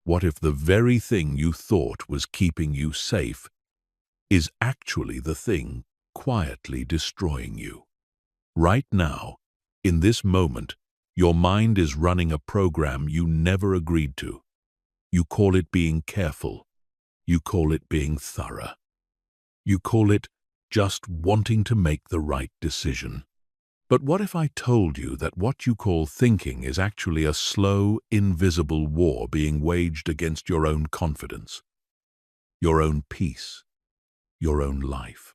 What if the very thing you thought was keeping you safe is actually the thing quietly destroying you? Right now, in this moment, your mind is running a program you never agreed to. You call it being careful. You call it being thorough. You call it just wanting to make the right decision. But what if I told you that what you call thinking is actually a slow, invisible war being waged against your own confidence, your own peace, your own life?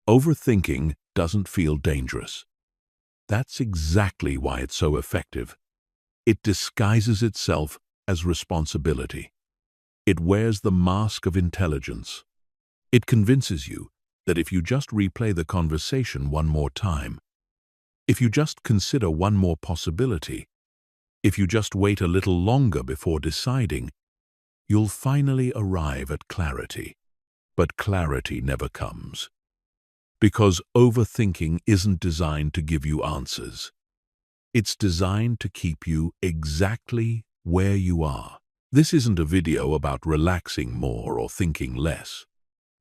Overthinking doesn't feel dangerous. That's exactly why it's so effective. It disguises itself as responsibility. It wears the mask of intelligence. It convinces you that if you just replay the conversation one more time, if you just consider one more possibility, if you just wait a little longer before deciding, you'll finally arrive at clarity. But clarity never comes. Because overthinking isn't designed to give you answers. It's designed to keep you exactly where you are. This isn't a video about relaxing more or thinking less.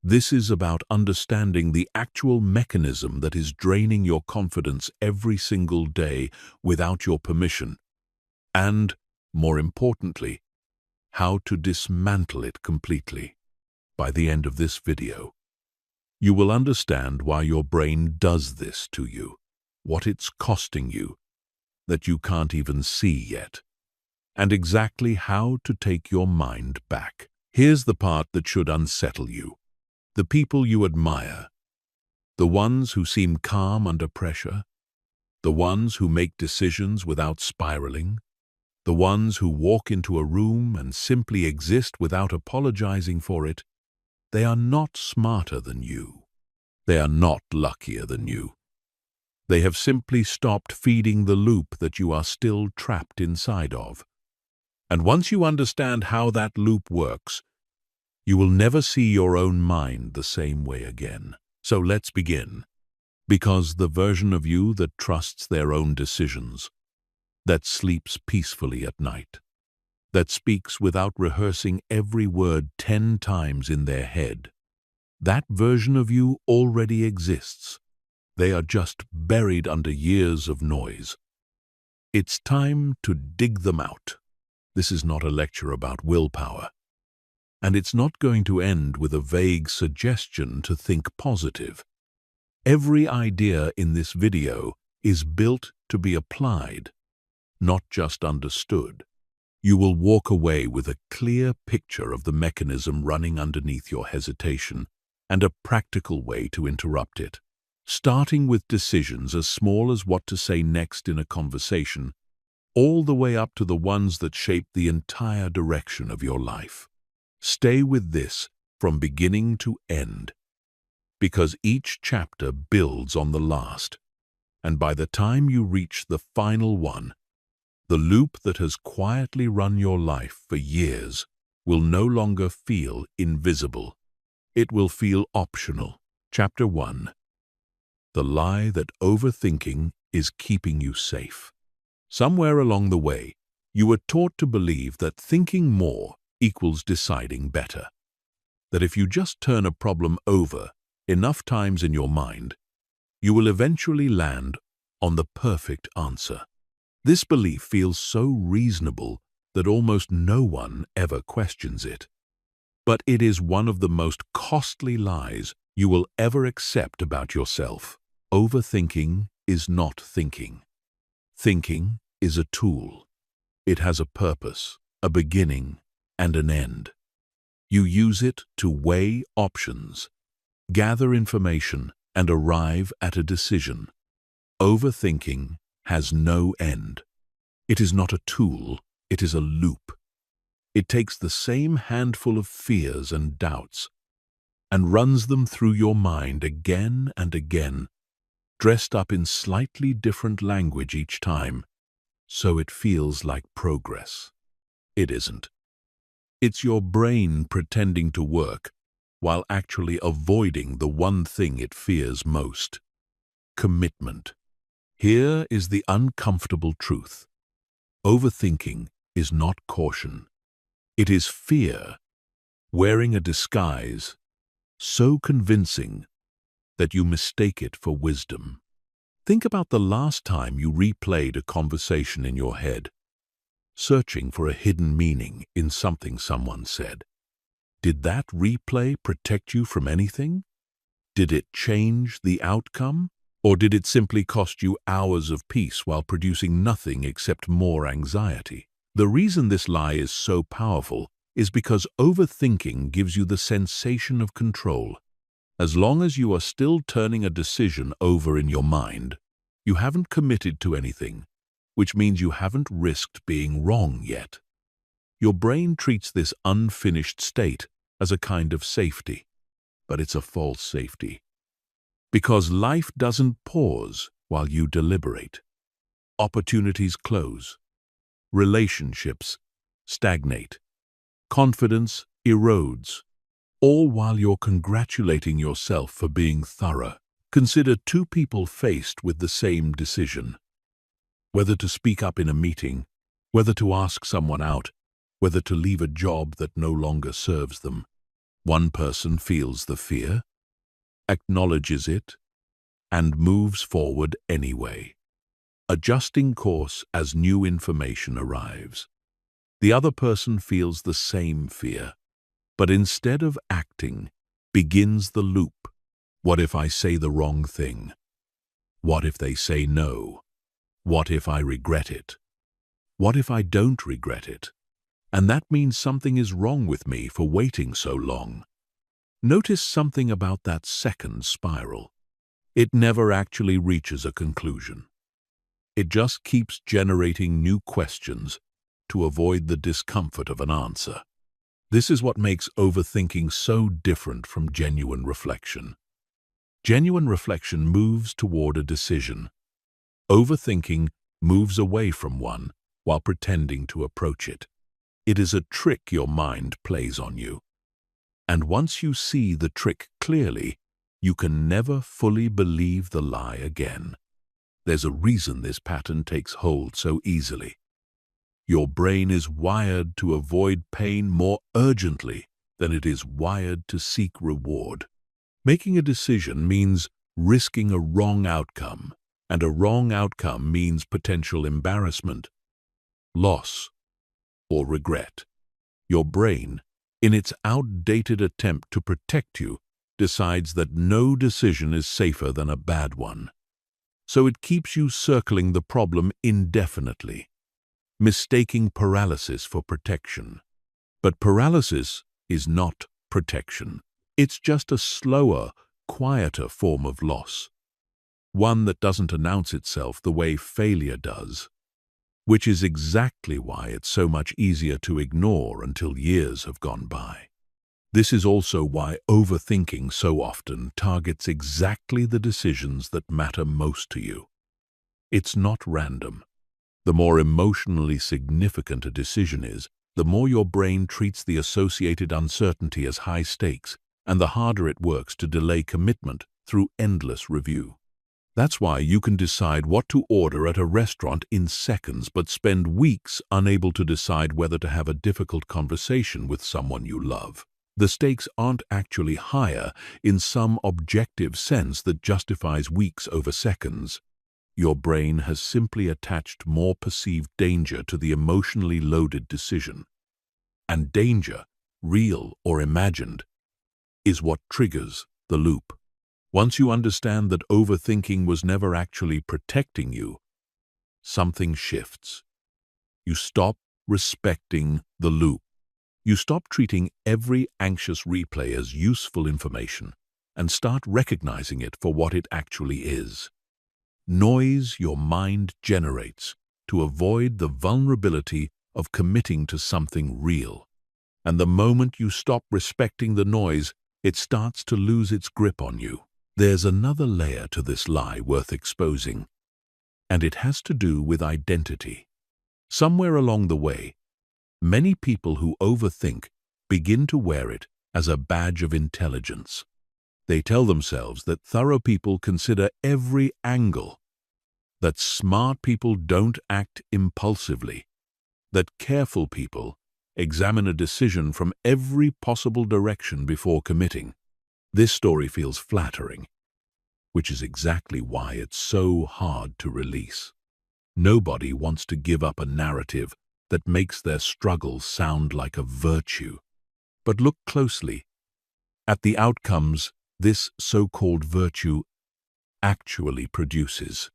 This is about understanding the actual mechanism that is draining your confidence every single day without your permission, and, more importantly, how to dismantle it completely. By the end of this video, you will understand why your brain does this to you, what it's costing you, that you can't even see yet, and exactly how to take your mind back. Here's the part that should unsettle you. The people you admire, the ones who seem calm under pressure, the ones who make decisions without spiraling, the ones who walk into a room and simply exist without apologizing for it, they are not smarter than you. They are not luckier than you. They have simply stopped feeding the loop that you are still trapped inside of. And once you understand how that loop works, you will never see your own mind the same way again. So let's begin. Because the version of you that trusts their own decisions, that sleeps peacefully at night, that speaks without rehearsing every word 10 times in their head, that version of you already exists. They are just buried under years of noise. It's time to dig them out. This is not a lecture about willpower. And it's not going to end with a vague suggestion to think positive. Every idea in this video is built to be applied, not just understood. You will walk away with a clear picture of the mechanism running underneath your hesitation and a practical way to interrupt it. Starting with decisions as small as what to say next in a conversation, all the way up to the ones that shape the entire direction of your life. Stay with this from beginning to end, because each chapter builds on the last, and by the time you reach the final one, the loop that has quietly run your life for years will no longer feel invisible. It will feel optional. Chapter 1. The lie that overthinking is keeping you safe. Somewhere along the way, you were taught to believe that thinking more equals deciding better. That if you just turn a problem over enough times in your mind, you will eventually land on the perfect answer. This belief feels so reasonable that almost no one ever questions it. But it is one of the most costly lies you will ever accept about yourself. Overthinking is not thinking. Thinking is a tool. It has a purpose, a beginning, and an end. You use it to weigh options, gather information, and arrive at a decision. Overthinking has no end. It is not a tool, it is a loop. It takes the same handful of fears and doubts and runs them through your mind again and again, dressed up in slightly different language each time, so it feels like progress. It isn't. It's your brain pretending to work while actually avoiding the one thing it fears most: commitment. Here is the uncomfortable truth. Overthinking is not caution. It is fear wearing a disguise so convincing that you mistake it for wisdom. Think about the last time you replayed a conversation in your head, searching for a hidden meaning in something someone said. Did that replay protect you from anything? Did it change the outcome? Or did it simply cost you hours of peace while producing nothing except more anxiety? The reason this lie is so powerful is because overthinking gives you the sensation of control. As long as you are still turning a decision over in your mind, you haven't committed to anything, which means you haven't risked being wrong yet. Your brain treats this unfinished state as a kind of safety, but it's a false safety. Because life doesn't pause while you deliberate. Opportunities close. Relationships stagnate. Confidence erodes. All while you're congratulating yourself for being thorough. Consider two people faced with the same decision. Whether to speak up in a meeting, whether to ask someone out, whether to leave a job that no longer serves them. One person feels the fear, acknowledges it, and moves forward anyway, adjusting course as new information arrives. The other person feels the same fear, but instead of acting, begins the loop. What if I say the wrong thing? What if they say no? What if I regret it? What if I don't regret it? And that means something is wrong with me for waiting so long. Notice something about that second spiral. It never actually reaches a conclusion. It just keeps generating new questions to avoid the discomfort of an answer. This is what makes overthinking so different from genuine reflection. Genuine reflection moves toward a decision. Overthinking moves away from one while pretending to approach it. It is a trick your mind plays on you. And once you see the trick clearly, you can never fully believe the lie again. There's a reason this pattern takes hold so easily. Your brain is wired to avoid pain more urgently than it is wired to seek reward. Making a decision means risking a wrong outcome, and a wrong outcome means potential embarrassment, loss, or regret. Your brain, in its outdated attempt to protect you, decides that no decision is safer than a bad one. So it keeps you circling the problem indefinitely, mistaking paralysis for protection. But paralysis is not protection. It's just a slower, quieter form of loss, one that doesn't announce itself the way failure does, which is exactly why it's so much easier to ignore until years have gone by. This is also why overthinking so often targets exactly the decisions that matter most to you. It's not random. The more emotionally significant a decision is, the more your brain treats the associated uncertainty as high stakes, and the harder it works to delay commitment through endless review. That's why you can decide what to order at a restaurant in seconds, but spend weeks unable to decide whether to have a difficult conversation with someone you love. The stakes aren't actually higher in some objective sense that justifies weeks over seconds. Your brain has simply attached more perceived danger to the emotionally loaded decision. And danger, real or imagined, is what triggers the loop. Once you understand that overthinking was never actually protecting you, something shifts. You stop respecting the loop. You stop treating every anxious replay as useful information and start recognizing it for what it actually is. Noise your mind generates to avoid the vulnerability of committing to something real. And the moment you stop respecting the noise, it starts to lose its grip on you. There's another layer to this lie worth exposing, and it has to do with identity. Somewhere along the way, many people who overthink begin to wear it as a badge of intelligence. They tell themselves that thorough people consider every angle, that smart people don't act impulsively, that careful people Examine a decision from every possible direction before committing. This story feels flattering, which is exactly why it's so hard to release. Nobody wants to give up a narrative that makes their struggle sound like a virtue. But look closely at the outcomes this so-called virtue actually produces.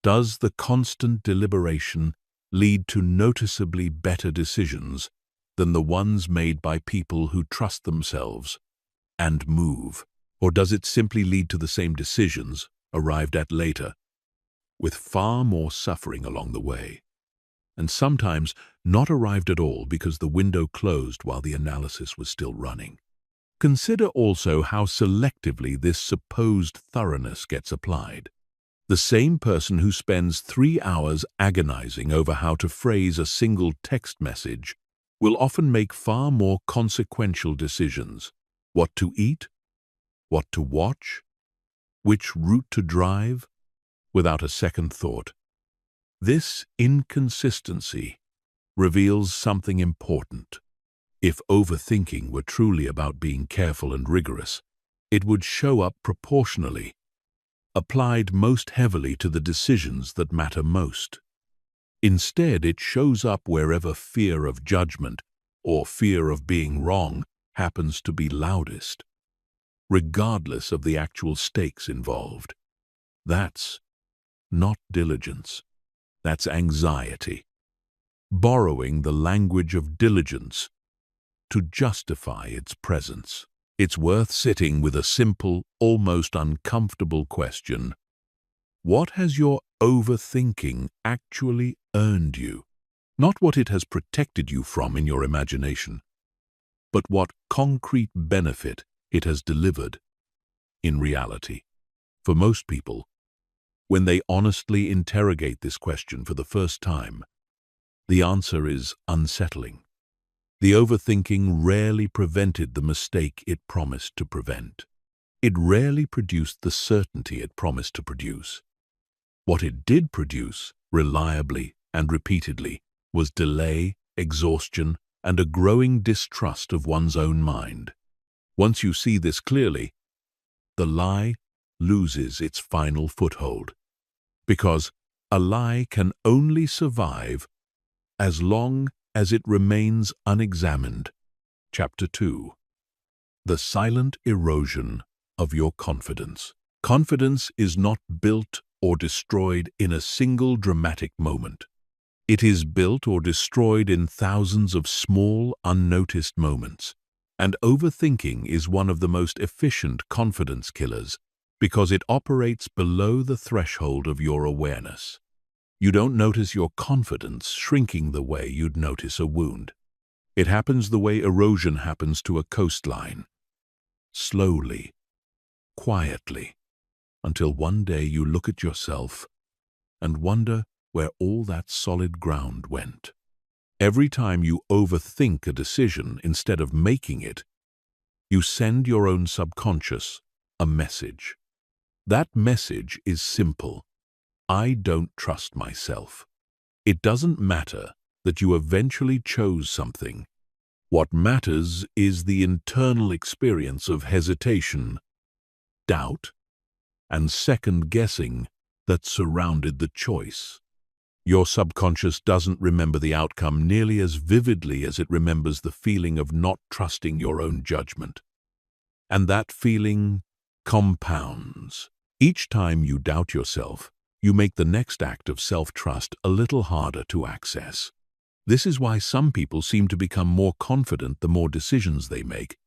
Does the constant deliberation lead to noticeably better decisions than the ones made by people who trust themselves and move? Or does it simply lead to the same decisions arrived at later, with far more suffering along the way, and sometimes not arrived at all because the window closed while the analysis was still running? Consider also how selectively this supposed thoroughness gets applied. The same person who spends 3 hours agonizing over how to phrase a single text message will often make far more consequential decisions: what to eat, what to watch, which route to drive, without a second thought. This inconsistency reveals something important. If overthinking were truly about being careful and rigorous, it would show up proportionally, applied most heavily to the decisions that matter most. Instead, it shows up wherever fear of judgment or fear of being wrong happens to be loudest, regardless of the actual stakes involved. That's not diligence. That's anxiety. Borrowing the language of diligence to justify its presence. It's worth sitting with a simple, almost uncomfortable question. What has your overthinking actually earned you? Not what it has protected you from in your imagination, but what concrete benefit it has delivered in reality. For most people, when they honestly interrogate this question for the first time, the answer is unsettling. The overthinking rarely prevented the mistake it promised to prevent. It rarely produced the certainty it promised to produce. What it did produce, reliably and repeatedly, was delay, exhaustion, and a growing distrust of one's own mind. Once you see this clearly, the lie loses its final foothold, because a lie can only survive as long as it remains unexamined. Chapter 2. The silent erosion of your confidence. Confidence is not built or destroyed in a single dramatic moment. It is built or destroyed in thousands of small, unnoticed moments. And overthinking is one of the most efficient confidence killers because it operates below the threshold of your awareness. You don't notice your confidence shrinking the way you'd notice a wound. It happens the way erosion happens to a coastline. Slowly, quietly, until one day you look at yourself and wonder where all that solid ground went. Every time you overthink a decision instead of making it, you send your own subconscious a message. That message is simple. I don't trust myself. It doesn't matter that you eventually chose something. What matters is the internal experience of hesitation, doubt, and second-guessing that surrounded the choice. Your subconscious doesn't remember the outcome nearly as vividly as it remembers the feeling of not trusting your own judgment. And that feeling compounds. Each time you doubt yourself, you make the next act of self-trust a little harder to access. This is why some people seem to become more confident the more decisions they make,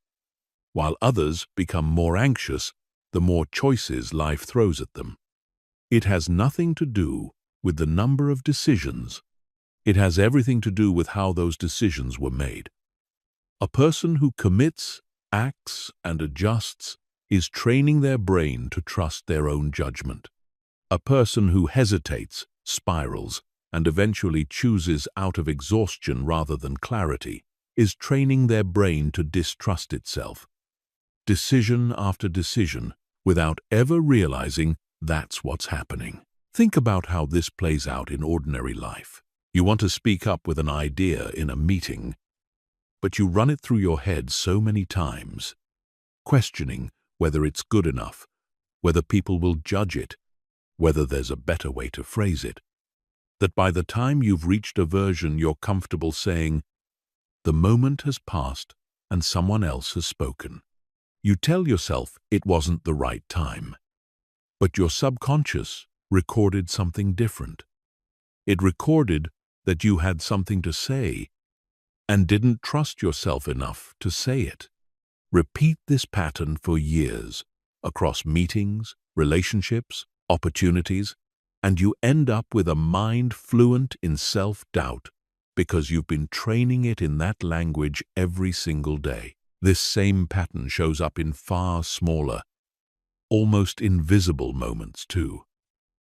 while others become more anxious the more choices life throws at them. It has nothing to do with the number of decisions. It has everything to do with how those decisions were made. A person who commits, acts, and adjusts is training their brain to trust their own judgment. A person who hesitates, spirals, and eventually chooses out of exhaustion rather than clarity is training their brain to distrust itself. Decision after decision, without ever realizing that's what's happening. Think about how this plays out in ordinary life. You want to speak up with an idea in a meeting, but you run it through your head so many times, questioning whether it's good enough, whether people will judge it, whether there's a better way to phrase it, that by the time you've reached a version you're comfortable saying, the moment has passed and someone else has spoken. You tell yourself it wasn't the right time, but your subconscious recorded something different. It recorded that you had something to say and didn't trust yourself enough to say it. Repeat this pattern for years, across meetings, relationships, opportunities, and you end up with a mind fluent in self-doubt because you've been training it in that language every single day. This same pattern shows up in far smaller, almost invisible moments too.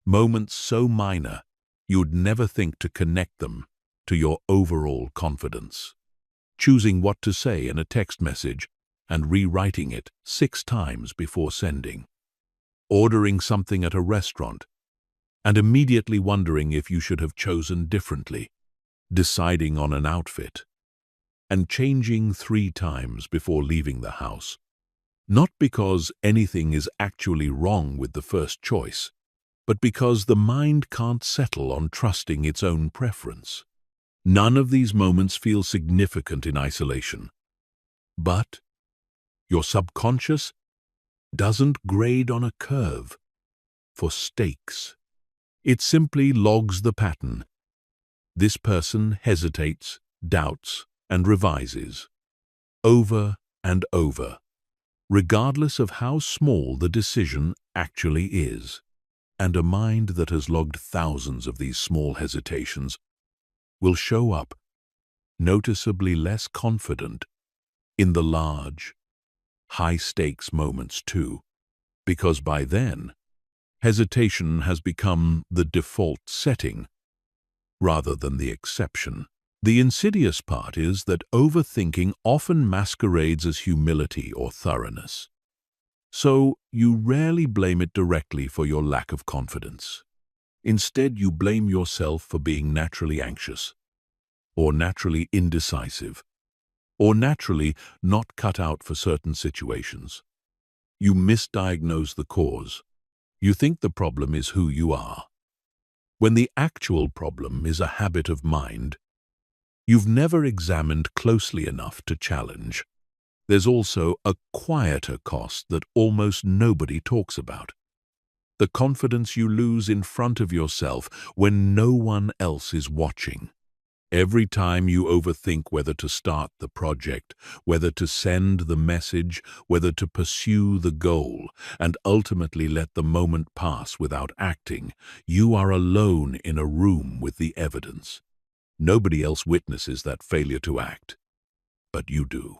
Moments so minor, you'd never think to connect them to your overall confidence. Choosing what to say in a text message and rewriting it 6 times before sending. Ordering something at a restaurant and immediately wondering if you should have chosen differently. Deciding on an outfit and changing 3 times before leaving the house. Not because anything is actually wrong with the first choice, but because the mind can't settle on trusting its own preference. None of these moments feel significant in isolation. But your subconscious doesn't grade on a curve for stakes. It simply logs the pattern. This person hesitates, doubts, and revises, over and over, regardless of how small the decision actually is. And a mind that has logged thousands of these small hesitations will show up noticeably less confident in the large, high-stakes moments too, because by then, hesitation has become the default setting rather than the exception. The insidious part is that overthinking often masquerades as humility or thoroughness. So you rarely blame it directly for your lack of confidence. Instead, you blame yourself for being naturally anxious, or naturally indecisive, or naturally not cut out for certain situations. You misdiagnose the cause. You think the problem is who you are, when the actual problem is a habit of mind you've never examined closely enough to challenge. There's also a quieter cost that almost nobody talks about. The confidence you lose in front of yourself when no one else is watching. Every time you overthink whether to start the project, whether to send the message, whether to pursue the goal, and ultimately let the moment pass without acting, you are alone in a room with the evidence. Nobody else witnesses that failure to act, but you do.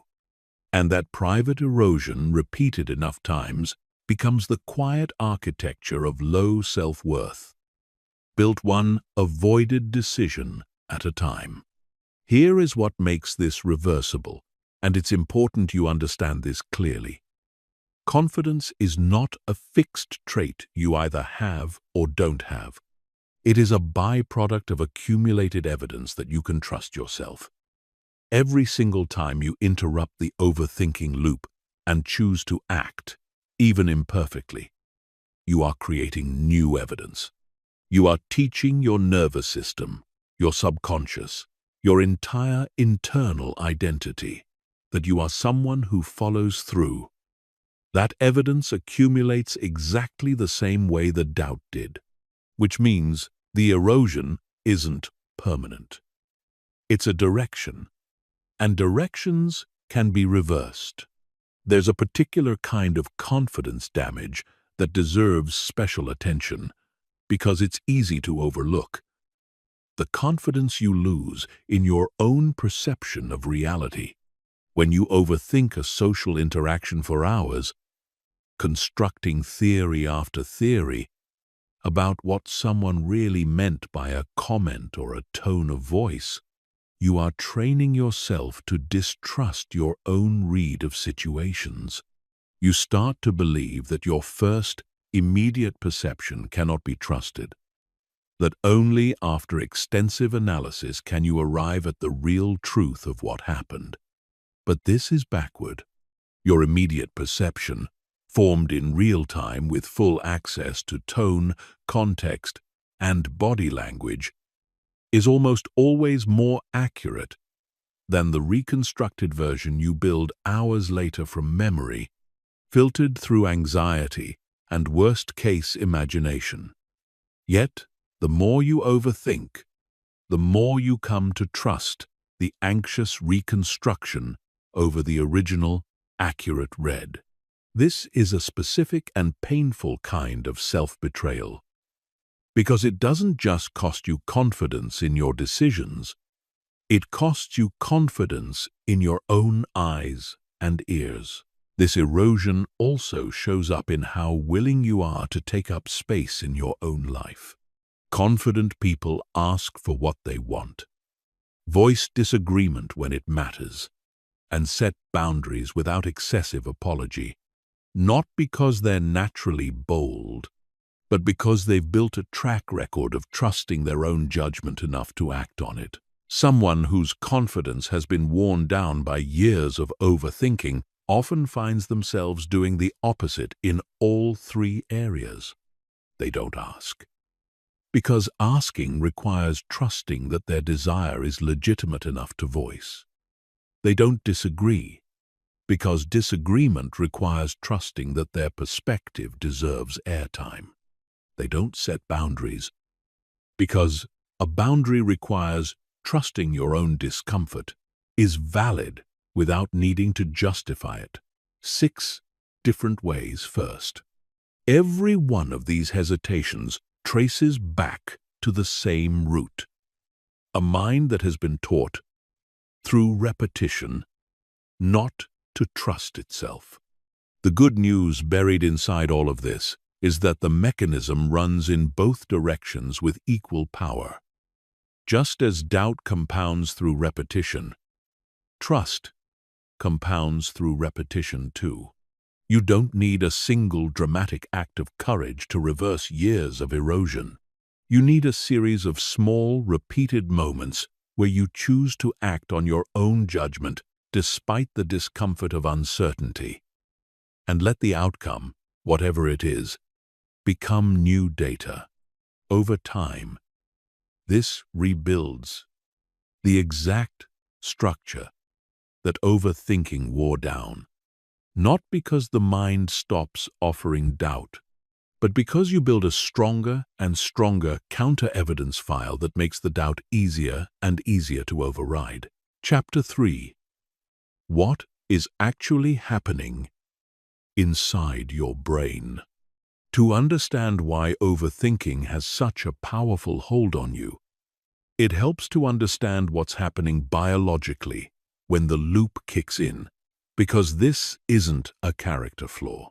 And that private erosion, repeated enough times, becomes the quiet architecture of low self-worth, built one avoided decision at a time. Here is what makes this reversible, and it's important you understand this clearly. Confidence is not a fixed trait you either have or don't have. It is a byproduct of accumulated evidence that you can trust yourself. Every single time you interrupt the overthinking loop and choose to act, even imperfectly, you are creating new evidence. You are teaching your nervous system, your subconscious, your entire internal identity, that you are someone who follows through. That evidence accumulates exactly the same way the doubt did, which means the erosion isn't permanent. It's a direction, and directions can be reversed. There's a particular kind of confidence damage that deserves special attention because it's easy to overlook. The confidence you lose in your own perception of reality when you overthink a social interaction for hours, constructing theory after theory about what someone really meant by a comment or a tone of voice. You are training yourself to distrust your own read of situations. You start to believe that your first, immediate perception cannot be trusted, that only after extensive analysis can you arrive at the real truth of what happened. But this is backward. Your immediate perception, formed in real time with full access to tone, context, and body language, is almost always more accurate than the reconstructed version you build hours later from memory, filtered through anxiety and worst-case imagination. Yet, the more you overthink, the more you come to trust the anxious reconstruction over the original, accurate read. This is a specific and painful kind of self-betrayal, because it doesn't just cost you confidence in your decisions, it costs you confidence in your own eyes and ears. This erosion also shows up in how willing you are to take up space in your own life. Confident people ask for what they want, voice disagreement when it matters, and set boundaries without excessive apology, not because they're naturally bold, but because they've built a track record of trusting their own judgment enough to act on it. Someone whose confidence has been worn down by years of overthinking often finds themselves doing the opposite in all three areas. They don't ask, because asking requires trusting that their desire is legitimate enough to voice. They don't disagree, because disagreement requires trusting that their perspective deserves airtime. They don't set boundaries, because a boundary requires trusting your own discomfort is valid without needing to justify it. 6 different ways first. Every one of these hesitations traces back to the same root. A mind that has been taught, through repetition, not to trust itself. The good news buried inside all of this is that the mechanism runs in both directions with equal power. Just as doubt compounds through repetition, trust compounds through repetition too. You don't need a single dramatic act of courage to reverse years of erosion. You need a series of small, repeated moments where you choose to act on your own judgment despite the discomfort of uncertainty, and let the outcome, whatever it is, become new data. Over time, this rebuilds the exact structure that overthinking wore down, not because the mind stops offering doubt, but because you build a stronger and stronger counter-evidence file that makes the doubt easier and easier to override. Chapter 3. What is actually happening inside your brain? To understand why overthinking has such a powerful hold on you, it helps to understand what's happening biologically when the loop kicks in, because this isn't a character flaw.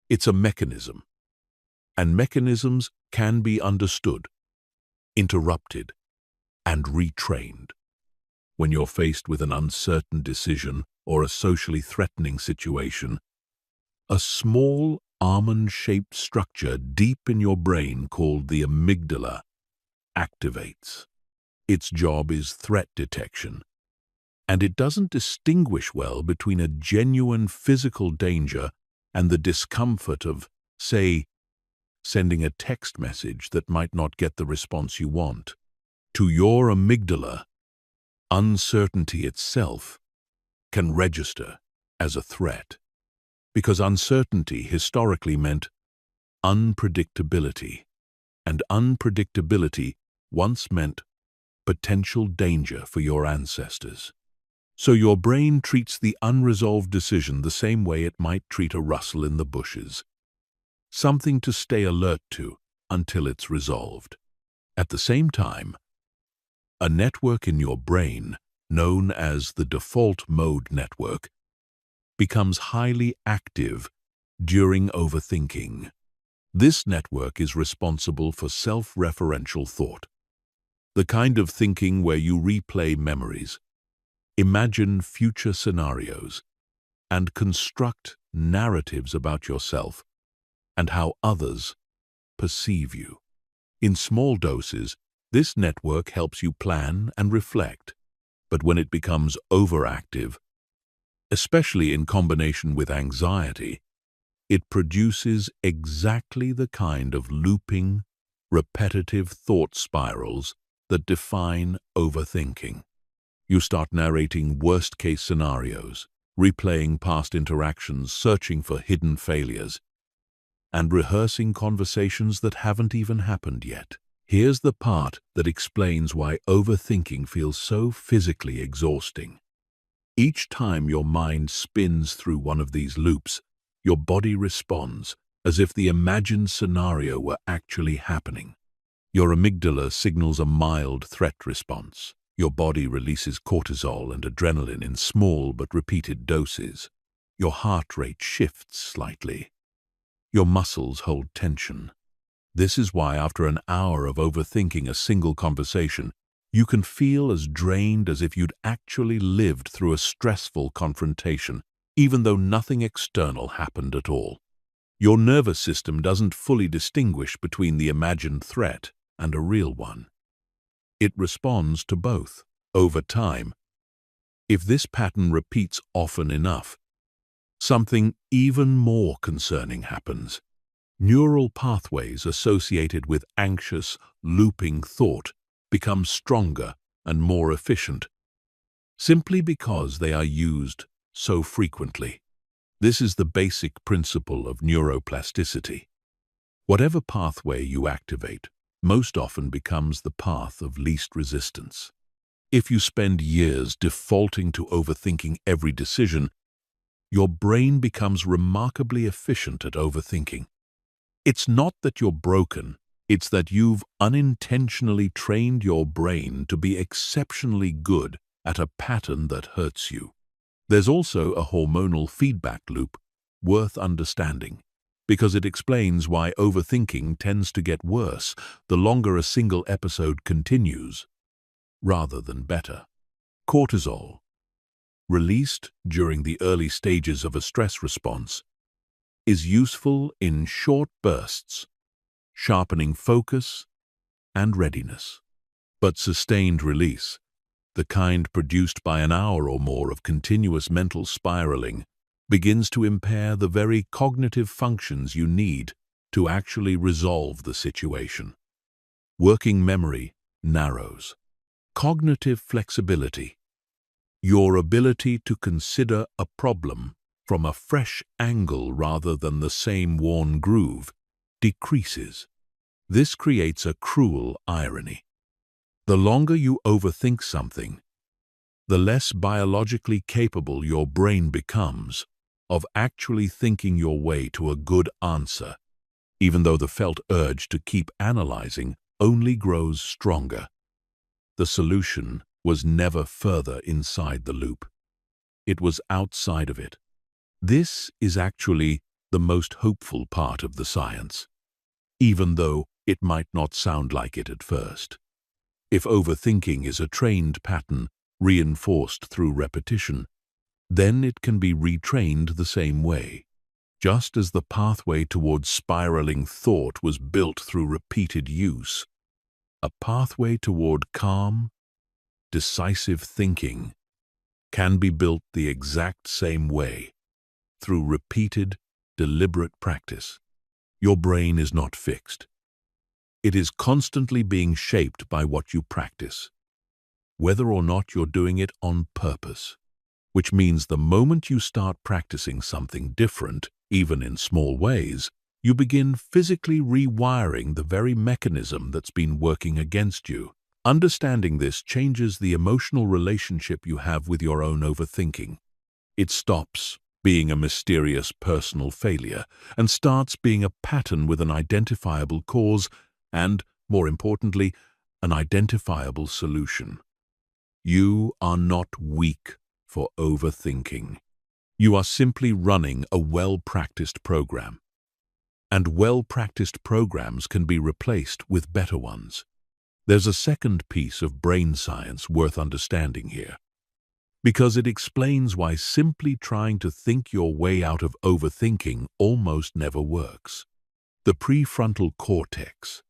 It's a mechanism, and mechanisms can be understood, interrupted, and retrained. When you're faced with an uncertain decision or a socially threatening situation, a small almond-shaped structure deep in your brain called the amygdala activates. Its job is threat detection, and it doesn't distinguish well between a genuine physical danger and the discomfort of, say, sending a text message that might not get the response you want. To your amygdala, uncertainty itself can register as a threat, because uncertainty historically meant unpredictability, and unpredictability once meant potential danger for your ancestors. So your brain treats the unresolved decision the same way it might treat a rustle in the bushes, something to stay alert to until it's resolved. At the same time, a network in your brain, known as the default mode network, becomes highly active during overthinking. This network is responsible for self-referential thought, the kind of thinking where you replay memories, imagine future scenarios, and construct narratives about yourself and how others perceive you. In small doses, this network helps you plan and reflect, but when it becomes overactive, especially in combination with anxiety, it produces exactly the kind of looping, repetitive thought spirals that define overthinking. You start narrating worst-case scenarios, replaying past interactions, searching for hidden failures, and rehearsing conversations that haven't even happened yet. Here's the part that explains why overthinking feels so physically exhausting. Each time your mind spins through one of these loops, your body responds as if the imagined scenario were actually happening. Your amygdala signals a mild threat response. Your body releases cortisol and adrenaline in small but repeated doses. Your heart rate shifts slightly. Your muscles hold tension. This is why after an hour of overthinking a single conversation, you can feel as drained as if you'd actually lived through a stressful confrontation, even though nothing external happened at all. Your nervous system doesn't fully distinguish between the imagined threat and a real one. It responds to both. Over time, if this pattern repeats often enough, something even more concerning happens. Neural pathways associated with anxious, looping thought become stronger and more efficient, simply because they are used so frequently. This is the basic principle of neuroplasticity. Whatever pathway you activate most often becomes the path of least resistance. If you spend years defaulting to overthinking every decision, your brain becomes remarkably efficient at overthinking. It's not that you're broken, it's that you've unintentionally trained your brain to be exceptionally good at a pattern that hurts you. There's also a hormonal feedback loop worth understanding, because it explains why overthinking tends to get worse the longer a single episode continues, rather than better. Cortisol, released during the early stages of a stress response, is useful in short bursts, sharpening focus and readiness. But sustained release, the kind produced by an hour or more of continuous mental spiraling, begins to impair the very cognitive functions you need to actually resolve the situation. Working memory narrows. Cognitive flexibility, your ability to consider a problem from a fresh angle rather than the same worn groove, decreases. This creates a cruel irony. The longer you overthink something, the less biologically capable your brain becomes of actually thinking your way to a good answer, even though the felt urge to keep analyzing only grows stronger. The solution was never further inside the loop. It was outside of it. This is actually the most hopeful part of the science, even though it might not sound like it at first. If overthinking is a trained pattern reinforced through repetition, then it can be retrained the same way. Just as the pathway towards spiraling thought was built through repeated use, a pathway toward calm, decisive thinking can be built the exact same way, through repeated, deliberate practice. Your brain is not fixed. It is constantly being shaped by what you practice, whether or not you're doing it on purpose. Which means the moment you start practicing something different, even in small ways, you begin physically rewiring the very mechanism that's been working against you. Understanding this changes the emotional relationship you have with your own overthinking. It stops being a mysterious personal failure and starts being a pattern with an identifiable cause and, more importantly, an identifiable solution. You are not weak for overthinking. You are simply running a well-practiced program. And well-practiced programs can be replaced with better ones. There's a second piece of brain science worth understanding here, because it explains why simply trying to think your way out of overthinking almost never works. The prefrontal cortex,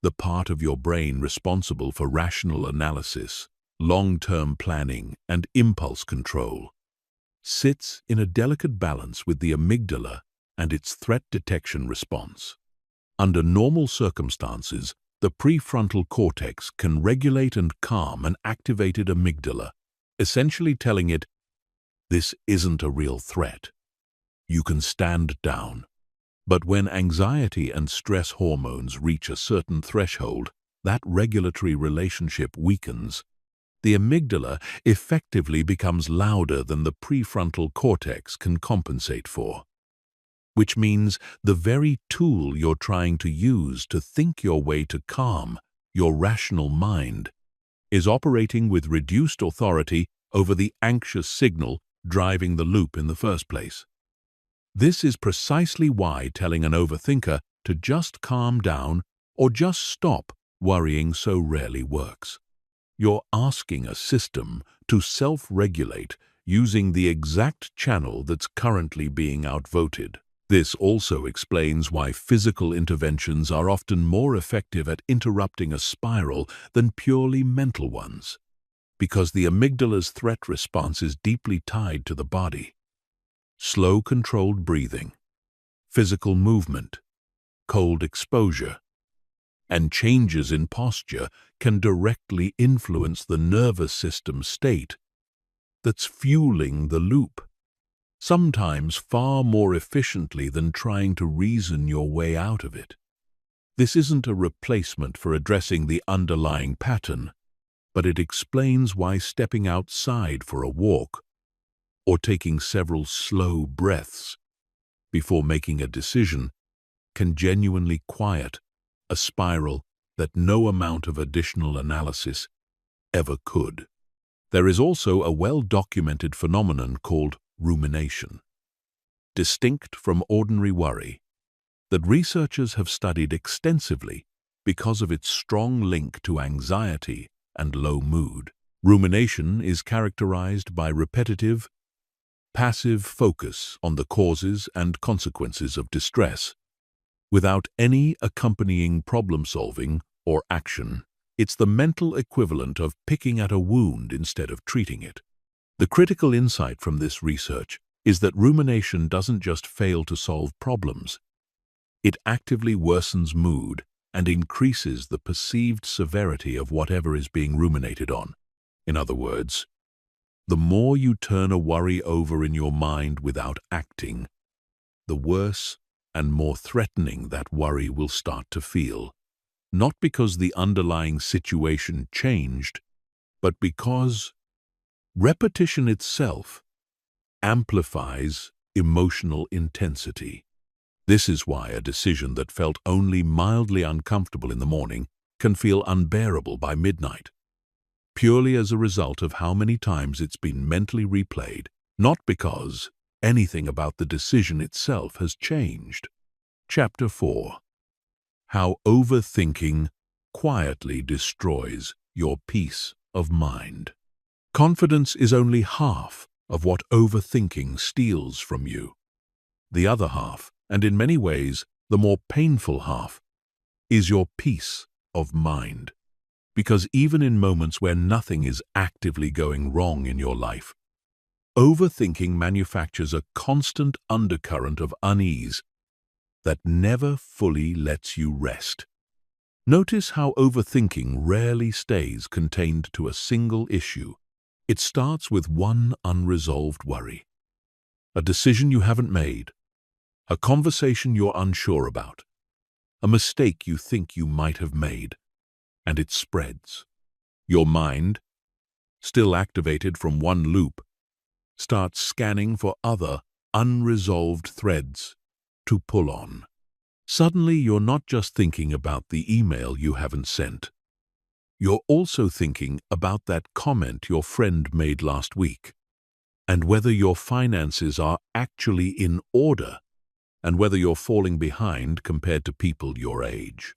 the part of your brain responsible for rational analysis, long-term planning, and impulse control, sits in a delicate balance with the amygdala and its threat detection response. Under normal circumstances, the prefrontal cortex can regulate and calm an activated amygdala, essentially telling it, "This isn't a real threat. You can stand down." But when anxiety and stress hormones reach a certain threshold, that regulatory relationship weakens. The amygdala effectively becomes louder than the prefrontal cortex can compensate for. Which means the very tool you're trying to use to think your way to calm, your rational mind, is operating with reduced authority over the anxious signal driving the loop in the first place. This is precisely why telling an overthinker to just calm down or just stop worrying so rarely works. You're asking a system to self-regulate using the exact channel that's currently being outvoted. This also explains why physical interventions are often more effective at interrupting a spiral than purely mental ones, because the amygdala's threat response is deeply tied to the body. Slow, controlled breathing, physical movement, cold exposure, and changes in posture can directly influence the nervous system state that's fueling the loop, sometimes far more efficiently than trying to reason your way out of it. This isn't a replacement for addressing the underlying pattern, but it explains why stepping outside for a walk or taking several slow breaths before making a decision can genuinely quiet a spiral that no amount of additional analysis ever could. There is also a well-documented phenomenon called rumination, distinct from ordinary worry, that researchers have studied extensively because of its strong link to anxiety and low mood. Rumination is characterized by repetitive, passive focus on the causes and consequences of distress, without any accompanying problem-solving or action. It's the mental equivalent of picking at a wound instead of treating it. The critical insight from this research is that rumination doesn't just fail to solve problems. It actively worsens mood and increases the perceived severity of whatever is being ruminated on. In other words, the more you turn a worry over in your mind without acting, the worse and more threatening that worry will start to feel. Not because the underlying situation changed, but because repetition itself amplifies emotional intensity. This is why a decision that felt only mildly uncomfortable in the morning can feel unbearable by midnight, purely as a result of how many times it's been mentally replayed, not because anything about the decision itself has changed. Chapter 4. How overthinking quietly destroys your peace of mind. Confidence is only half of what overthinking steals from you. The other half, and in many ways the more painful half, is your peace of mind. Because even in moments where nothing is actively going wrong in your life, overthinking manufactures a constant undercurrent of unease that never fully lets you rest. Notice how overthinking rarely stays contained to a single issue. It starts with one unresolved worry, a decision you haven't made, a conversation you're unsure about, a mistake you think you might have made, and it spreads. Your mind, still activated from one loop, starts scanning for other unresolved threads to pull on. Suddenly, you're not just thinking about the email you haven't sent. You're also thinking about that comment your friend made last week, and whether your finances are actually in order, and whether you're falling behind compared to people your age.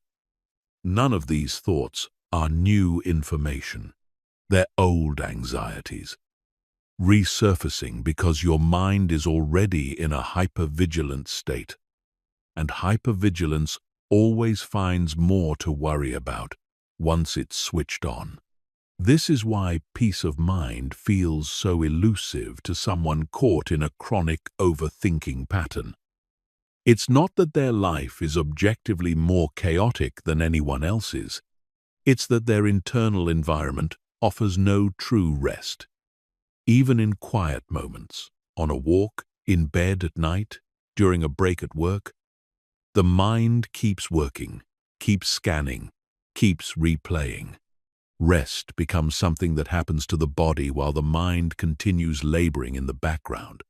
None of these thoughts are new information. They're old anxieties, resurfacing because your mind is already in a hypervigilant state. And hypervigilance always finds more to worry about once it's switched on. This is why peace of mind feels so elusive to someone caught in a chronic overthinking pattern. It's not that their life is objectively more chaotic than anyone else's. It's that their internal environment offers no true rest. Even in quiet moments, on a walk, in bed at night, during a break at work, the mind keeps working, keeps scanning, keeps replaying. Rest becomes something that happens to the body while the mind continues laboring in the background.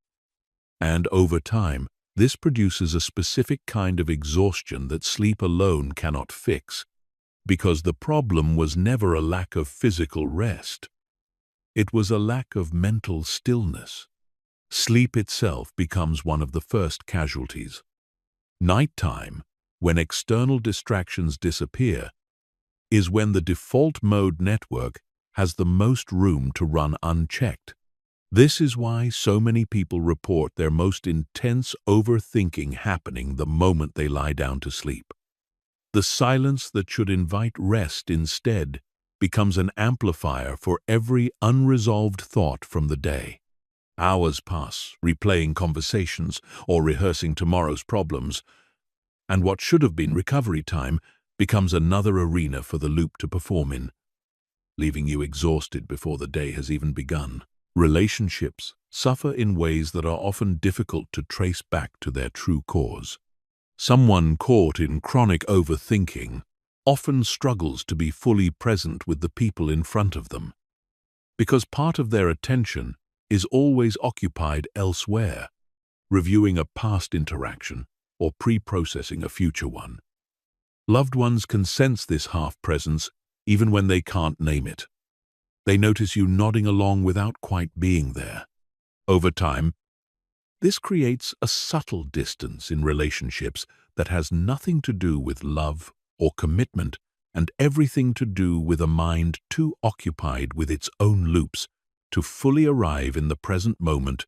And over time, this produces a specific kind of exhaustion that sleep alone cannot fix, because the problem was never a lack of physical rest. It was a lack of mental stillness. Sleep itself becomes one of the first casualties. Nighttime, when external distractions disappear, is when the default mode network has the most room to run unchecked. This is why so many people report their most intense overthinking happening the moment they lie down to sleep. The silence that should invite rest instead becomes an amplifier for every unresolved thought from the day. Hours pass, replaying conversations or rehearsing tomorrow's problems, and what should have been recovery time becomes another arena for the loop to perform in, leaving you exhausted before the day has even begun. Relationships suffer in ways that are often difficult to trace back to their true cause. Someone caught in chronic overthinking often struggles to be fully present with the people in front of them, because part of their attention is always occupied elsewhere, reviewing a past interaction or pre-processing a future one. Loved ones can sense this half-presence even when they can't name it. They notice you nodding along without quite being there. Over time, this creates a subtle distance in relationships that has nothing to do with love or commitment and everything to do with a mind too occupied with its own loops to fully arrive in the present moment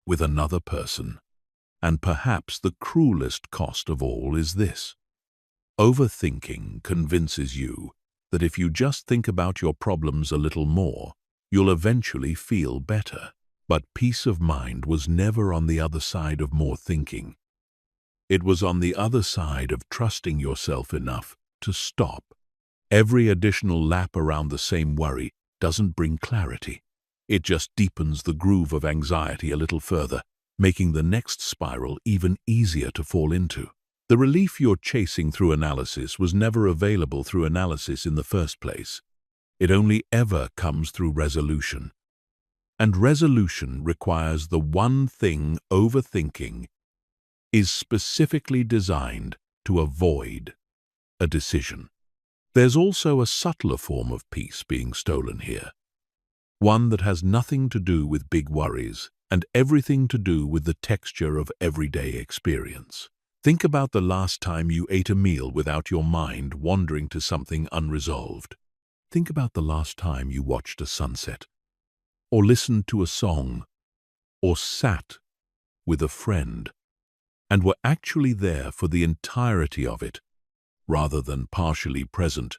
with another person. And perhaps the cruelest cost of all is this. Overthinking convinces you that if you just think about your problems a little more, you'll eventually feel better. But peace of mind was never on the other side of more thinking. It was on the other side of trusting yourself enough to stop. Every additional lap around the same worry doesn't bring clarity. It just deepens the groove of anxiety a little further, making the next spiral even easier to fall into. The relief you're chasing through analysis was never available through analysis in the first place. It only ever comes through resolution. And resolution requires the one thing overthinking is specifically designed to avoid: a decision. There's also a subtler form of peace being stolen here, one that has nothing to do with big worries and everything to do with the texture of everyday experience. Think about the last time you ate a meal without your mind wandering to something unresolved. Think about the last time you watched a sunset, or listened to a song, or sat with a friend, and were actually there for the entirety of it, rather than partially present,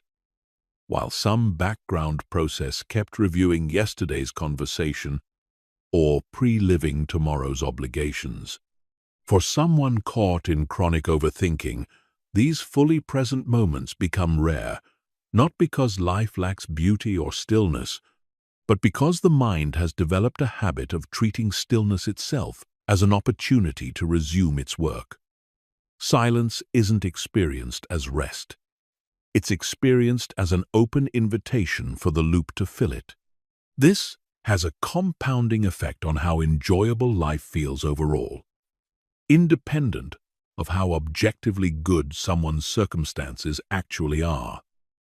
while some background process kept reviewing yesterday's conversation or pre-living tomorrow's obligations. For someone caught in chronic overthinking, these fully present moments become rare, not because life lacks beauty or stillness, but because the mind has developed a habit of treating stillness itself as an opportunity to resume its work. Silence isn't experienced as rest. It's experienced as an open invitation for the loop to fill it. This has a compounding effect on how enjoyable life feels overall, independent of how objectively good someone's circumstances actually are.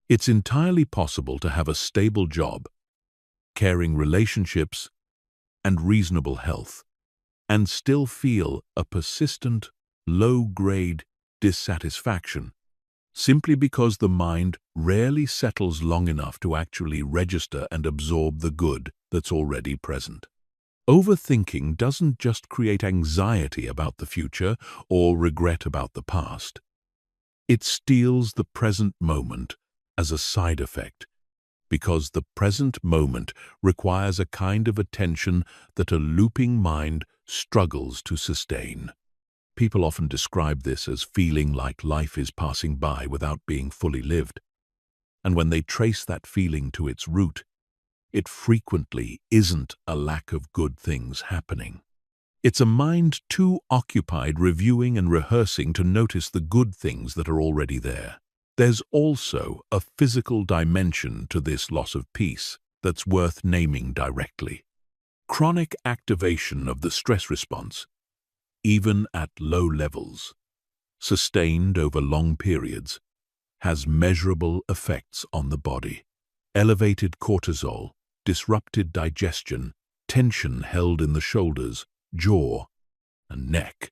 It's entirely possible to have a stable job, caring relationships, and reasonable health, and still feel a persistent, low-grade dissatisfaction, simply because the mind rarely settles long enough to actually register and absorb the good that's already present. Overthinking doesn't just create anxiety about the future or regret about the past. It steals the present moment as a side effect, because the present moment requires a kind of attention that a looping mind struggles to sustain. People often describe this as feeling like life is passing by without being fully lived. And when they trace that feeling to its root, it frequently isn't a lack of good things happening. It's a mind too occupied reviewing and rehearsing to notice the good things that are already there. There's also a physical dimension to this loss of peace that's worth naming directly. Chronic activation of the stress response, even at low levels, sustained over long periods, has measurable effects on the body. Elevated cortisol, disrupted digestion, tension held in the shoulders, jaw, and neck,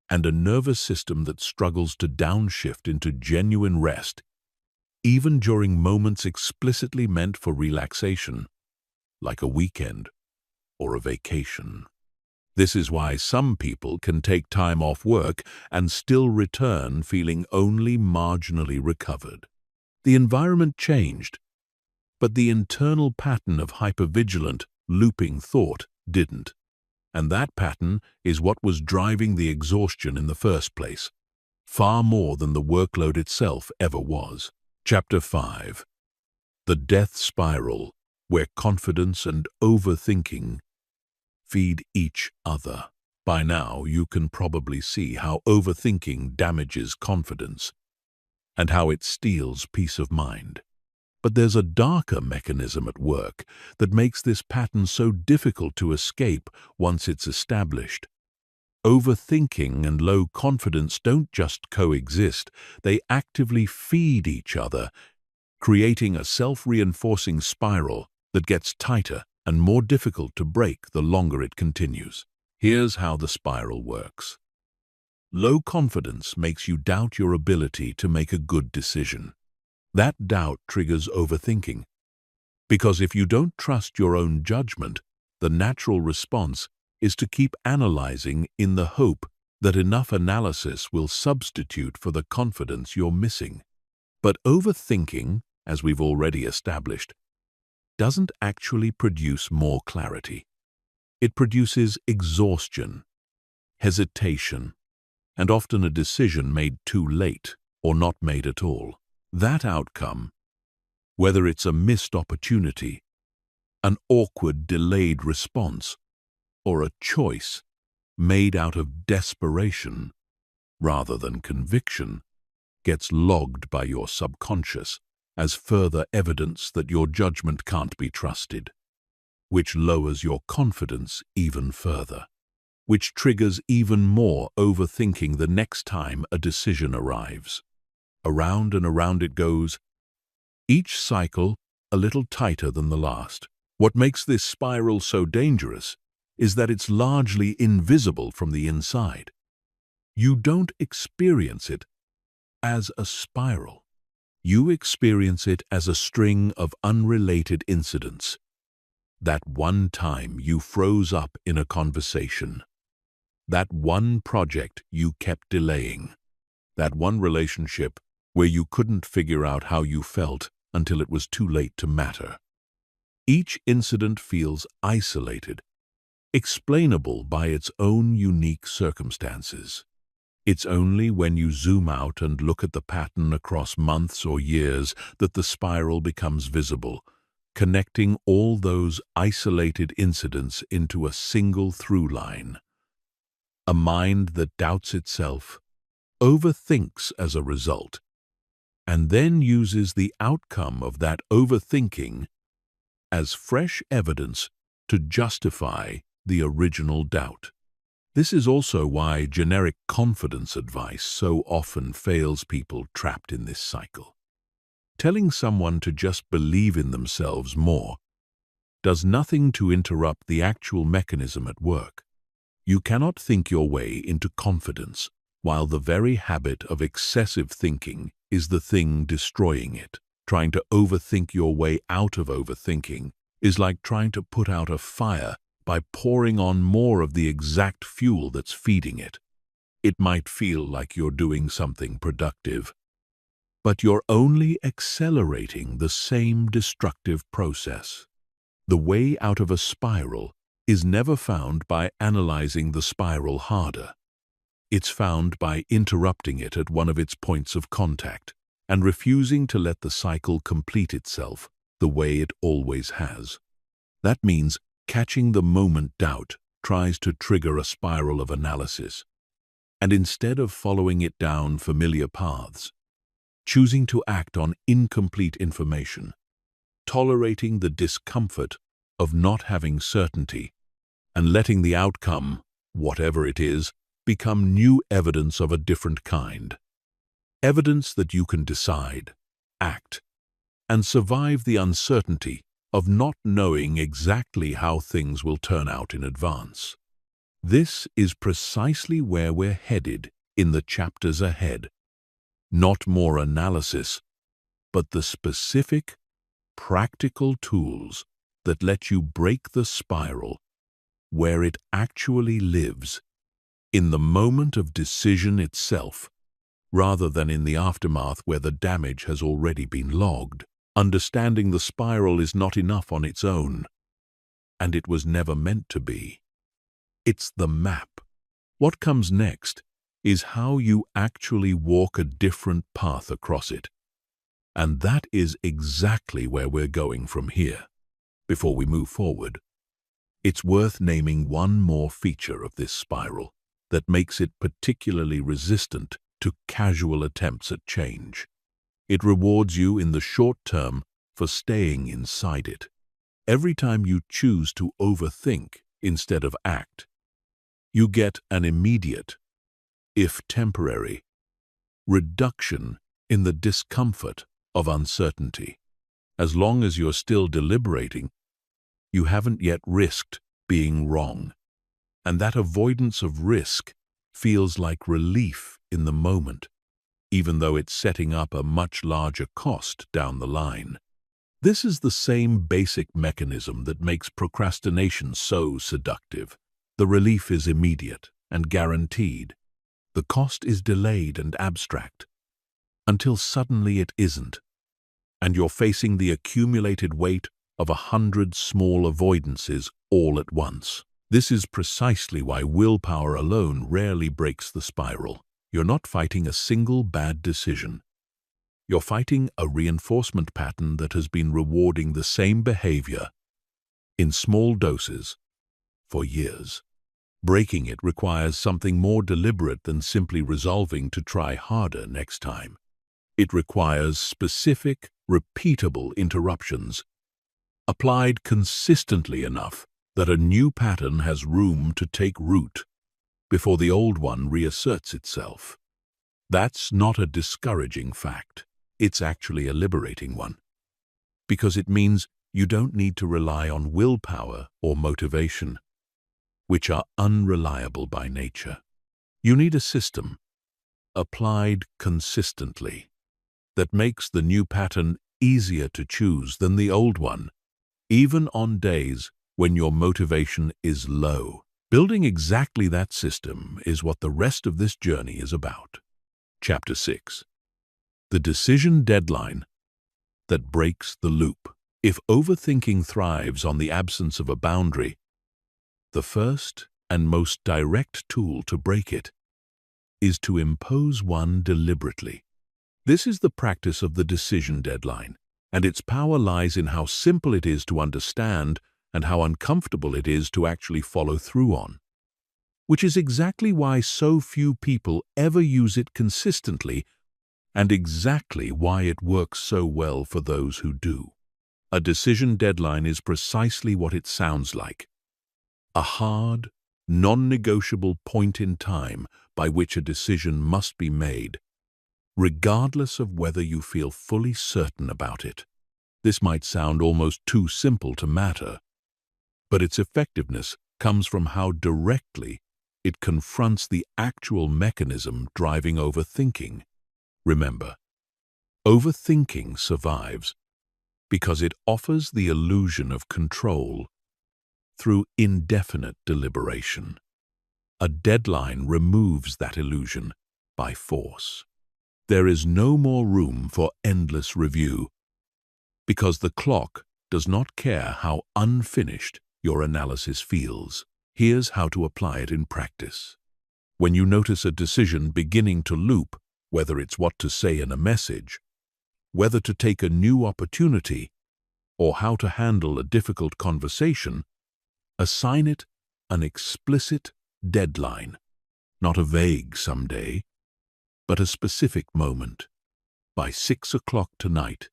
and a nervous system that struggles to downshift into genuine rest, even during moments explicitly meant for relaxation, like a weekend or a vacation. This is why some people can take time off work and still return feeling only marginally recovered. The environment changed, but the internal pattern of hypervigilant, looping thought didn't. And that pattern is what was driving the exhaustion in the first place, far more than the workload itself ever was. Chapter 5. The Death Spiral, where confidence and overthinking feed each other. By now, you can probably see how overthinking damages confidence and how it steals peace of mind. But there's a darker mechanism at work that makes this pattern so difficult to escape once it's established. Overthinking and low confidence don't just coexist, they actively feed each other, creating a self-reinforcing spiral that gets tighter and more difficult to break the longer it continues. Here's how the spiral works. Low confidence makes you doubt your ability to make a good decision. That doubt triggers overthinking, because if you don't trust your own judgment, the natural response is to keep analyzing in the hope that enough analysis will substitute for the confidence you're missing. But overthinking, as we've already established, doesn't actually produce more clarity. It produces exhaustion, hesitation, and often a decision made too late or not made at all. That outcome, whether it's a missed opportunity, an awkward delayed response, or a choice made out of desperation rather than conviction, gets logged by your subconscious as further evidence that your judgment can't be trusted, which lowers your confidence even further, which triggers even more overthinking the next time a decision arrives. Around and around it goes, each cycle a little tighter than the last. What makes this spiral so dangerous is that it's largely invisible from the inside. You don't experience it as a spiral. You experience it as a string of unrelated incidents. That one time you froze up in a conversation. That one project you kept delaying. That one relationship where you couldn't figure out how you felt until it was too late to matter. Each incident feels isolated, explainable by its own unique circumstances. It's only when you zoom out and look at the pattern across months or years that the spiral becomes visible, connecting all those isolated incidents into a single through line. A mind that doubts itself, overthinks as a result, and then uses the outcome of that overthinking as fresh evidence to justify the original doubt. This is also why generic confidence advice so often fails people trapped in this cycle. Telling someone to just believe in themselves more does nothing to interrupt the actual mechanism at work. You cannot think your way into confidence, while the very habit of excessive thinking is the thing destroying it. Trying to overthink your way out of overthinking is like trying to put out a fire by pouring on more of the exact fuel that's feeding it. It might feel like you're doing something productive, but you're only accelerating the same destructive process. The way out of a spiral is never found by analyzing the spiral harder. It's found by interrupting it at one of its points of contact and refusing to let the cycle complete itself the way it always has. That means catching the moment doubt tries to trigger a spiral of analysis, and instead of following it down familiar paths, choosing to act on incomplete information, tolerating the discomfort of not having certainty, and letting the outcome, whatever it is, become new evidence of a different kind. Evidence that you can decide, act, and survive the uncertainty of not knowing exactly how things will turn out in advance. This is precisely where we're headed in the chapters ahead. Not more analysis, but the specific, practical tools that let you break the spiral where it actually lives, in the moment of decision itself, rather than in the aftermath where the damage has already been logged. Understanding the spiral is not enough on its own, and it was never meant to be. It's the map. What comes next is how you actually walk a different path across it. And that is exactly where we're going from here. Before we move forward, it's worth naming one more feature of this spiral that makes it particularly resistant to casual attempts at change. It rewards you in the short term for staying inside it. Every time you choose to overthink instead of act, you get an immediate, if temporary, reduction in the discomfort of uncertainty. As long as you're still deliberating, you haven't yet risked being wrong. And that avoidance of risk feels like relief in the moment, even though it's setting up a much larger cost down the line. This is the same basic mechanism that makes procrastination so seductive. The relief is immediate and guaranteed. The cost is delayed and abstract, until suddenly it isn't, and you're facing the accumulated weight of 100 small avoidances all at once. This is precisely why willpower alone rarely breaks the spiral. You're not fighting a single bad decision. You're fighting a reinforcement pattern that has been rewarding the same behavior in small doses for years. Breaking it requires something more deliberate than simply resolving to try harder next time. It requires specific, repeatable interruptions, applied consistently enough that a new pattern has room to take root before the old one reasserts itself. That's not a discouraging fact. It's actually a liberating one, because it means you don't need to rely on willpower or motivation, which are unreliable by nature. You need a system, applied consistently, that makes the new pattern easier to choose than the old one, even on days when your motivation is low. Building exactly that system is what the rest of this journey is about. Chapter 6. The decision deadline that breaks the loop. If overthinking thrives on the absence of a boundary, the first and most direct tool to break it is to impose one deliberately. This is the practice of the decision deadline, and its power lies in how simple it is to understand and how uncomfortable it is to actually follow through on, which is exactly why so few people ever use it consistently and exactly why it works so well for those who do. A decision deadline is precisely what it sounds like: a hard, non-negotiable point in time by which a decision must be made, regardless of whether you feel fully certain about it. This might sound almost too simple to matter, but its effectiveness comes from how directly it confronts the actual mechanism driving overthinking. Remember, overthinking survives because it offers the illusion of control through indefinite deliberation. A deadline removes that illusion by force. There is no more room for endless review, because the clock does not care how unfinished your analysis feels. Here's how to apply it in practice. When you notice a decision beginning to loop, whether it's what to say in a message, whether to take a new opportunity, or how to handle a difficult conversation, assign it an explicit deadline, not a vague someday, but a specific moment. By 6 o'clock tonight,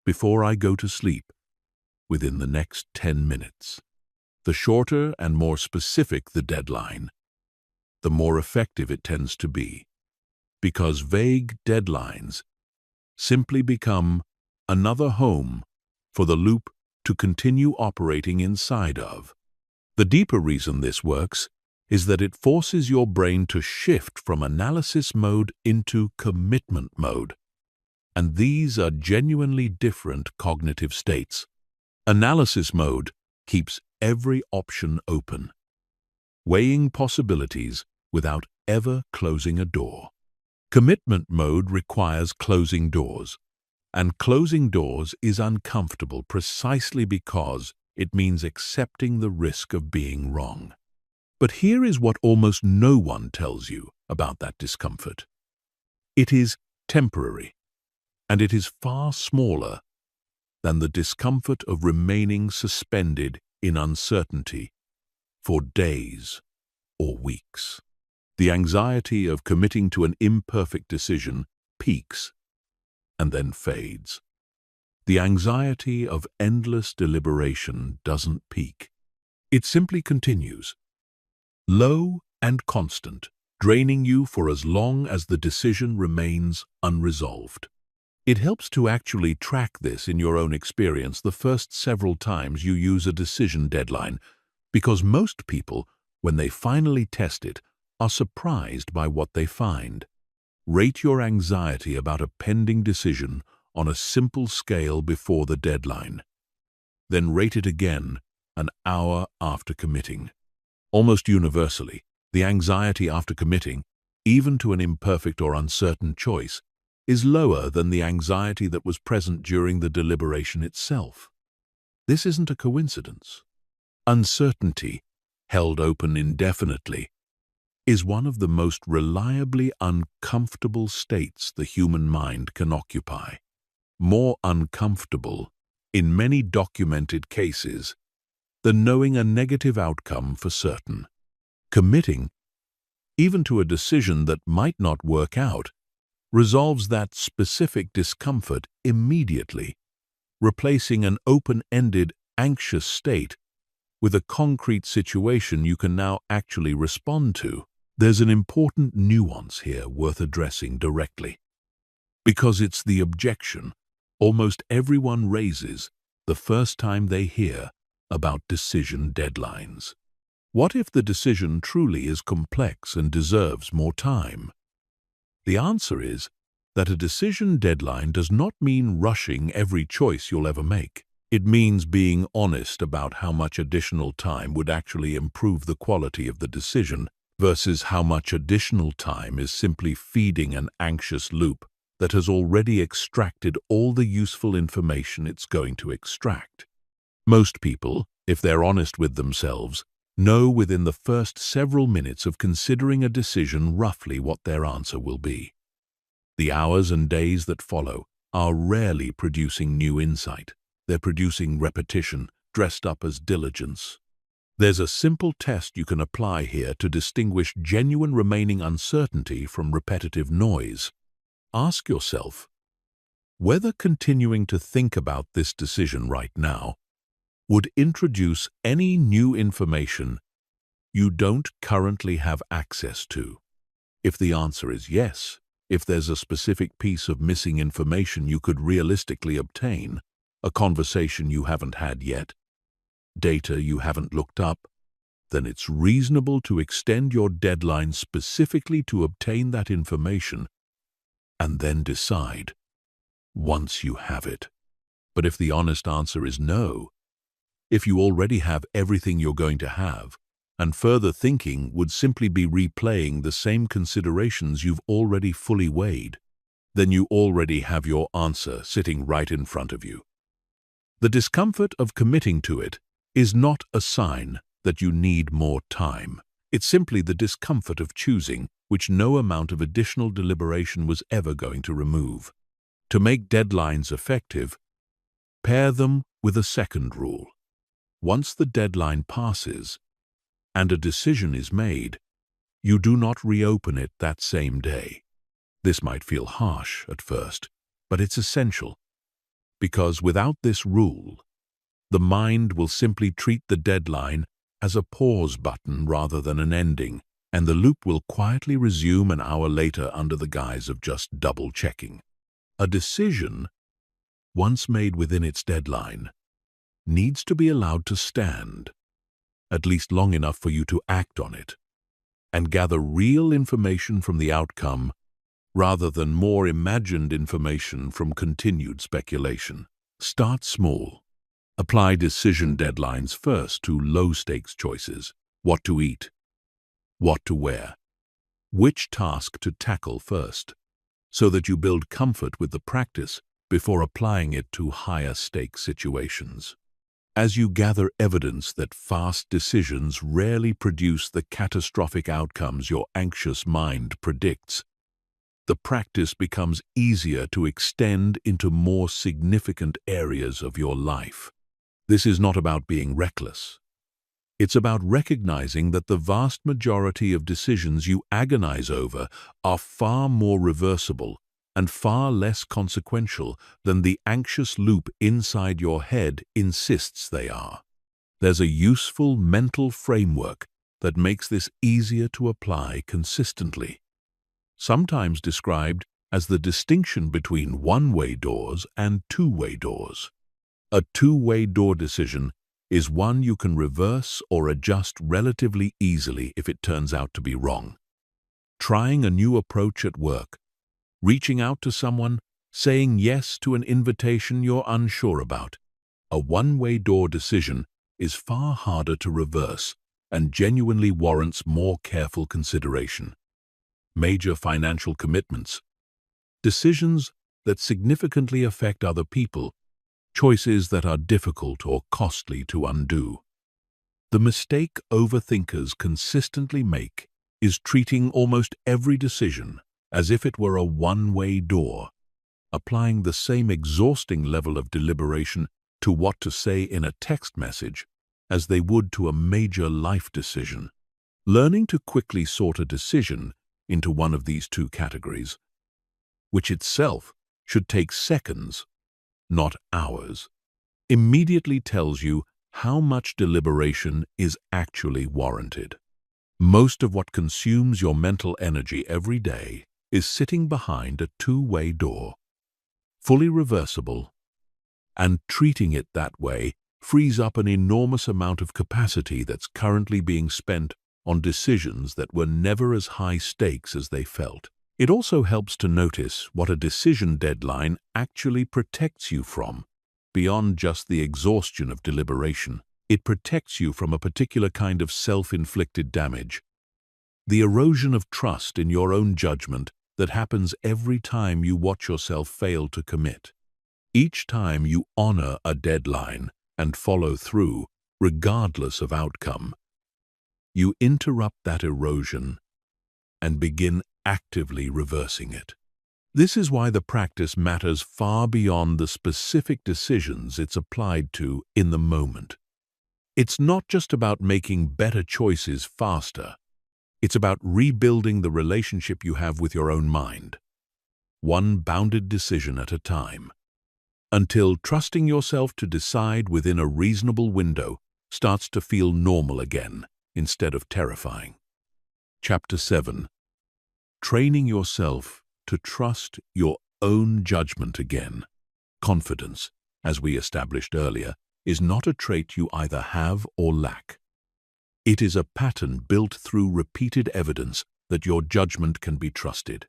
before I go to sleep, within the next 10 minutes. The shorter and more specific the deadline, the more effective it tends to be, because vague deadlines simply become another home for the loop to continue operating inside of. The deeper reason this works is that it forces your brain to shift from analysis mode into commitment mode. And these are genuinely different cognitive states. Analysis mode keeps every option open, weighing possibilities without ever closing a door. Commitment mode requires closing doors, and closing doors is uncomfortable precisely because it means accepting the risk of being wrong. But here is what almost no one tells you about that discomfort. It is temporary, and it is far smaller than the discomfort of remaining suspended in uncertainty for days or weeks. The anxiety of committing to an imperfect decision peaks and then fades. The anxiety of endless deliberation doesn't peak. It simply continues, low and constant, draining you for as long as the decision remains unresolved. It helps to actually track this in your own experience the first several times you use a decision deadline, because most people, when they finally test it, are surprised by what they find. Rate your anxiety about a pending decision on a simple scale before the deadline. Then rate it again an hour after committing. Almost universally, the anxiety after committing, even to an imperfect or uncertain choice, is lower than the anxiety that was present during the deliberation itself. This isn't a coincidence. Uncertainty, held open indefinitely, is one of the most reliably uncomfortable states the human mind can occupy. More uncomfortable, in many documented cases, than knowing a negative outcome for certain. Committing, even to a decision that might not work out, resolves that specific discomfort immediately, replacing an open-ended, anxious state with a concrete situation you can now actually respond to. There's an important nuance here worth addressing directly, because it's the objection almost everyone raises the first time they hear about decision deadlines. What if the decision truly is complex and deserves more time? The answer is that a decision deadline does not mean rushing every choice you'll ever make. It means being honest about how much additional time would actually improve the quality of the decision versus how much additional time is simply feeding an anxious loop that has already extracted all the useful information it's going to extract. Most people, if they're honest with themselves, know within the first several minutes of considering a decision roughly what their answer will be. The hours and days that follow are rarely producing new insight. They're producing repetition, dressed up as diligence. There's a simple test you can apply here to distinguish genuine remaining uncertainty from repetitive noise. Ask yourself whether continuing to think about this decision right now would introduce any new information you don't currently have access to. If the answer is yes, if there's a specific piece of missing information you could realistically obtain, a conversation you haven't had yet, data you haven't looked up, then it's reasonable to extend your deadline specifically to obtain that information and then decide once you have it. But if the honest answer is no, if you already have everything you're going to have, and further thinking would simply be replaying the same considerations you've already fully weighed, then you already have your answer sitting right in front of you. The discomfort of committing to it is not a sign that you need more time. It's simply the discomfort of choosing, which no amount of additional deliberation was ever going to remove. To make deadlines effective, pair them with a second rule. Once the deadline passes and a decision is made, you do not reopen it that same day. This might feel harsh at first, but it's essential, because without this rule, the mind will simply treat the deadline as a pause button rather than an ending, and the loop will quietly resume an hour later under the guise of just double-checking. A decision, once made within its deadline, needs to be allowed to stand, at least long enough for you to act on it, and gather real information from the outcome rather than more imagined information from continued speculation. Start small. Apply decision deadlines first to low-stakes choices: what to eat, what to wear, which task to tackle first, so that you build comfort with the practice before applying it to higher-stakes situations. As you gather evidence that fast decisions rarely produce the catastrophic outcomes your anxious mind predicts, the practice becomes easier to extend into more significant areas of your life. This is not about being reckless. It's about recognizing that the vast majority of decisions you agonize over are far more reversible and far less consequential than the anxious loop inside your head insists they are. There's a useful mental framework that makes this easier to apply consistently, sometimes described as the distinction between one-way doors and two-way doors. A two-way door decision is one you can reverse or adjust relatively easily if it turns out to be wrong. Trying a new approach at work, reaching out to someone, saying yes to an invitation you're unsure about. A one-way door decision is far harder to reverse and genuinely warrants more careful consideration. Major financial commitments, decisions that significantly affect other people, choices that are difficult or costly to undo. The mistake overthinkers consistently make is treating almost every decision as if it were a one-way door, applying the same exhausting level of deliberation to what to say in a text message as they would to a major life decision. Learning to quickly sort a decision into one of these two categories, which itself should take seconds, not hours, immediately tells you how much deliberation is actually warranted. Most of what consumes your mental energy every day is sitting behind a two-way door, fully reversible, and treating it that way frees up an enormous amount of capacity that's currently being spent on decisions that were never as high stakes as they felt. It also helps to notice what a decision deadline actually protects you from. Beyond just the exhaustion of deliberation, it protects you from a particular kind of self-inflicted damage. The erosion of trust in your own judgment that happens every time you watch yourself fail to commit. Each time you honor a deadline and follow through, regardless of outcome, you interrupt that erosion and begin actively reversing it. This is why the practice matters far beyond the specific decisions it's applied to in the moment. It's not just about making better choices faster. It's about rebuilding the relationship you have with your own mind, one bounded decision at a time, until trusting yourself to decide within a reasonable window starts to feel normal again instead of terrifying. Chapter 7. Training yourself to trust your own judgment again. Confidence, as we established earlier, is not a trait you either have or lack. It is a pattern built through repeated evidence that your judgment can be trusted.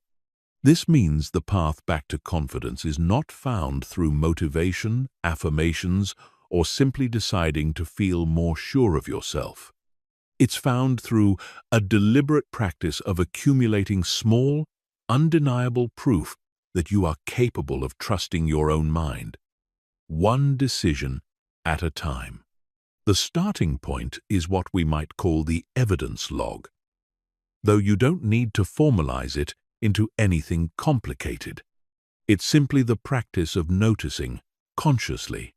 This means the path back to confidence is not found through motivation, affirmations, or simply deciding to feel more sure of yourself. It's found through a deliberate practice of accumulating small, undeniable proof that you are capable of trusting your own mind, one decision at a time. The starting point is what we might call the evidence log, though you don't need to formalize it into anything complicated. It's simply the practice of noticing, consciously,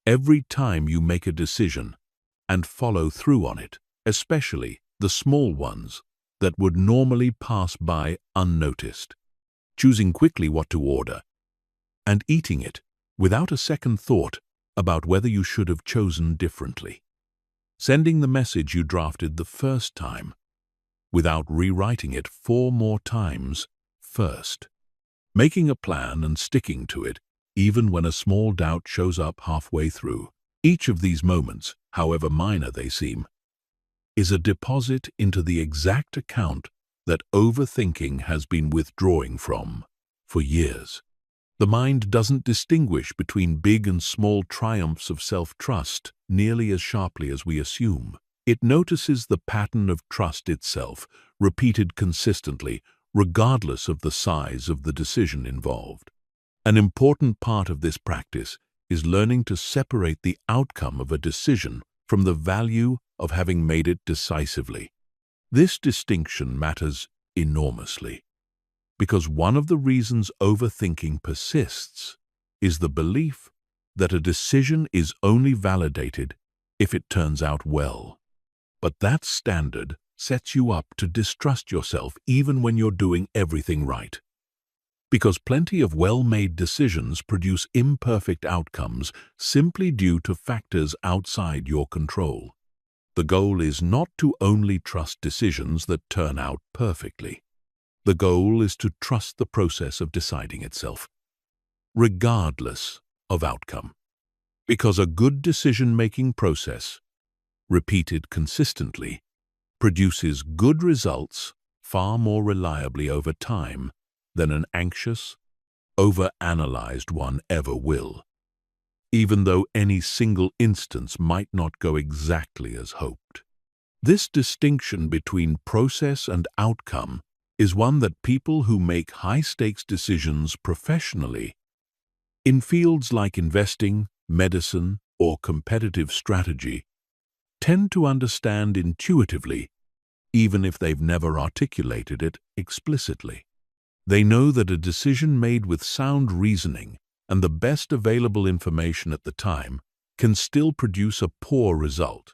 every time you make a decision and follow through on it, especially the small ones that would normally pass by unnoticed. Choosing quickly what to order and eating it without a second thought about whether you should have chosen differently. Sending the message you drafted the first time without rewriting it 4 more times first. Making a plan and sticking to it even when a small doubt shows up halfway through. Each of these moments, however minor they seem, is a deposit into the exact account that overthinking has been withdrawing from for years. The mind doesn't distinguish between big and small triumphs of self-trust nearly as sharply as we assume. It notices the pattern of trust itself, repeated consistently, regardless of the size of the decision involved. An important part of this practice is learning to separate the outcome of a decision from the value of having made it decisively. This distinction matters enormously, because one of the reasons overthinking persists is the belief that a decision is only validated if it turns out well. But that standard sets you up to distrust yourself even when you're doing everything right. Because plenty of well-made decisions produce imperfect outcomes simply due to factors outside your control. The goal is not to only trust decisions that turn out perfectly. The goal is to trust the process of deciding itself, regardless of outcome. Because a good decision-making process, repeated consistently, produces good results far more reliably over time than an anxious, over-analyzed one ever will, even though any single instance might not go exactly as hoped. This distinction between process and outcome is one that people who make high-stakes decisions professionally, in fields like investing, medicine, or competitive strategy, tend to understand intuitively, even if they've never articulated it explicitly. They know that a decision made with sound reasoning and the best available information at the time can still produce a poor result,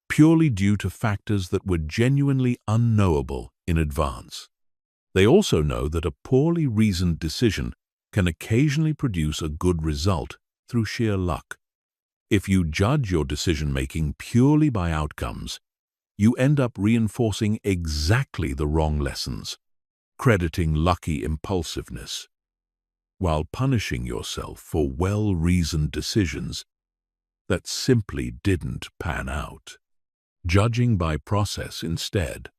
purely due to factors that were genuinely unknowable in advance. They also know that a poorly reasoned decision can occasionally produce a good result through sheer luck. If you judge your decision-making purely by outcomes, you end up reinforcing exactly the wrong lessons, crediting lucky impulsiveness, while punishing yourself for well-reasoned decisions that simply didn't pan out. Judging by process instead.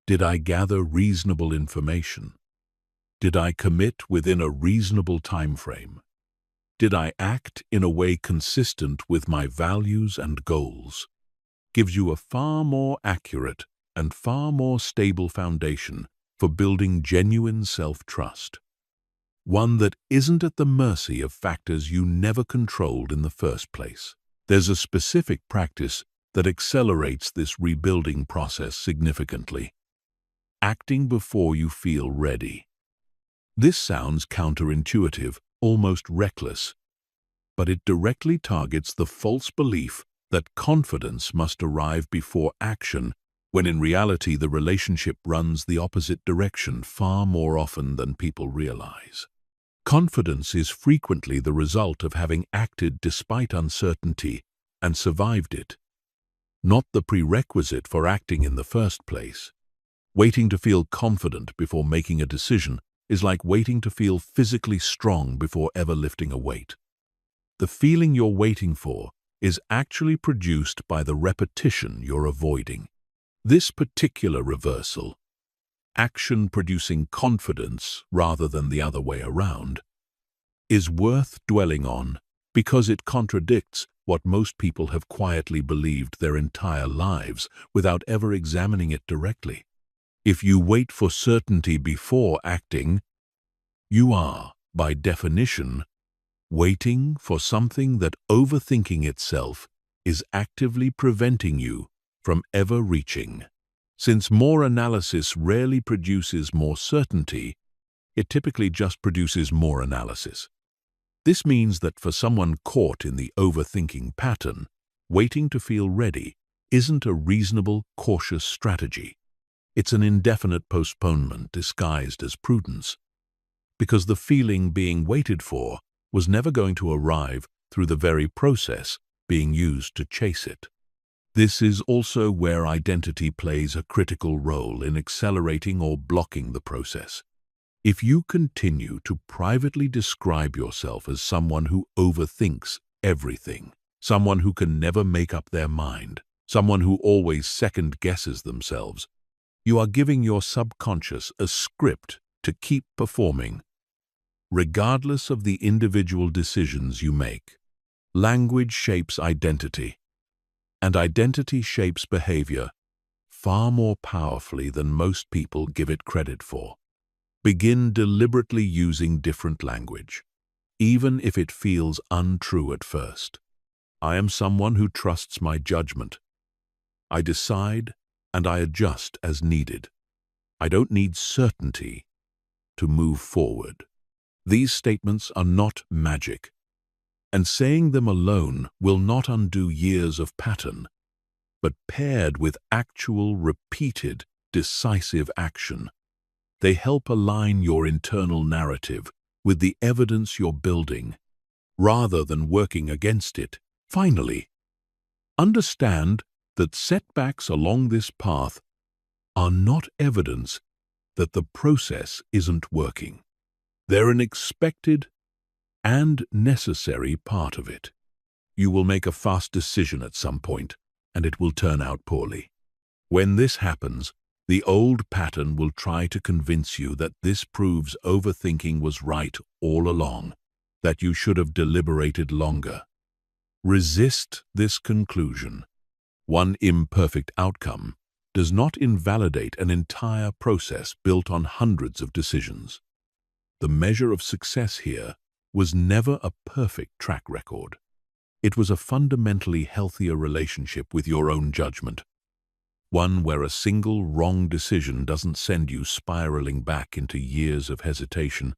Did I gather reasonable information? Did I commit within a reasonable time frame? Did I act in a way consistent with my values and goals? Gives you a far more accurate and far more stable foundation for building genuine self-trust. One that isn't at the mercy of factors you never controlled in the first place. There's a specific practice that accelerates this rebuilding process significantly. Acting before you feel ready. This sounds counterintuitive, almost reckless, but it directly targets the false belief that confidence must arrive before action, when in reality the relationship runs the opposite direction far more often than people realize. Confidence is frequently the result of having acted despite uncertainty and survived it, not the prerequisite for acting in the first place. Waiting to feel confident before making a decision is like waiting to feel physically strong before ever lifting a weight. The feeling you're waiting for is actually produced by the repetition you're avoiding. This particular reversal, action producing confidence rather than the other way around, is worth dwelling on because it contradicts what most people have quietly believed their entire lives without ever examining it directly. If you wait for certainty before acting, You are, by definition, waiting for something that overthinking itself is actively preventing you from ever reaching. Since more analysis rarely produces more certainty, it typically just produces more analysis. This means that for someone caught in the overthinking pattern, waiting to feel ready isn't a reasonable, cautious strategy. It's an indefinite postponement disguised as prudence, because the feeling being waited for was never going to arrive through the very process being used to chase it. This is also where identity plays a critical role in accelerating or blocking the process. If you continue to privately describe yourself as someone who overthinks everything, someone who can never make up their mind, someone who always second-guesses themselves, you are giving your subconscious a script to keep performing, regardless of the individual decisions you make. Language shapes identity, and identity shapes behavior far more powerfully than most people give it credit for. Begin deliberately using different language, even if it feels untrue at first. I am someone who trusts my judgment. I decide and I adjust as needed. I don't need certainty to move forward. These statements are not magic, and saying them alone will not undo years of pattern, but paired with actual, repeated, decisive action, they help align your internal narrative with the evidence you're building, rather than working against it. Finally, understand that setbacks along this path are not evidence that the process isn't working. They're an expected and necessary part of it. You will make a fast decision at some point, and it will turn out poorly. When this happens, the old pattern will try to convince you that this proves overthinking was right all along, that you should have deliberated longer. Resist this conclusion. One imperfect outcome does not invalidate an entire process built on hundreds of decisions. The measure of success here was never a perfect track record. It was a fundamentally healthier relationship with your own judgment, one where a single wrong decision doesn't send you spiraling back into years of hesitation,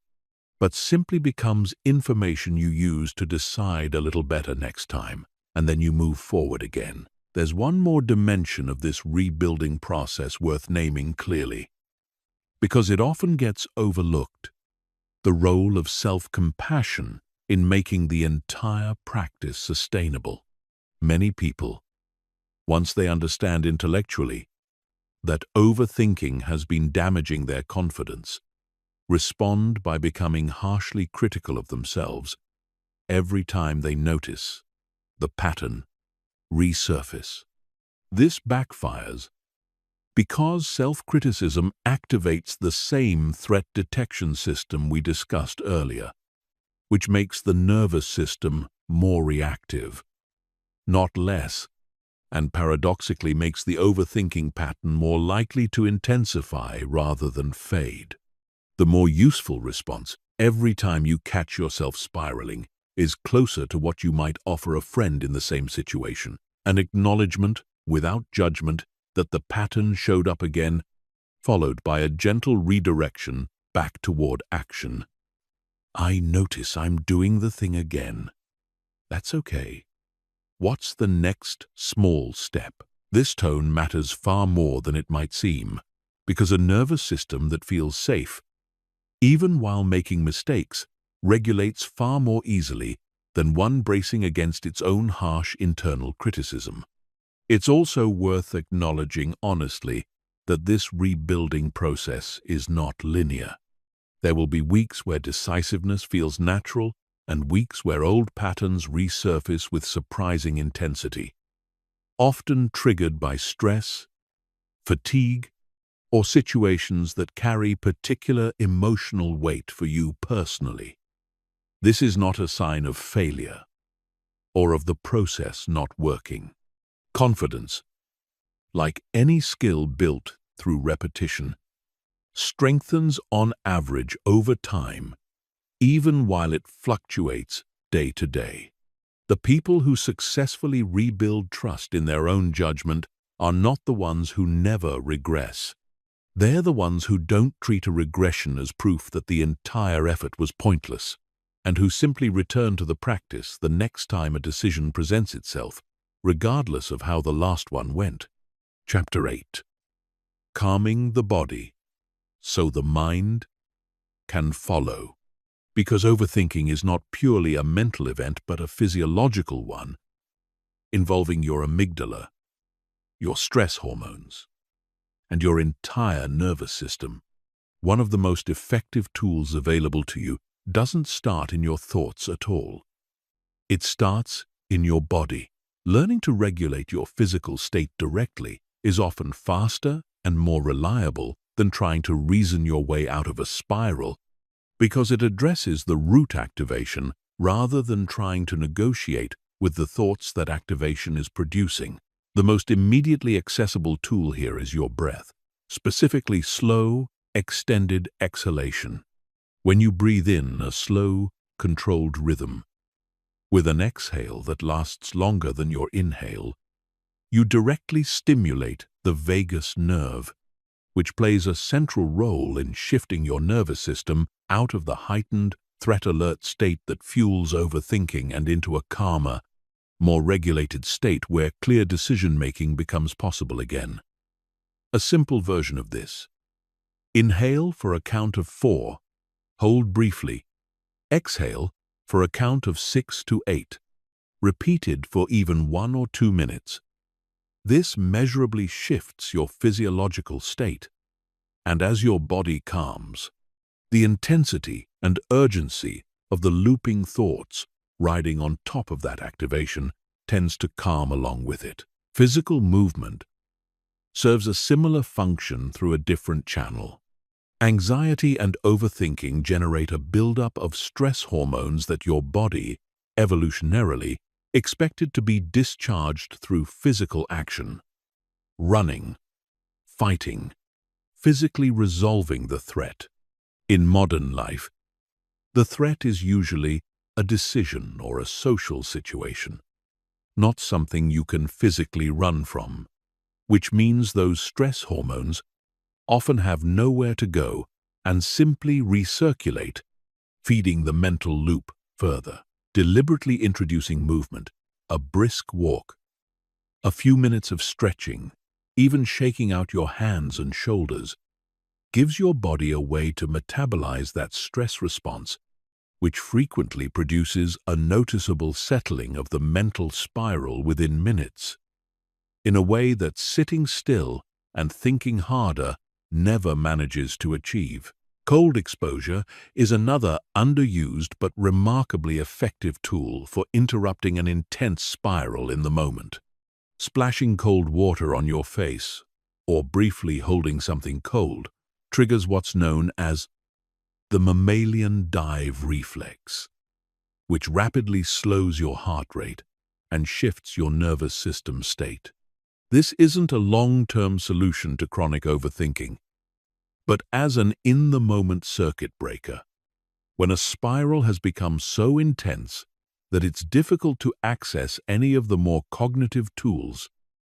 but simply becomes information you use to decide a little better next time, and then you move forward again. There's one more dimension of this rebuilding process worth naming clearly, because it often gets overlooked: the role of self-compassion in making the entire practice sustainable. Many people, once they understand intellectually that overthinking has been damaging their confidence, respond by becoming harshly critical of themselves every time they notice the pattern resurface. This backfires because self-criticism activates the same threat detection system we discussed earlier, which makes the nervous system more reactive, not less, and paradoxically makes the overthinking pattern more likely to intensify rather than fade. The more useful response, every time you catch yourself spiraling, is closer to what you might offer a friend in the same situation: an acknowledgement, without judgment, that the pattern showed up again, followed by a gentle redirection back toward action. I notice I'm doing the thing again. That's okay. What's the next small step? This tone matters far more than it might seem, because a nervous system that feels safe, even while making mistakes, regulates far more easily than one bracing against its own harsh internal criticism. It's also worth acknowledging honestly that this rebuilding process is not linear. There will be weeks where decisiveness feels natural and weeks where old patterns resurface with surprising intensity, often triggered by stress, fatigue, or situations that carry particular emotional weight for you personally. This is not a sign of failure or of the process not working. Confidence, like any skill built through repetition, strengthens on average over time, even while it fluctuates day to day. The people who successfully rebuild trust in their own judgment are not the ones who never regress. They're the ones who don't treat a regression as proof that the entire effort was pointless, and who simply return to the practice the next time a decision presents itself, regardless of how the last one went. Chapter 8. Calming the body so the mind can follow. Because overthinking is not purely a mental event but a physiological one, involving your amygdala, your stress hormones, and your entire nervous system. One of the most effective tools available to you doesn't start in your thoughts at all. It starts in your body. Learning to regulate your physical state directly is often faster and more reliable than trying to reason your way out of a spiral, because it addresses the root activation rather than trying to negotiate with the thoughts that activation is producing. The most immediately accessible tool here is your breath, specifically slow, extended exhalation. When you breathe in a slow, controlled rhythm, with an exhale that lasts longer than your inhale, you directly stimulate the vagus nerve, which plays a central role in shifting your nervous system out of the heightened, threat-alert state that fuels overthinking and into a calmer, more regulated state where clear decision-making becomes possible again. A simple version of this: inhale for a count of 4, hold briefly, exhale for a count of 6 to 8, repeated for even 1 or 2 minutes. This measurably shifts your physiological state, and as your body calms, the intensity and urgency of the looping thoughts riding on top of that activation tends to calm along with it. Physical movement serves a similar function through a different channel. Anxiety and overthinking generate a buildup of stress hormones that your body, evolutionarily, expected to be discharged through physical action. Running, fighting, physically resolving the threat. In modern life, the threat is usually a decision or a social situation, not something you can physically run from, which means those stress hormones often have nowhere to go and simply recirculate, feeding the mental loop further. Deliberately introducing movement, a brisk walk, a few minutes of stretching, even shaking out your hands and shoulders, gives your body a way to metabolize that stress response, which frequently produces a noticeable settling of the mental spiral within minutes, in a way that sitting still and thinking harder never manages to achieve. Cold exposure is another underused but remarkably effective tool for interrupting an intense spiral in the moment. Splashing cold water on your face, or briefly holding something cold, triggers what's known as the mammalian dive reflex, which rapidly slows your heart rate and shifts your nervous system state. This isn't a long-term solution to chronic overthinking, but as an in-the-moment circuit breaker. When a spiral has become so intense that it's difficult to access any of the more cognitive tools,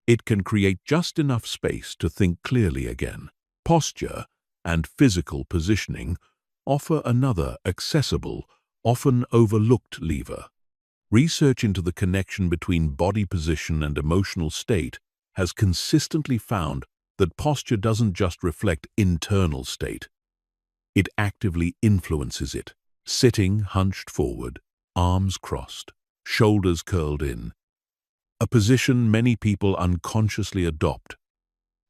it can create just enough space to think clearly again. Posture and physical positioning offer another accessible, often overlooked lever. Research into the connection between body position and emotional state has consistently found that posture doesn't just reflect internal state. It actively influences it. Sitting hunched forward, arms crossed, shoulders curled in, a position many people unconsciously adopt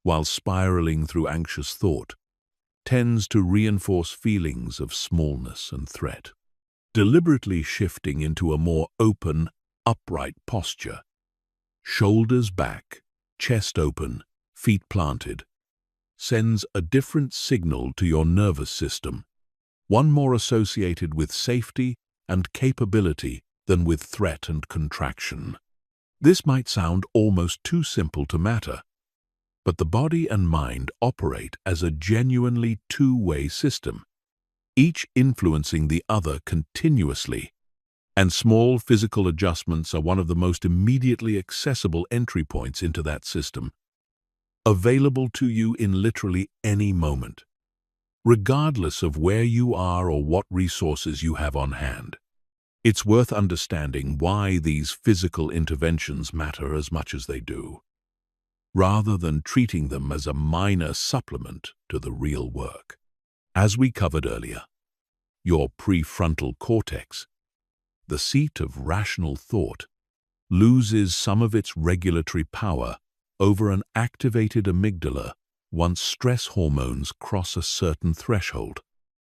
while spiraling through anxious thought, tends to reinforce feelings of smallness and threat. Deliberately shifting into a more open, upright posture, shoulders back, chest open, feet planted, sends a different signal to your nervous system, one more associated with safety and capability than with threat and contraction. This might sound almost too simple to matter, But the body and mind operate as a genuinely two-way system, each influencing the other continuously, and small physical adjustments are one of the most immediately accessible entry points into that system, available to you in literally any moment, regardless of where you are or what resources you have on hand. It's worth understanding why these physical interventions matter as much as they do, rather than treating them as a minor supplement to the real work. As we covered earlier, your prefrontal cortex, the seat of rational thought, loses some of its regulatory power over an activated amygdala once stress hormones cross a certain threshold.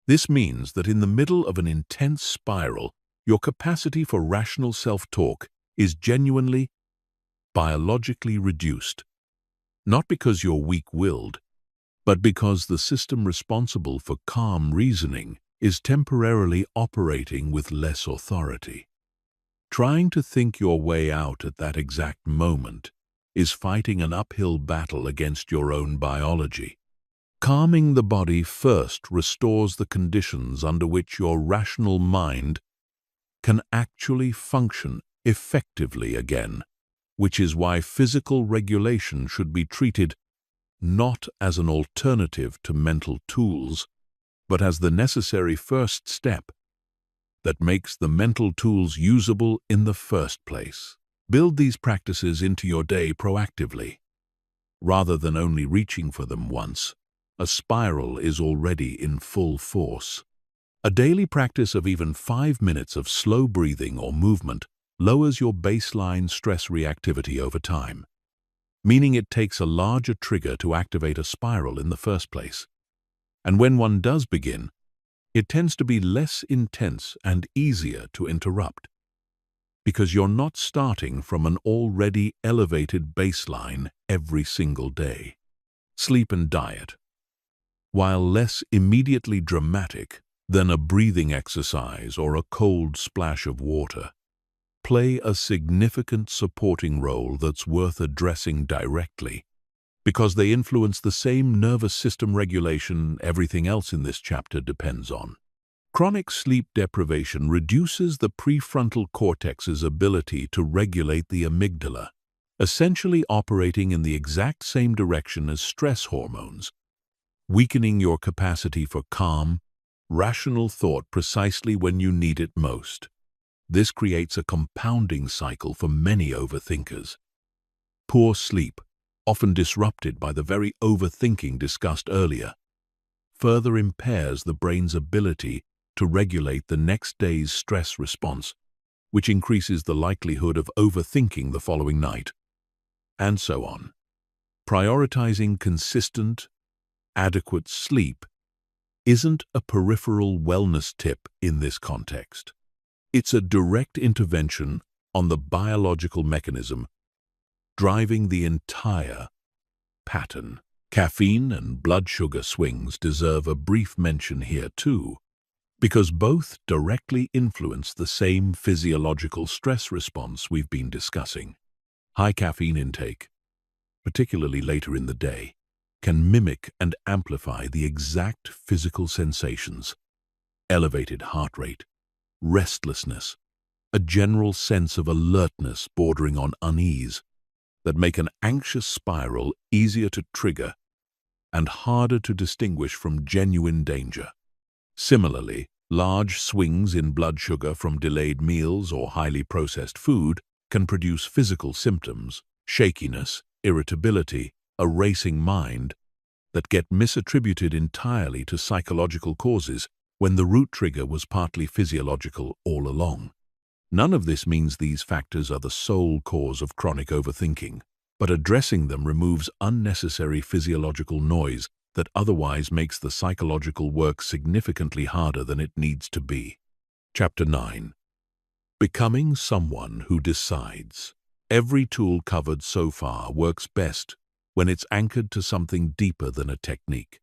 This means that in the middle of an intense spiral, your capacity for rational self-talk is genuinely, biologically reduced, not because you're weak-willed, but because the system responsible for calm reasoning is temporarily operating with less authority. Trying to think your way out at that exact moment is fighting an uphill battle against your own biology. Calming the body first restores the conditions under which your rational mind can actually function effectively again, which is why physical regulation should be treated not as an alternative to mental tools, but as the necessary first step that makes the mental tools usable in the first place. Build these practices into your day proactively, rather than only reaching for them once a spiral is already in full force. A daily practice of even 5 minutes of slow breathing or movement lowers your baseline stress reactivity over time, meaning it takes a larger trigger to activate a spiral in the first place. And when one does begin, it tends to be less intense and easier to interrupt, because you're not starting from an already elevated baseline every single day. Sleep and diet, while less immediately dramatic than a breathing exercise or a cold splash of water, play a significant supporting role that's worth addressing directly, because they influence the same nervous system regulation everything else in this chapter depends on. Chronic sleep deprivation reduces the prefrontal cortex's ability to regulate the amygdala, essentially operating in the exact same direction as stress hormones, weakening your capacity for calm, rational thought precisely when you need it most. This creates a compounding cycle for many overthinkers. Poor sleep, often disrupted by the very overthinking discussed earlier, further impairs the brain's ability to regulate the next day's stress response, which increases the likelihood of overthinking the following night, and so on. Prioritizing consistent, adequate sleep isn't a peripheral wellness tip in this context. It's a direct intervention on the biological mechanism driving the entire pattern. Caffeine and blood sugar swings deserve a brief mention here too, because both directly influence the same physiological stress response we've been discussing. High caffeine intake, particularly later in the day, can mimic and amplify the exact physical sensations: elevated heart rate, restlessness, a general sense of alertness bordering on unease that make an anxious spiral easier to trigger and harder to distinguish from genuine danger. Similarly, large swings in blood sugar from delayed meals or highly processed food can produce physical symptoms: shakiness, irritability, a racing mind, that get misattributed entirely to psychological causes when the root trigger was partly physiological all along. None of this means these factors are the sole cause of chronic overthinking, but addressing them removes unnecessary physiological noise that otherwise makes the psychological work significantly harder than it needs to be. Chapter 9. Becoming someone who decides. Every tool covered so far works best when it's anchored to something deeper than a technique.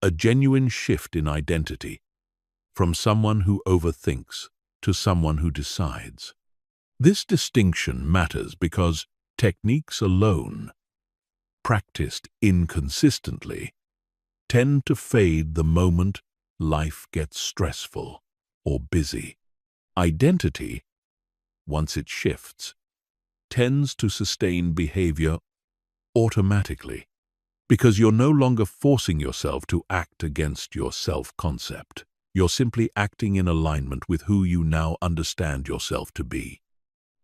A genuine shift in identity, from someone who overthinks to someone who decides. This distinction matters because techniques alone practiced inconsistently, tend to fade the moment life gets stressful or busy. Identity, once it shifts, tends to sustain behavior automatically because you're no longer forcing yourself to act against your self-concept. You're simply acting in alignment with who you now understand yourself to be.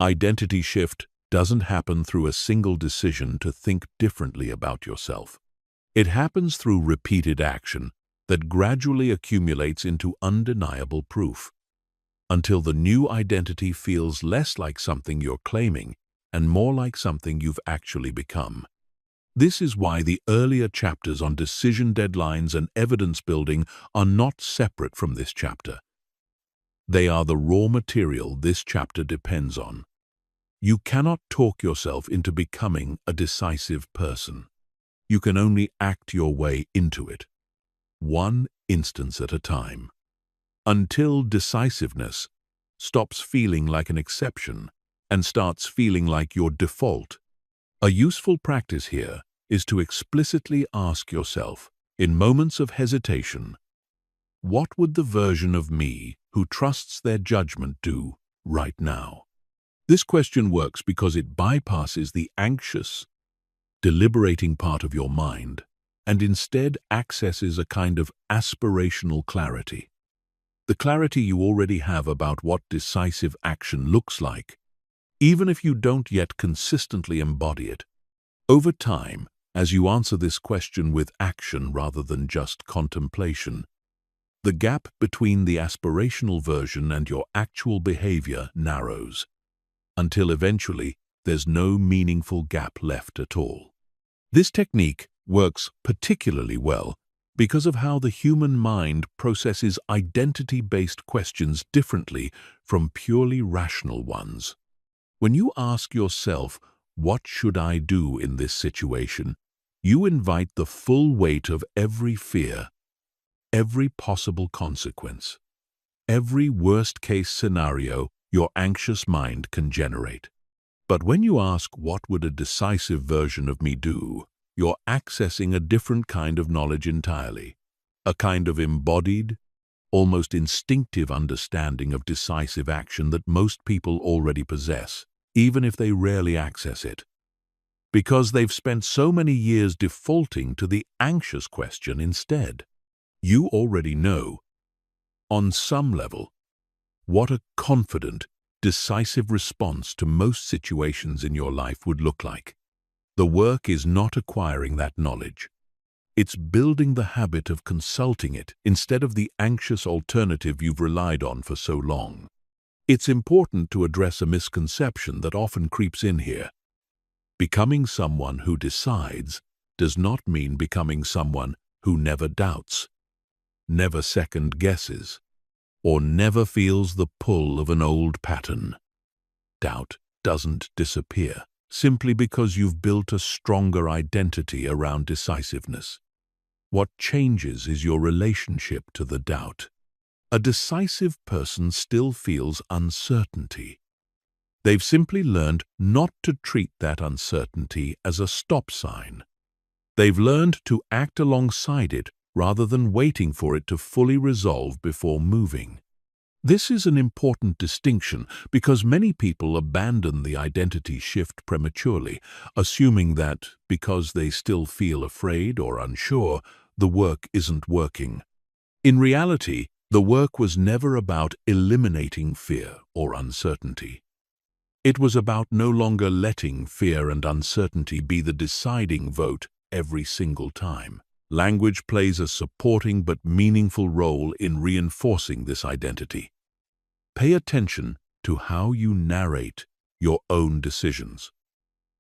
Identity shift doesn't happen through a single decision to think differently about yourself. It happens through repeated action that gradually accumulates into undeniable proof, until the new identity feels less like something you're claiming and more like something you've actually become. This is why the earlier chapters on decision deadlines and evidence building are not separate from this chapter. They are the raw material this chapter depends on. You cannot talk yourself into becoming a decisive person. You can only act your way into it, one instance at a time, until decisiveness stops feeling like an exception and starts feeling like your default. A useful practice here is to explicitly ask yourself, in moments of hesitation, what would the version of me who trusts their judgment do right now? This question works because it bypasses the anxious, deliberating part of your mind and instead accesses a kind of aspirational clarity. The clarity you already have about what decisive action looks like, even if you don't yet consistently embody it. Over time, as you answer this question with action rather than just contemplation, the gap between the aspirational version and your actual behavior narrows, until eventually there's no meaningful gap left at all. This technique works particularly well because of how the human mind processes identity-based questions differently from purely rational ones. When you ask yourself, "What should I do in this situation?" you invite the full weight of every fear, every possible consequence, every worst-case scenario your anxious mind can generate. But when you ask, "What would a decisive version of me do?" you're accessing a different kind of knowledge entirely, a kind of embodied, almost instinctive understanding of decisive action that most people already possess, even if they rarely access it, because they've spent so many years defaulting to the anxious question instead. You already know, on some level, what a confident, decisive response to most situations in your life would look like. The work is not acquiring that knowledge. It's building the habit of consulting it instead of the anxious alternative you've relied on for so long. It's important to address a misconception that often creeps in here. Becoming someone who decides does not mean becoming someone who never doubts, never second guesses, or never feels the pull of an old pattern. Doubt doesn't disappear simply because you've built a stronger identity around decisiveness. What changes is your relationship to the doubt. A decisive person still feels uncertainty. They've simply learned not to treat that uncertainty as a stop sign. They've learned to act alongside it rather than waiting for it to fully resolve before moving. This is an important distinction because many people abandon the identity shift prematurely, assuming that, because they still feel afraid or unsure, the work isn't working. In reality, the work was never about eliminating fear or uncertainty. It was about no longer letting fear and uncertainty be the deciding vote every single time. Language plays a supporting but meaningful role in reinforcing this identity. Pay attention to how you narrate your own decisions,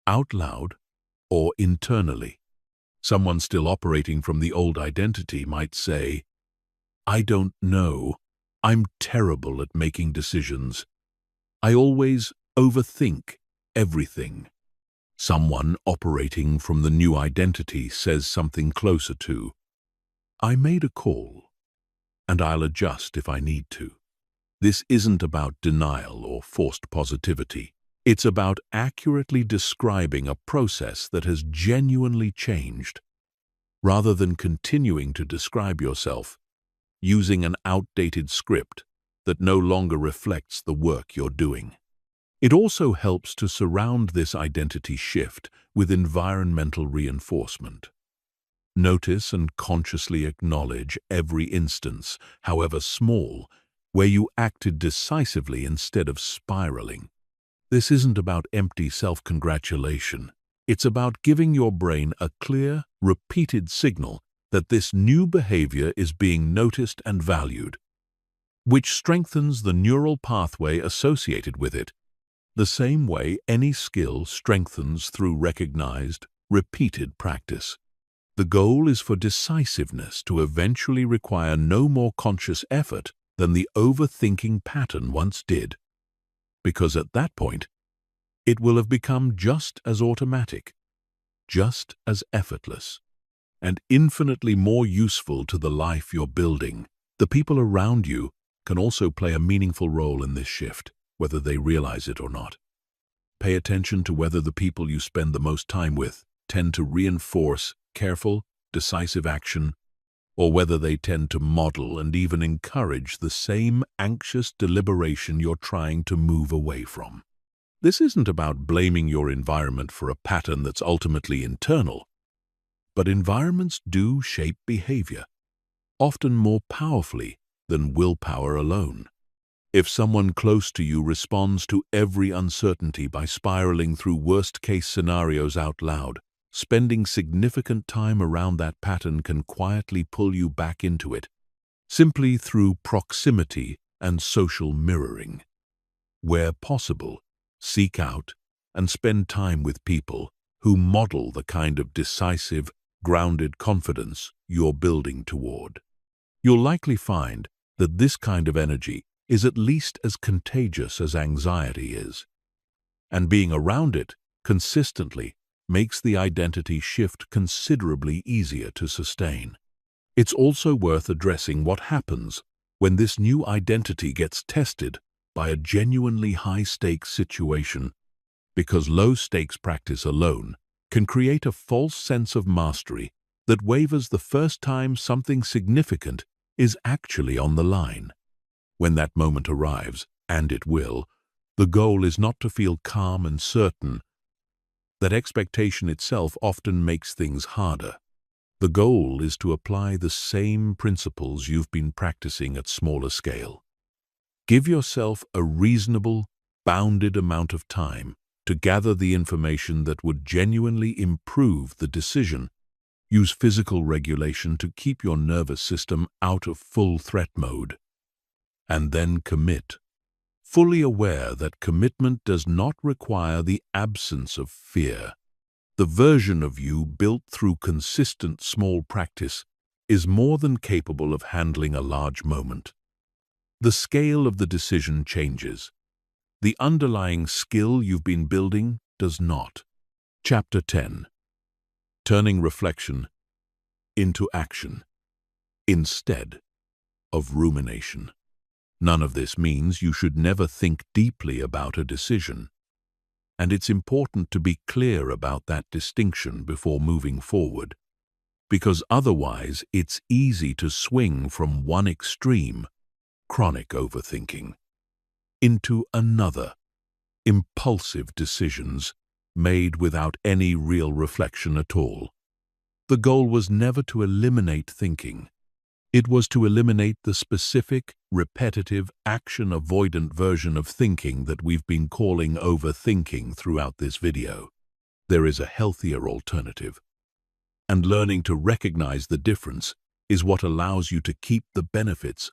out loud or internally. Someone still operating from the old identity might say, "I don't know. I'm terrible at making decisions. I always overthink everything." Someone operating from the new identity says something closer to, "I made a call, and I'll adjust if I need to." This isn't about denial or forced positivity. It's about accurately describing a process that has genuinely changed, rather than continuing to describe yourself using an outdated script that no longer reflects the work you're doing. It also helps to surround this identity shift with environmental reinforcement. Notice and consciously acknowledge every instance, however small, where you acted decisively instead of spiraling. This isn't about empty self-congratulation. It's about giving your brain a clear, repeated signal that this new behavior is being noticed and valued, which strengthens the neural pathway associated with it, the same way any skill strengthens through recognized, repeated practice. The goal is for decisiveness to eventually require no more conscious effort than the overthinking pattern once did, because at that point, it will have become just as automatic, just as effortless, and infinitely more useful to the life you're building. The people around you can also play a meaningful role in this shift, whether they realize it or not. Pay attention to whether the people you spend the most time with tend to reinforce careful, decisive action, or whether they tend to model and even encourage the same anxious deliberation you're trying to move away from. This isn't about blaming your environment for a pattern that's ultimately internal, but environments do shape behavior, often more powerfully than willpower alone. If someone close to you responds to every uncertainty by spiraling through worst-case scenarios out loud, spending significant time around that pattern can quietly pull you back into it, simply through proximity and social mirroring. Where possible, seek out and spend time with people who model the kind of decisive, grounded confidence you're building toward. You'll likely find that this kind of energy is at least as contagious as anxiety is, and being around it consistently makes the identity shift considerably easier to sustain. It's also worth addressing what happens when this new identity gets tested by a genuinely high-stakes situation, because low-stakes practice alone can create a false sense of mastery that wavers the first time something significant is actually on the line. When that moment arrives, and it will, the goal is not to feel calm and certain. That expectation itself often makes things harder. The goal is to apply the same principles you've been practicing at smaller scale. Give yourself a reasonable, bounded amount of time to gather the information that would genuinely improve the decision. Use physical regulation to keep your nervous system out of full threat mode. And then commit, fully aware that commitment does not require the absence of fear. The version of you built through consistent small practice is more than capable of handling a large moment. The scale of the decision changes. The underlying skill you've been building does not. Chapter 10. Turning reflection into action instead of rumination. None of this means you should never think deeply about a decision, and it's important to be clear about that distinction before moving forward, because otherwise it's easy to swing from one extreme, chronic overthinking, into another, impulsive decisions made without any real reflection at all. The goal was never to eliminate thinking. It was to eliminate the specific, repetitive, action-avoidant version of thinking that we've been calling overthinking throughout this video. There is a healthier alternative, and learning to recognize the difference is what allows you to keep the benefits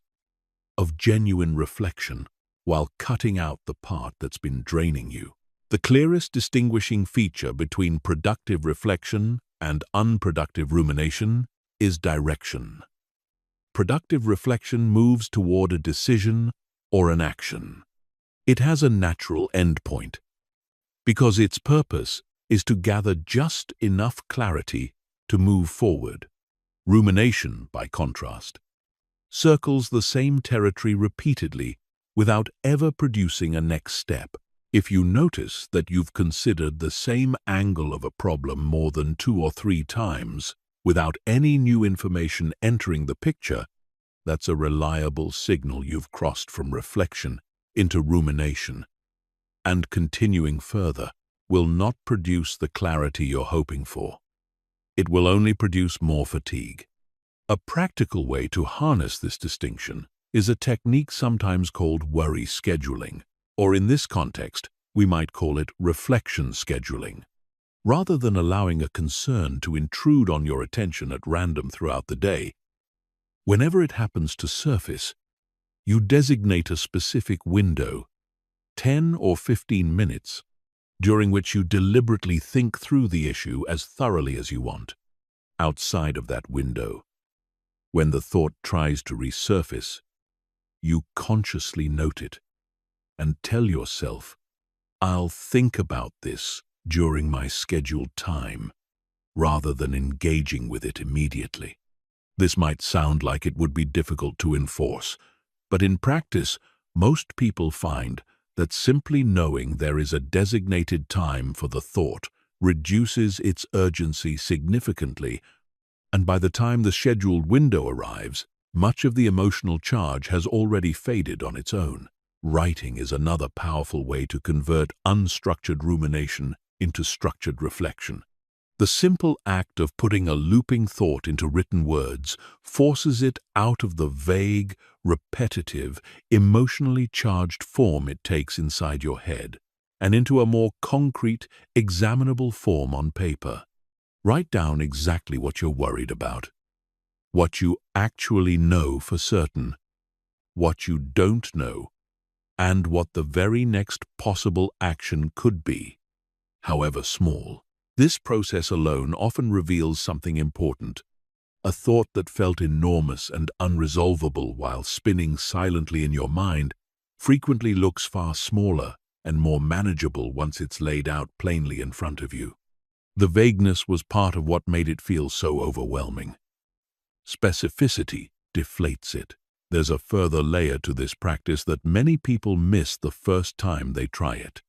of genuine reflection while cutting out the part that's been draining you. The clearest distinguishing feature between productive reflection and unproductive rumination is direction. Productive reflection moves toward a decision or an action. It has a natural endpoint, because its purpose is to gather just enough clarity to move forward. Rumination, by contrast, circles the same territory repeatedly without ever producing a next step. If you notice that you've considered the same angle of a problem more than 2 or 3 times without any new information entering the picture, that's a reliable signal you've crossed from reflection into rumination, and continuing further will not produce the clarity you're hoping for. It will only produce more fatigue. A practical way to harness this distinction is a technique sometimes called worry scheduling, or in this context, we might call it reflection scheduling. Rather than allowing a concern to intrude on your attention at random throughout the day, whenever it happens to surface, you designate a specific window, 10 or 15 minutes, during which you deliberately think through the issue as thoroughly as you want. Outside of that window, when the thought tries to resurface, you consciously note it and tell yourself, "I'll think about this during my scheduled time," rather than engaging with it immediately. This might sound like it would be difficult to enforce, but in practice, most people find that simply knowing there is a designated time for the thought reduces its urgency significantly, and by the time the scheduled window arrives, much of the emotional charge has already faded on its own. Writing is another powerful way to convert unstructured rumination into structured reflection. The simple act of putting a looping thought into written words forces it out of the vague, repetitive, emotionally charged form it takes inside your head, and into a more concrete, examinable form on paper. Write down exactly what you're worried about, what you actually know for certain, what you don't know, and what the very next possible action could be, however small. This process alone often reveals something important. A thought that felt enormous and unresolvable while spinning silently in your mind frequently looks far smaller and more manageable once it's laid out plainly in front of you. The vagueness was part of what made it feel so overwhelming. Specificity deflates it. There's a further layer to this practice that many people miss the first time they try it.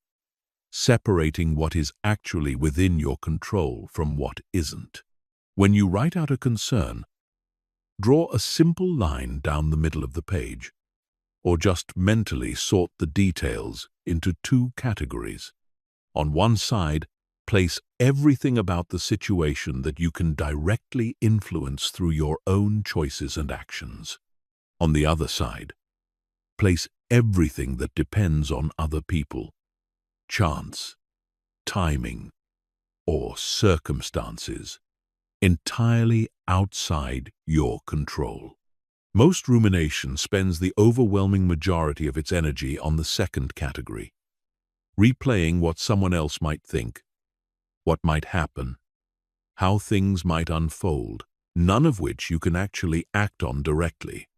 Separating what is actually within your control from what isn't. When you write out a concern, draw a simple line down the middle of the page, or just mentally sort the details into 2 categories. On one side, place everything about the situation that you can directly influence through your own choices and actions. On the other side, place everything that depends on other people, chance, timing, or circumstances, entirely outside your control. Most rumination spends the overwhelming majority of its energy on the second category, replaying what someone else might think, what might happen, how things might unfold, none of which you can actually act on directly.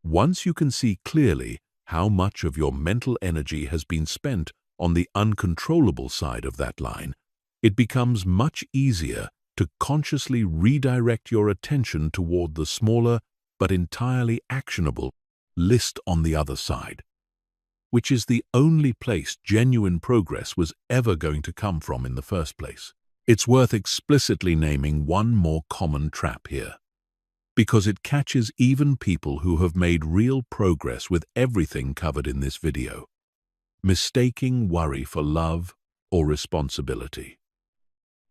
Once you can see clearly how much of your mental energy has been spent on the uncontrollable side of that line, it becomes much easier to consciously redirect your attention toward the smaller but entirely actionable list on the other side, which is the only place genuine progress was ever going to come from in the first place. It's worth explicitly naming one more common trap here, because it catches even people who have made real progress with everything covered in this video. Mistaking worry for love or responsibility.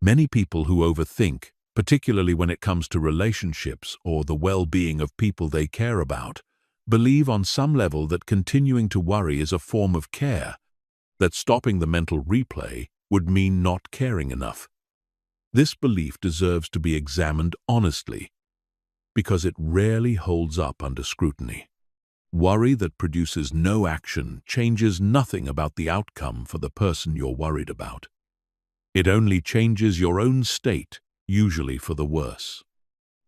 Many people who overthink, particularly when it comes to relationships or the well-being of people they care about, believe on some level that continuing to worry is a form of care, that stopping the mental replay would mean not caring enough. This belief deserves to be examined honestly, because it rarely holds up under scrutiny. Worry that produces no action changes nothing about the outcome for the person you're worried about. It only changes your own state, usually for the worse.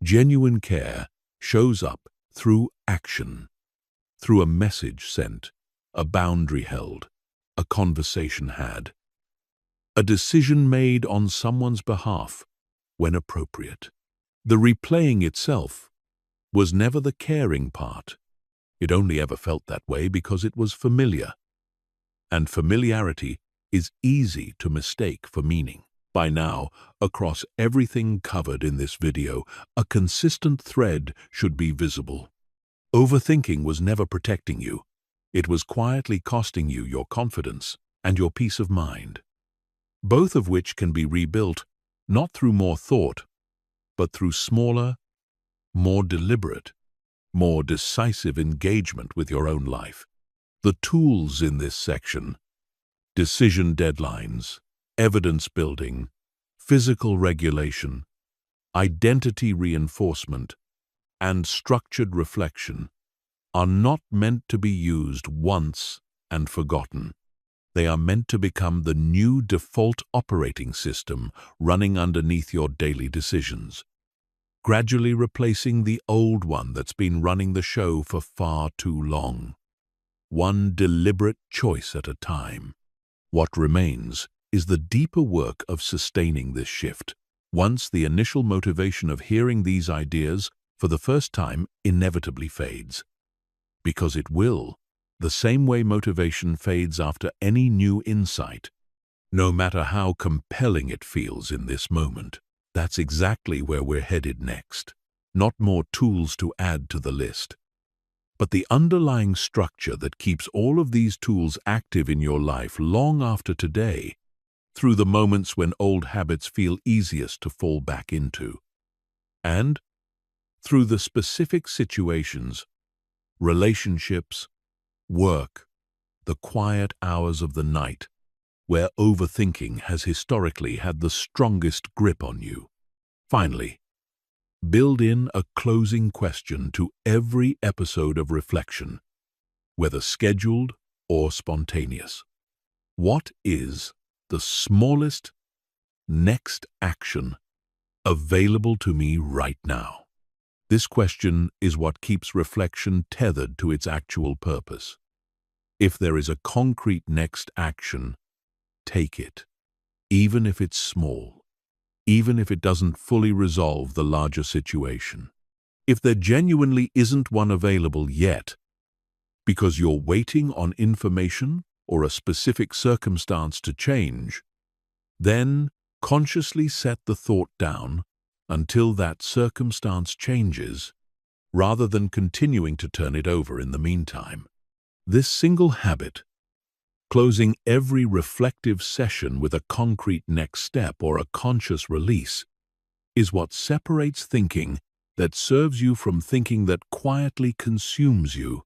Genuine care shows up through action, through a message sent, a boundary held, a conversation had, a decision made on someone's behalf when appropriate. The replaying itself was never the caring part. It only ever felt that way because it was familiar. And familiarity is easy to mistake for meaning. By now, across everything covered in this video, a consistent thread should be visible. Overthinking was never protecting you. It was quietly costing you your confidence and your peace of mind, both of which can be rebuilt not through more thought, but through smaller, more deliberate, more decisive engagement with your own life. The tools in this section: decision deadlines, evidence building, physical regulation, identity reinforcement, and structured reflection, are not meant to be used once and forgotten. They are meant to become the new default operating system running underneath your daily decisions, gradually replacing the old one that's been running the show for far too long. One deliberate choice at a time. What remains is the deeper work of sustaining this shift, once the initial motivation of hearing these ideas for the first time inevitably fades. Because it will, the same way motivation fades after any new insight, no matter how compelling it feels in this moment. That's exactly where we're headed next. Not more tools to add to the list, but the underlying structure that keeps all of these tools active in your life long after today, through the moments when old habits feel easiest to fall back into, and through the specific situations, relationships, work, the quiet hours of the night, where overthinking has historically had the strongest grip on you. Finally, build in a closing question to every episode of reflection, whether scheduled or spontaneous. What is the smallest next action available to me right now? This question is what keeps reflection tethered to its actual purpose. If there is a concrete next action, take it, even if it's small, even if it doesn't fully resolve the larger situation. If there genuinely isn't one available yet, because you're waiting on information or a specific circumstance to change, then consciously set the thought down until that circumstance changes, rather than continuing to turn it over in the meantime. This single habit, closing every reflective session with a concrete next step or a conscious release, is what separates thinking that serves you from thinking that quietly consumes you,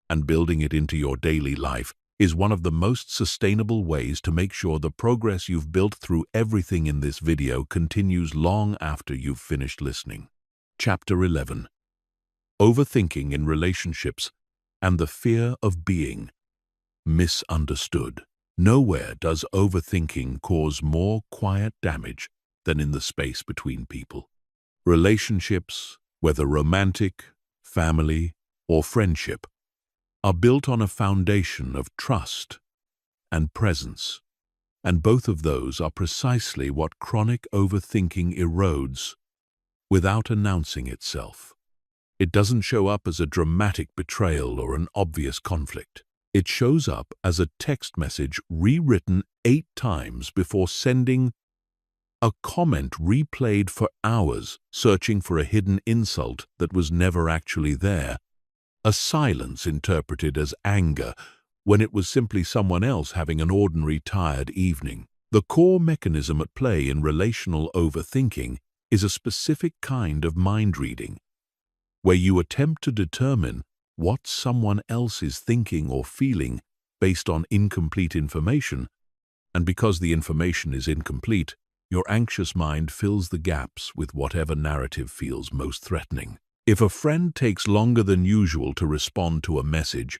and building it into your daily life is one of the most sustainable ways to make sure the progress you've built through everything in this video continues long after you've finished listening. Chapter 11. Overthinking in Relationships and the Fear of Being Misunderstood. Nowhere does overthinking cause more quiet damage than in the space between people. Relationships, whether romantic, family, or friendship, are built on a foundation of trust and presence, and both of those are precisely what chronic overthinking erodes without announcing itself. It doesn't show up as a dramatic betrayal or an obvious conflict. It shows up as a text message rewritten 8 times before sending, a comment replayed for hours searching for a hidden insult that was never actually there, a silence interpreted as anger when it was simply someone else having an ordinary tired evening. The core mechanism at play in relational overthinking is a specific kind of mind reading, where you attempt to determine what someone else is thinking or feeling based on incomplete information, and because the information is incomplete, your anxious mind fills the gaps with whatever narrative feels most threatening. If a friend takes longer than usual to respond to a message,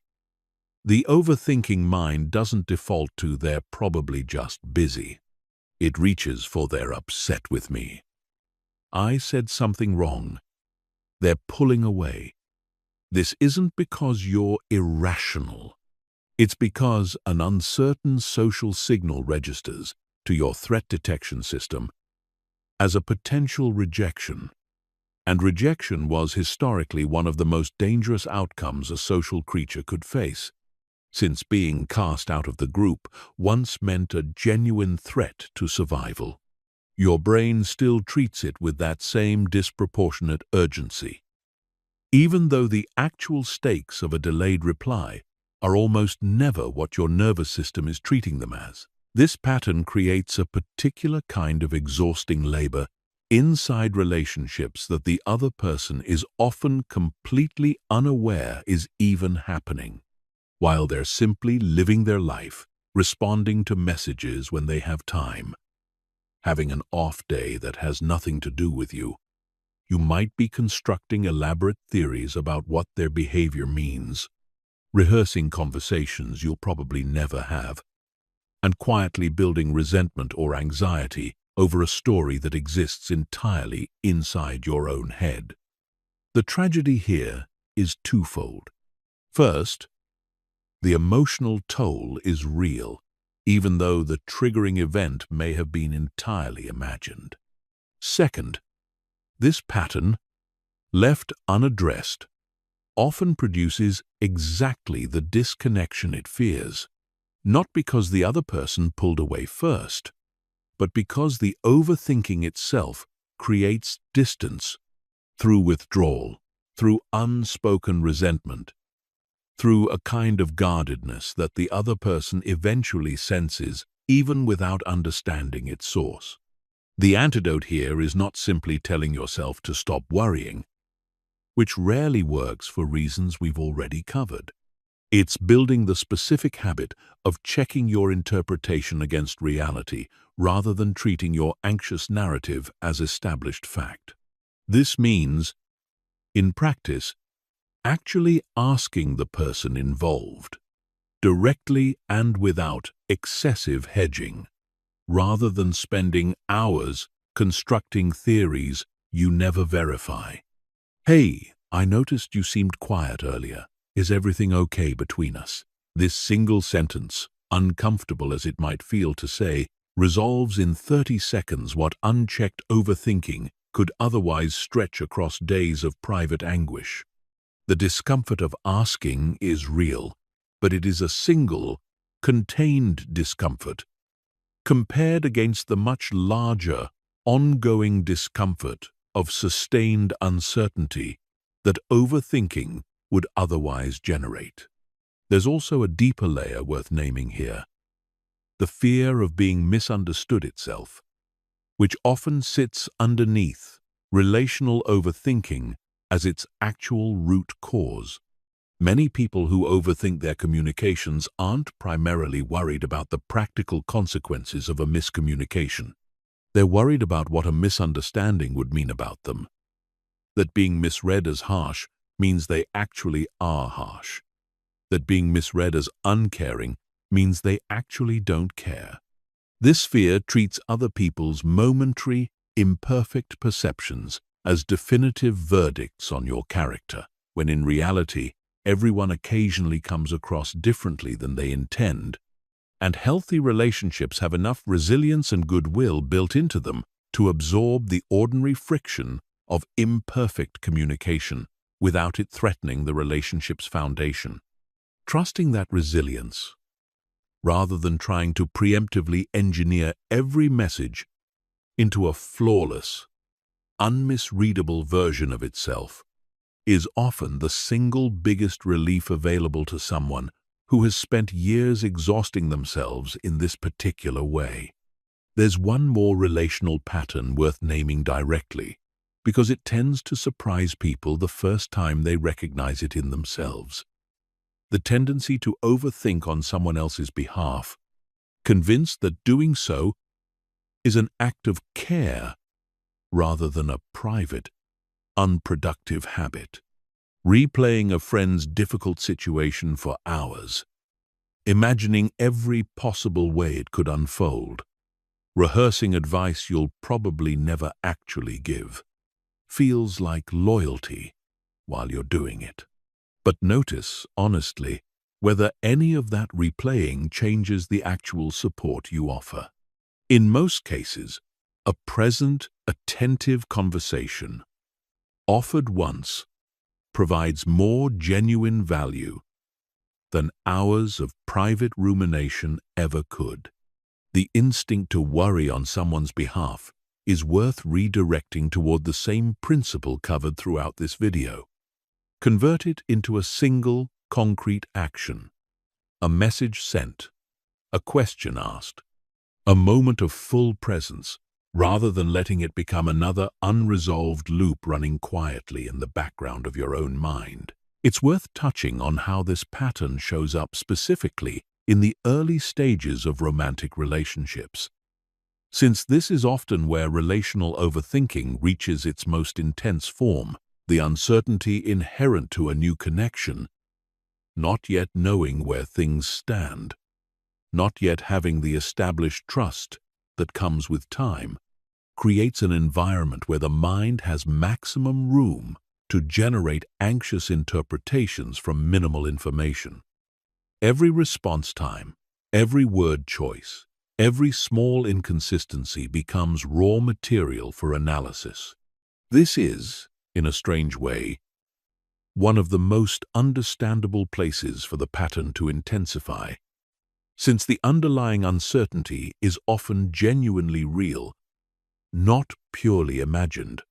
the overthinking mind doesn't default to "they're probably just busy." It reaches for "they're upset with me. I said something wrong. They're pulling away." This isn't because you're irrational. It's because an uncertain social signal registers to your threat detection system as a potential rejection. And rejection was historically one of the most dangerous outcomes a social creature could face, since being cast out of the group once meant a genuine threat to survival. Your brain still treats it with that same disproportionate urgency, even though the actual stakes of a delayed reply are almost never what your nervous system is treating them as. This pattern creates a particular kind of exhausting labor inside relationships that the other person is often completely unaware is even happening, while they're simply living their life, responding to messages when they have time. Having an off day that has nothing to do with you, you might be constructing elaborate theories about what their behavior means, rehearsing conversations you'll probably never have, and quietly building resentment or anxiety over a story that exists entirely inside your own head. The tragedy here is twofold. First, the emotional toll is real, even though the triggering event may have been entirely imagined. Second, this pattern, left unaddressed, often produces exactly the disconnection it fears, not because the other person pulled away first, but because the overthinking itself creates distance through withdrawal, through unspoken resentment, through a kind of guardedness that the other person eventually senses even without understanding its source. The antidote here is not simply telling yourself to stop worrying, which rarely works for reasons we've already covered. It's building the specific habit of checking your interpretation against reality rather than treating your anxious narrative as established fact. This means, in practice, actually asking the person involved, directly and without excessive hedging, rather than spending hours constructing theories you never verify. "Hey, I noticed you seemed quiet earlier. Is everything okay between us?" This single sentence, uncomfortable as it might feel to say, resolves in 30 seconds what unchecked overthinking could otherwise stretch across days of private anguish. The discomfort of asking is real, but it is a single, contained discomfort compared against the much larger, ongoing discomfort of sustained uncertainty that overthinking would otherwise generate. There's also a deeper layer worth naming here: the fear of being misunderstood itself, which often sits underneath relational overthinking as its actual root cause. Many people who overthink their communications aren't primarily worried about the practical consequences of a miscommunication. They're worried about what a misunderstanding would mean about them. That being misread as harsh means they actually are harsh. That being misread as uncaring means they actually don't care. This fear treats other people's momentary, imperfect perceptions as definitive verdicts on your character, when in reality, everyone occasionally comes across differently than they intend, and healthy relationships have enough resilience and goodwill built into them to absorb the ordinary friction of imperfect communication without it threatening the relationship's foundation. Trusting that resilience, rather than trying to preemptively engineer every message into a flawless, unmisreadable version of itself, is often the single biggest relief available to someone who has spent years exhausting themselves in this particular way. There's one more relational pattern worth naming directly, because it tends to surprise people the first time they recognize it in themselves. The tendency to overthink on someone else's behalf, convinced that doing so is an act of care rather than a private, unproductive habit. Replaying a friend's difficult situation for hours, imagining every possible way it could unfold, rehearsing advice you'll probably never actually give, feels like loyalty while you're doing it. But notice, honestly, whether any of that replaying changes the actual support you offer. In most cases, a present, attentive conversation, offered once, provides more genuine value than hours of private rumination ever could. The instinct to worry on someone's behalf is worth redirecting toward the same principle covered throughout this video. Convert it into a single, concrete action. A message sent, a question asked, a moment of full presence, rather than letting it become another unresolved loop running quietly in the background of your own mind. It's worth touching on how this pattern shows up specifically in the early stages of romantic relationships. Since this is often where relational overthinking reaches its most intense form, the uncertainty inherent to a new connection, not yet knowing where things stand, not yet having the established trust that comes with time, creates an environment where the mind has maximum room to generate anxious interpretations from minimal information. Every response time, every word choice, every small inconsistency becomes raw material for analysis. This is, in a strange way, one of the most understandable places for the pattern to intensify, since the underlying uncertainty is often genuinely real, not purely imagined.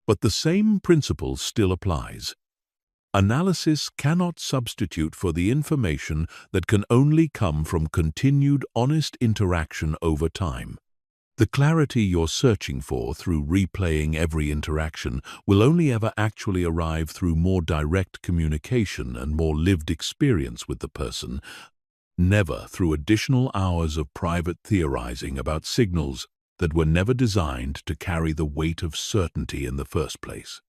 But the same principle still applies. Analysis cannot substitute for the information that can only come from continued honest interaction over time. The clarity you're searching for through replaying every interaction will only ever actually arrive through more direct communication and more lived experience with the person, never through additional hours of private theorizing about signals that were never designed to carry the weight of certainty in the first place.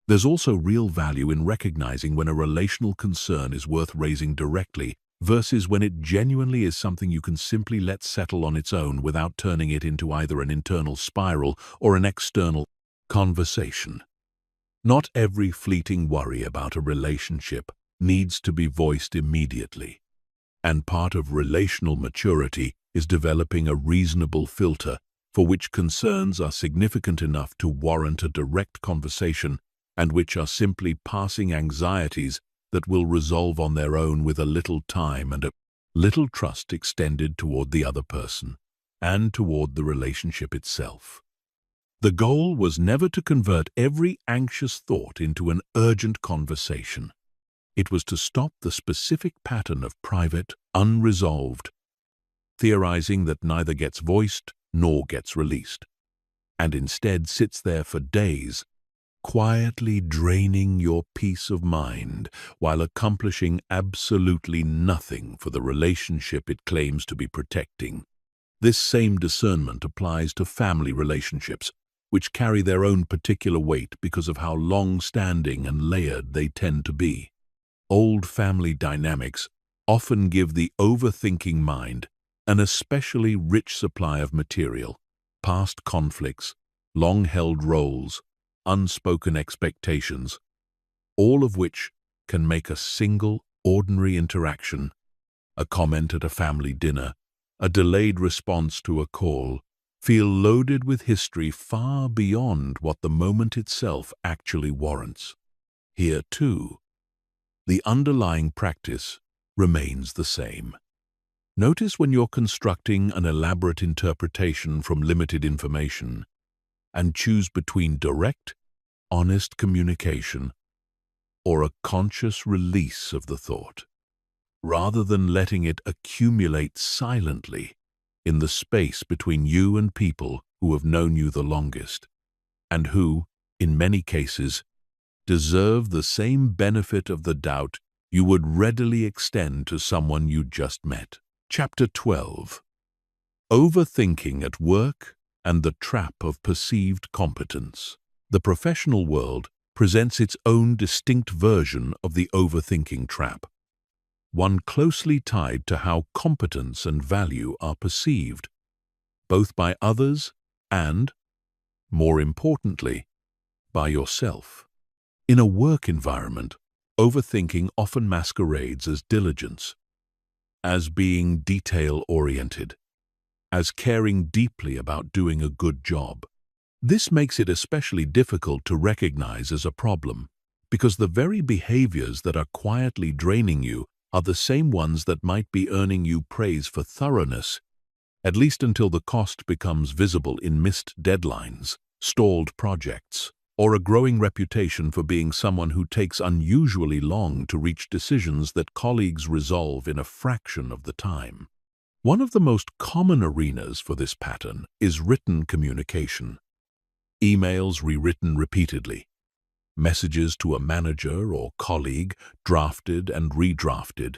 There's also real value in recognizing when a relational concern is worth raising directly versus when it genuinely is something you can simply let settle on its own without turning it into either an internal spiral or an external conversation. Not every fleeting worry about a relationship needs to be voiced immediately, and part of relational maturity is developing a reasonable filter for which concerns are significant enough to warrant a direct conversation and which are simply passing anxieties that will resolve on their own with a little time and a little trust extended toward the other person and toward the relationship itself. The goal was never to convert every anxious thought into an urgent conversation. It was to stop the specific pattern of private, unresolved theorizing that neither gets voiced nor gets released, and instead sits there for days, quietly draining your peace of mind while accomplishing absolutely nothing for the relationship it claims to be protecting. This same discernment applies to family relationships, which carry their own particular weight because of how long-standing and layered they tend to be. Old family dynamics often give the overthinking mind an especially rich supply of material, past conflicts, long-held roles, unspoken expectations, all of which can make a single, ordinary interaction, a comment at a family dinner, a delayed response to a call, feel loaded with history far beyond what the moment itself actually warrants. Here, too, the underlying practice remains the same. Notice when you're constructing an elaborate interpretation from limited information, and choose between direct, honest communication or a conscious release of the thought, rather than letting it accumulate silently in the space between you and people who have known you the longest, and who, in many cases, deserve the same benefit of the doubt you would readily extend to someone you just met. Chapter 12. Overthinking at Work and the Trap of Perceived Competence. The professional world presents its own distinct version of the overthinking trap, one closely tied to how competence and value are perceived, both by others and, more importantly, by yourself. In a work environment, overthinking often masquerades as diligence, as being detail-oriented, as caring deeply about doing a good job. This makes it especially difficult to recognize as a problem, because the very behaviors that are quietly draining you are the same ones that might be earning you praise for thoroughness, at least until the cost becomes visible in missed deadlines, stalled projects, or a growing reputation for being someone who takes unusually long to reach decisions that colleagues resolve in a fraction of the time. One of the most common arenas for this pattern is written communication. Emails rewritten repeatedly, messages to a manager or colleague drafted and redrafted,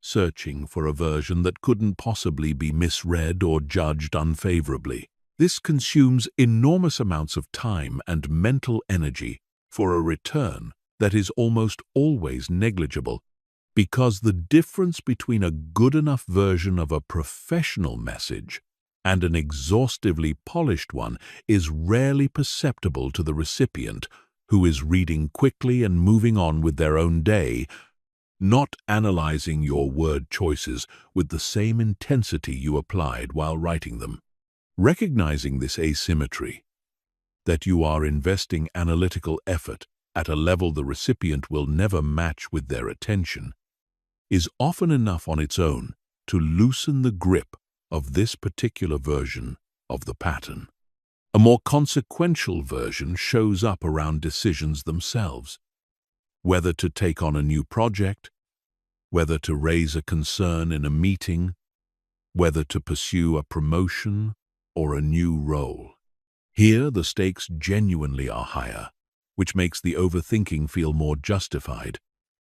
searching for a version that couldn't possibly be misread or judged unfavorably. This consumes enormous amounts of time and mental energy for a return that is almost always negligible, because the difference between a good enough version of a professional message and an exhaustively polished one is rarely perceptible to the recipient, who is reading quickly and moving on with their own day, not analyzing your word choices with the same intensity you applied while writing them. Recognizing this asymmetry, that you are investing analytical effort at a level the recipient will never match with their attention, is often enough on its own to loosen the grip of this particular version of the pattern. A more consequential version shows up around decisions themselves, whether to take on a new project, whether to raise a concern in a meeting, whether to pursue a promotion or a new role. Here, the stakes genuinely are higher, which makes the overthinking feel more justified,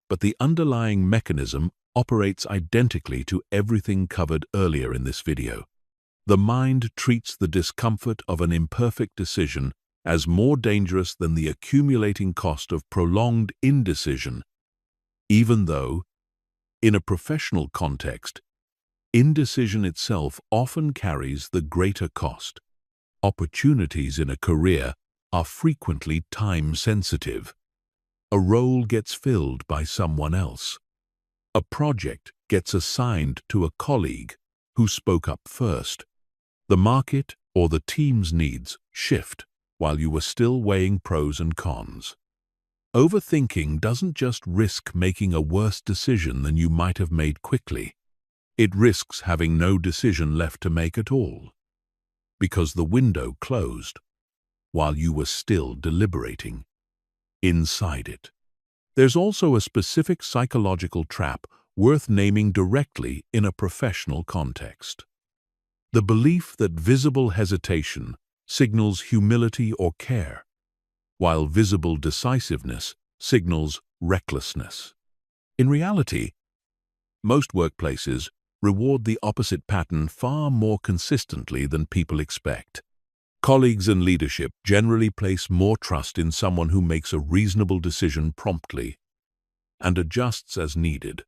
but the underlying mechanism operates identically to everything covered earlier in this video. The mind treats the discomfort of an imperfect decision as more dangerous than the accumulating cost of prolonged indecision, even though, in a professional context, indecision itself often carries the greater cost. Opportunities in a career are frequently time-sensitive. A role gets filled by someone else. A project gets assigned to a colleague who spoke up first. The market or the team's needs shift while you are still weighing pros and cons. Overthinking doesn't just risk making a worse decision than you might have made quickly. It risks having no decision left to make at all, because the window closed while you were still deliberating inside it. There's also a specific psychological trap worth naming directly in a professional context. The belief that visible hesitation signals humility or care, while visible decisiveness signals recklessness. In reality, most workplaces reward the opposite pattern far more consistently than people expect. Colleagues and leadership generally place more trust in someone who makes a reasonable decision promptly and adjusts as needed,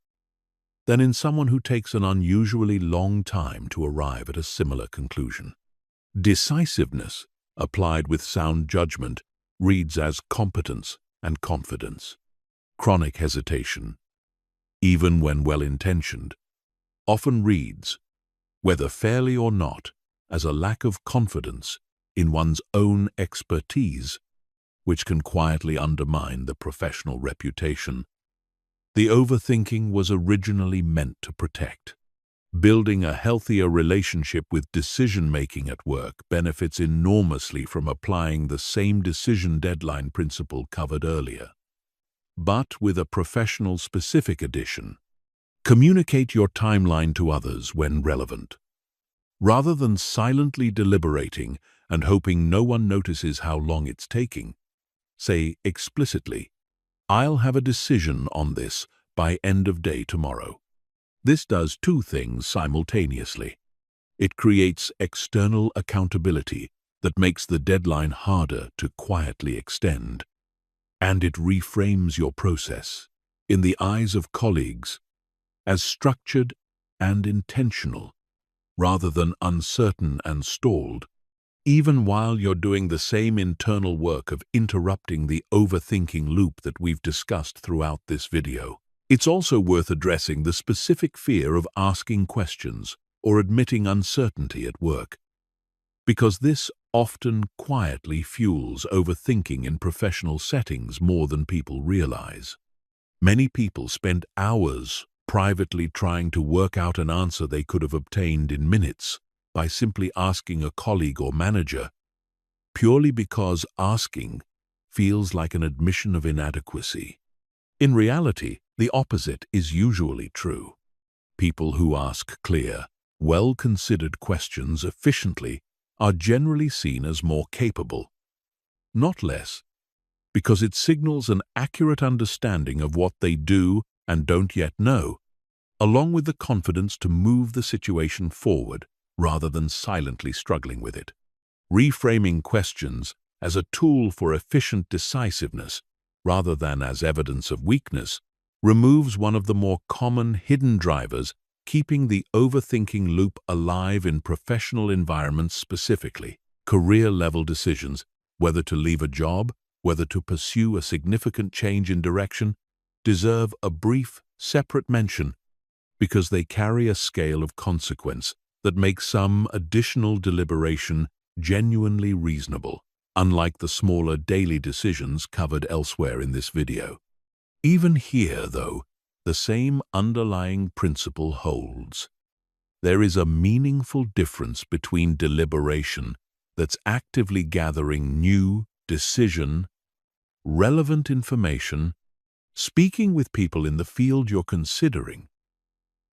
than in someone who takes an unusually long time to arrive at a similar conclusion. Decisiveness, applied with sound judgment, reads as competence and confidence. Chronic hesitation, even when well-intentioned, often reads, whether fairly or not, as a lack of confidence in one's own expertise, which can quietly undermine the professional reputation the overthinking was originally meant to protect. Building a healthier relationship with decision-making at work benefits enormously from applying the same decision deadline principle covered earlier, but with a professional-specific addition. Communicate your timeline to others when relevant. Rather than silently deliberating and hoping no one notices how long it's taking, say explicitly, "I'll have a decision on this by end of day tomorrow." This does two things simultaneously. It creates external accountability that makes the deadline harder to quietly extend, and it reframes your process, in the eyes of colleagues, as structured and intentional, rather than uncertain and stalled, even while you're doing the same internal work of interrupting the overthinking loop that we've discussed throughout this video. It's also worth addressing the specific fear of asking questions or admitting uncertainty at work, because this often quietly fuels overthinking in professional settings more than people realize. Many people spend hours privately trying to work out an answer they could have obtained in minutes by simply asking a colleague or manager, purely because asking feels like an admission of inadequacy. In reality, the opposite is usually true. People who ask clear, well-considered questions efficiently are generally seen as more capable, not less, because it signals an accurate understanding of what they do and don't yet know, along with the confidence to move the situation forward rather than silently struggling with it. Reframing questions as a tool for efficient decisiveness rather than as evidence of weakness removes one of the more common hidden drivers keeping the overthinking loop alive in professional environments, specifically career-level decisions, whether to leave a job, whether to pursue a significant change in direction, deserve a brief, separate mention because they carry a scale of consequence that makes some additional deliberation genuinely reasonable, unlike the smaller daily decisions covered elsewhere in this video. Even here, though, the same underlying principle holds. There is a meaningful difference between deliberation that's actively gathering new, relevant information, speaking with people in the field you're considering,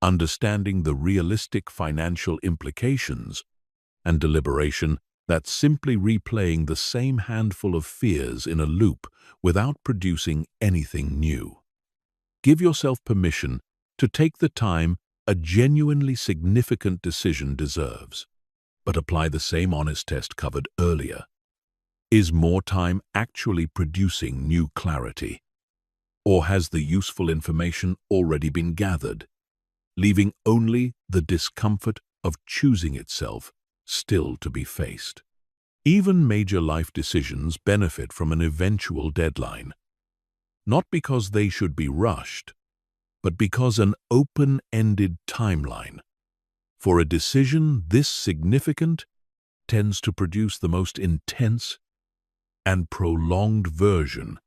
understanding the realistic financial implications, and deliberation that's simply replaying the same handful of fears in a loop without producing anything new. Give yourself permission to take the time a genuinely significant decision deserves, but apply the same honest test covered earlier. Is more time actually producing new clarity? Or has the useful information already been gathered, leaving only the discomfort of choosing itself still to be faced? Even major life decisions benefit from an eventual deadline, not because they should be rushed, but because an open-ended timeline for a decision this significant tends to produce the most intense and prolonged version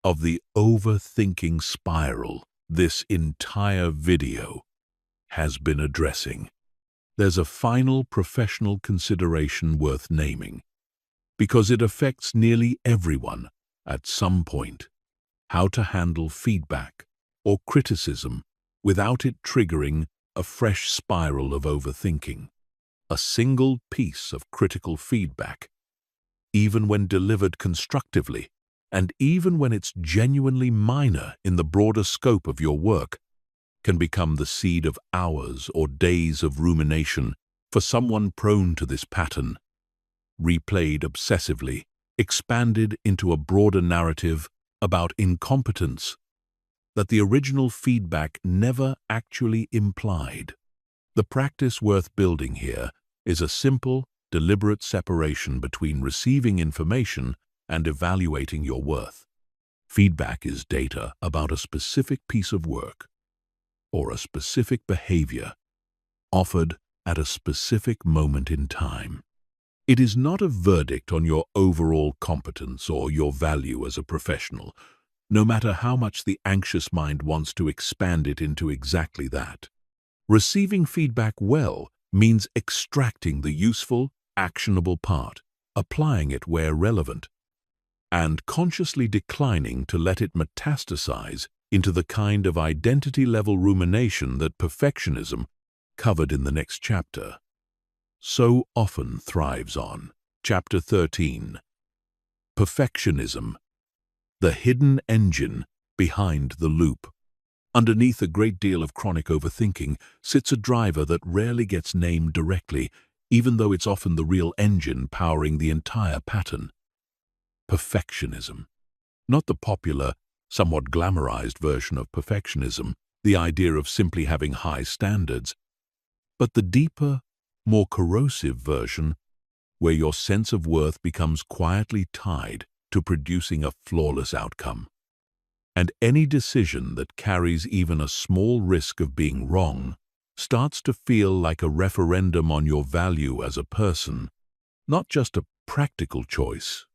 of the overthinking spiral this entire video has been addressing. There's a final professional consideration worth naming, because it affects nearly everyone at some point: how to handle feedback or criticism without it triggering a fresh spiral of overthinking. A single piece of critical feedback, even when delivered constructively, and even when it's genuinely minor in the broader scope of your work, can become the seed of hours or days of rumination for someone prone to this pattern, replayed obsessively, expanded into a broader narrative about incompetence that the original feedback never actually implied. The practice worth building here is a simple, deliberate separation between receiving information and evaluating your worth. Feedback is data about a specific piece of work or a specific behavior offered at a specific moment in time. It is not a verdict on your overall competence or your value as a professional, no matter how much the anxious mind wants to expand it into exactly that. Receiving feedback well means extracting the useful, actionable part, applying it where relevant, and consciously declining to let it metastasize into the kind of identity-level rumination that perfectionism, covered in the next chapter, so often thrives on. Chapter 13. Perfectionism, the hidden engine behind the loop. Underneath a great deal of chronic overthinking sits a driver that rarely gets named directly, even though it's often the real engine powering the entire pattern. Perfectionism. Not the popular, somewhat glamorized version of perfectionism, the idea of simply having high standards, but the deeper, more corrosive version where your sense of worth becomes quietly tied to producing a flawless outcome. And any decision that carries even a small risk of being wrong starts to feel like a referendum on your value as a person, not just a practical choice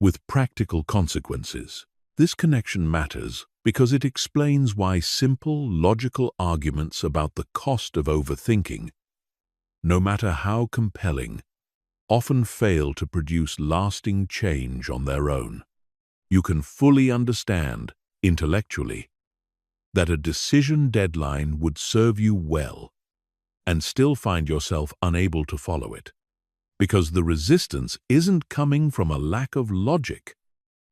with practical consequences. This connection matters because it explains why simple, logical arguments about the cost of overthinking, no matter how compelling, often fail to produce lasting change on their own. You can fully understand, intellectually, that a decision deadline would serve you well and still find yourself unable to follow it, because the resistance isn't coming from a lack of logic.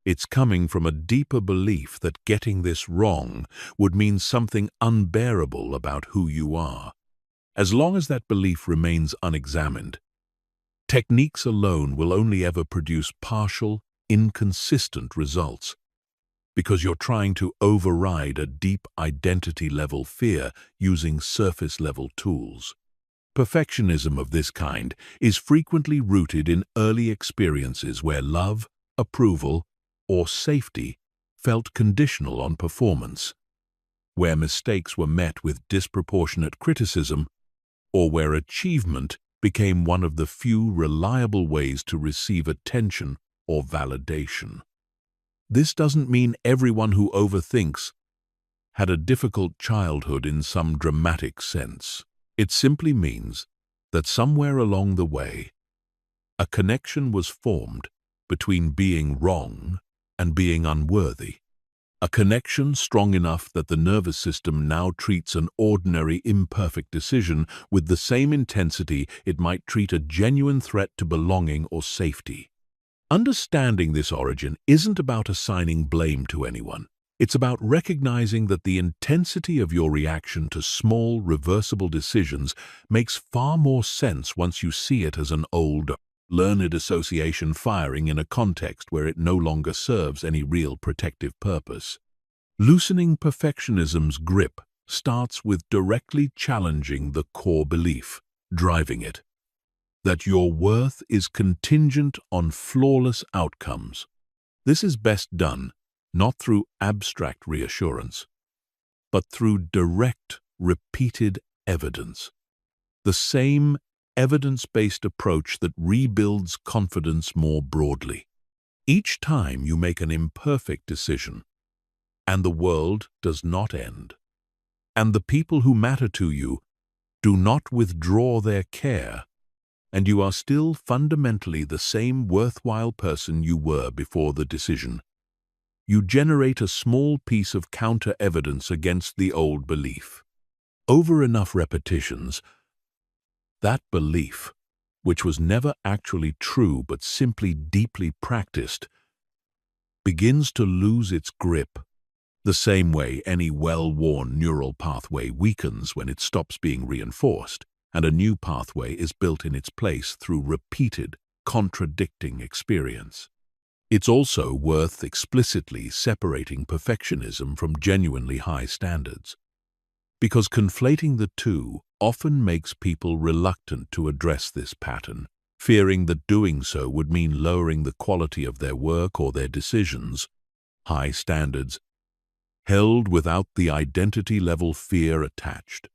It's coming from a deeper belief that getting this wrong would mean something unbearable about who you are. As long as that belief remains unexamined, techniques alone will only ever produce partial, inconsistent results, because you're trying to override a deep identity-level fear using surface-level tools. Perfectionism of this kind is frequently rooted in early experiences where love, approval, or safety felt conditional on performance, where mistakes were met with disproportionate criticism, or where achievement became one of the few reliable ways to receive attention or validation. This doesn't mean everyone who overthinks had a difficult childhood in some dramatic sense. It simply means that somewhere along the way, a connection was formed between being wrong and being unworthy. A connection strong enough that the nervous system now treats an ordinary imperfect decision with the same intensity it might treat a genuine threat to belonging or safety. Understanding this origin isn't about assigning blame to anyone. It's about recognizing that the intensity of your reaction to small, reversible decisions makes far more sense once you see it as an old, learned association firing in a context where it no longer serves any real protective purpose. Loosening perfectionism's grip starts with directly challenging the core belief, driving it, that your worth is contingent on flawless outcomes. This is best done not through abstract reassurance, but through direct, repeated evidence. The same evidence-based approach that rebuilds confidence more broadly. Each time you make an imperfect decision, and the world does not end, and the people who matter to you do not withdraw their care, and you are still fundamentally the same worthwhile person you were before the decision, you generate a small piece of counter-evidence against the old belief. Over enough repetitions, that belief, which was never actually true but simply deeply practiced, begins to lose its grip, the same way any well-worn neural pathway weakens when it stops being reinforced, and a new pathway is built in its place through repeated, contradicting experience. It's also worth explicitly separating perfectionism from genuinely high standards, because conflating the two often makes people reluctant to address this pattern, fearing that doing so would mean lowering the quality of their work or their decisions. High standards, held without the identity-level fear attached,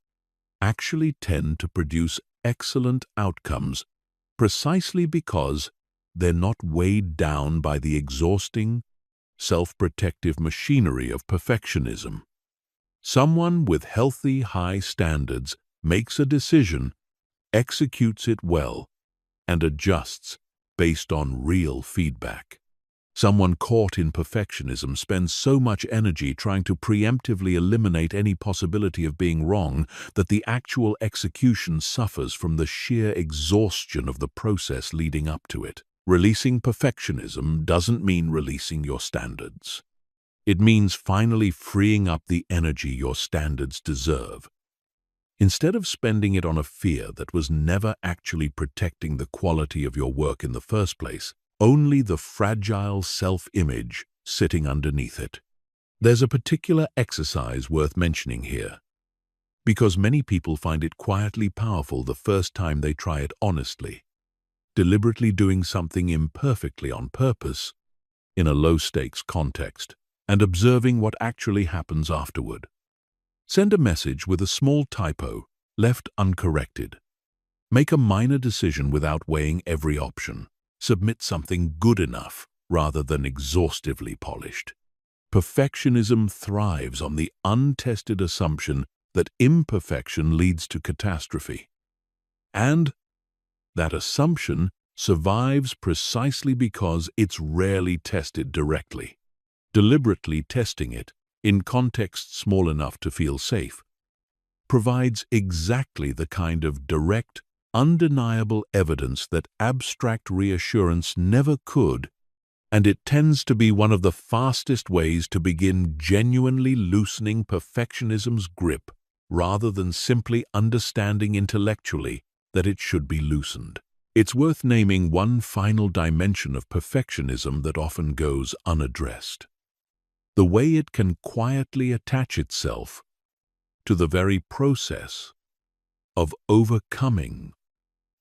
actually tend to produce excellent outcomes precisely because they're not weighed down by the exhausting, self-protective machinery of perfectionism. Someone with healthy high standards makes a decision, executes it well, and adjusts based on real feedback. Someone caught in perfectionism spends so much energy trying to preemptively eliminate any possibility of being wrong that the actual execution suffers from the sheer exhaustion of the process leading up to it. Releasing perfectionism doesn't mean releasing your standards. It means finally freeing up the energy your standards deserve. Instead of spending it on a fear that was never actually protecting the quality of your work in the first place, only the fragile self-image sitting underneath it. There's a particular exercise worth mentioning here, because many people find it quietly powerful the first time they try it honestly, deliberately doing something imperfectly on purpose in a low-stakes context, and observing what actually happens afterward. Send a message with a small typo left uncorrected. Make a minor decision without weighing every option. Submit something good enough rather than exhaustively polished. Perfectionism thrives on the untested assumption that imperfection leads to catastrophe. And that assumption survives precisely because it's rarely tested directly. Deliberately testing it, in contexts small enough to feel safe, provides exactly the kind of direct, undeniable evidence that abstract reassurance never could, and it tends to be one of the fastest ways to begin genuinely loosening perfectionism's grip rather than simply understanding intellectually that it should be loosened. It's worth naming one final dimension of perfectionism that often goes unaddressed: the way it can quietly attach itself to the very process of overcoming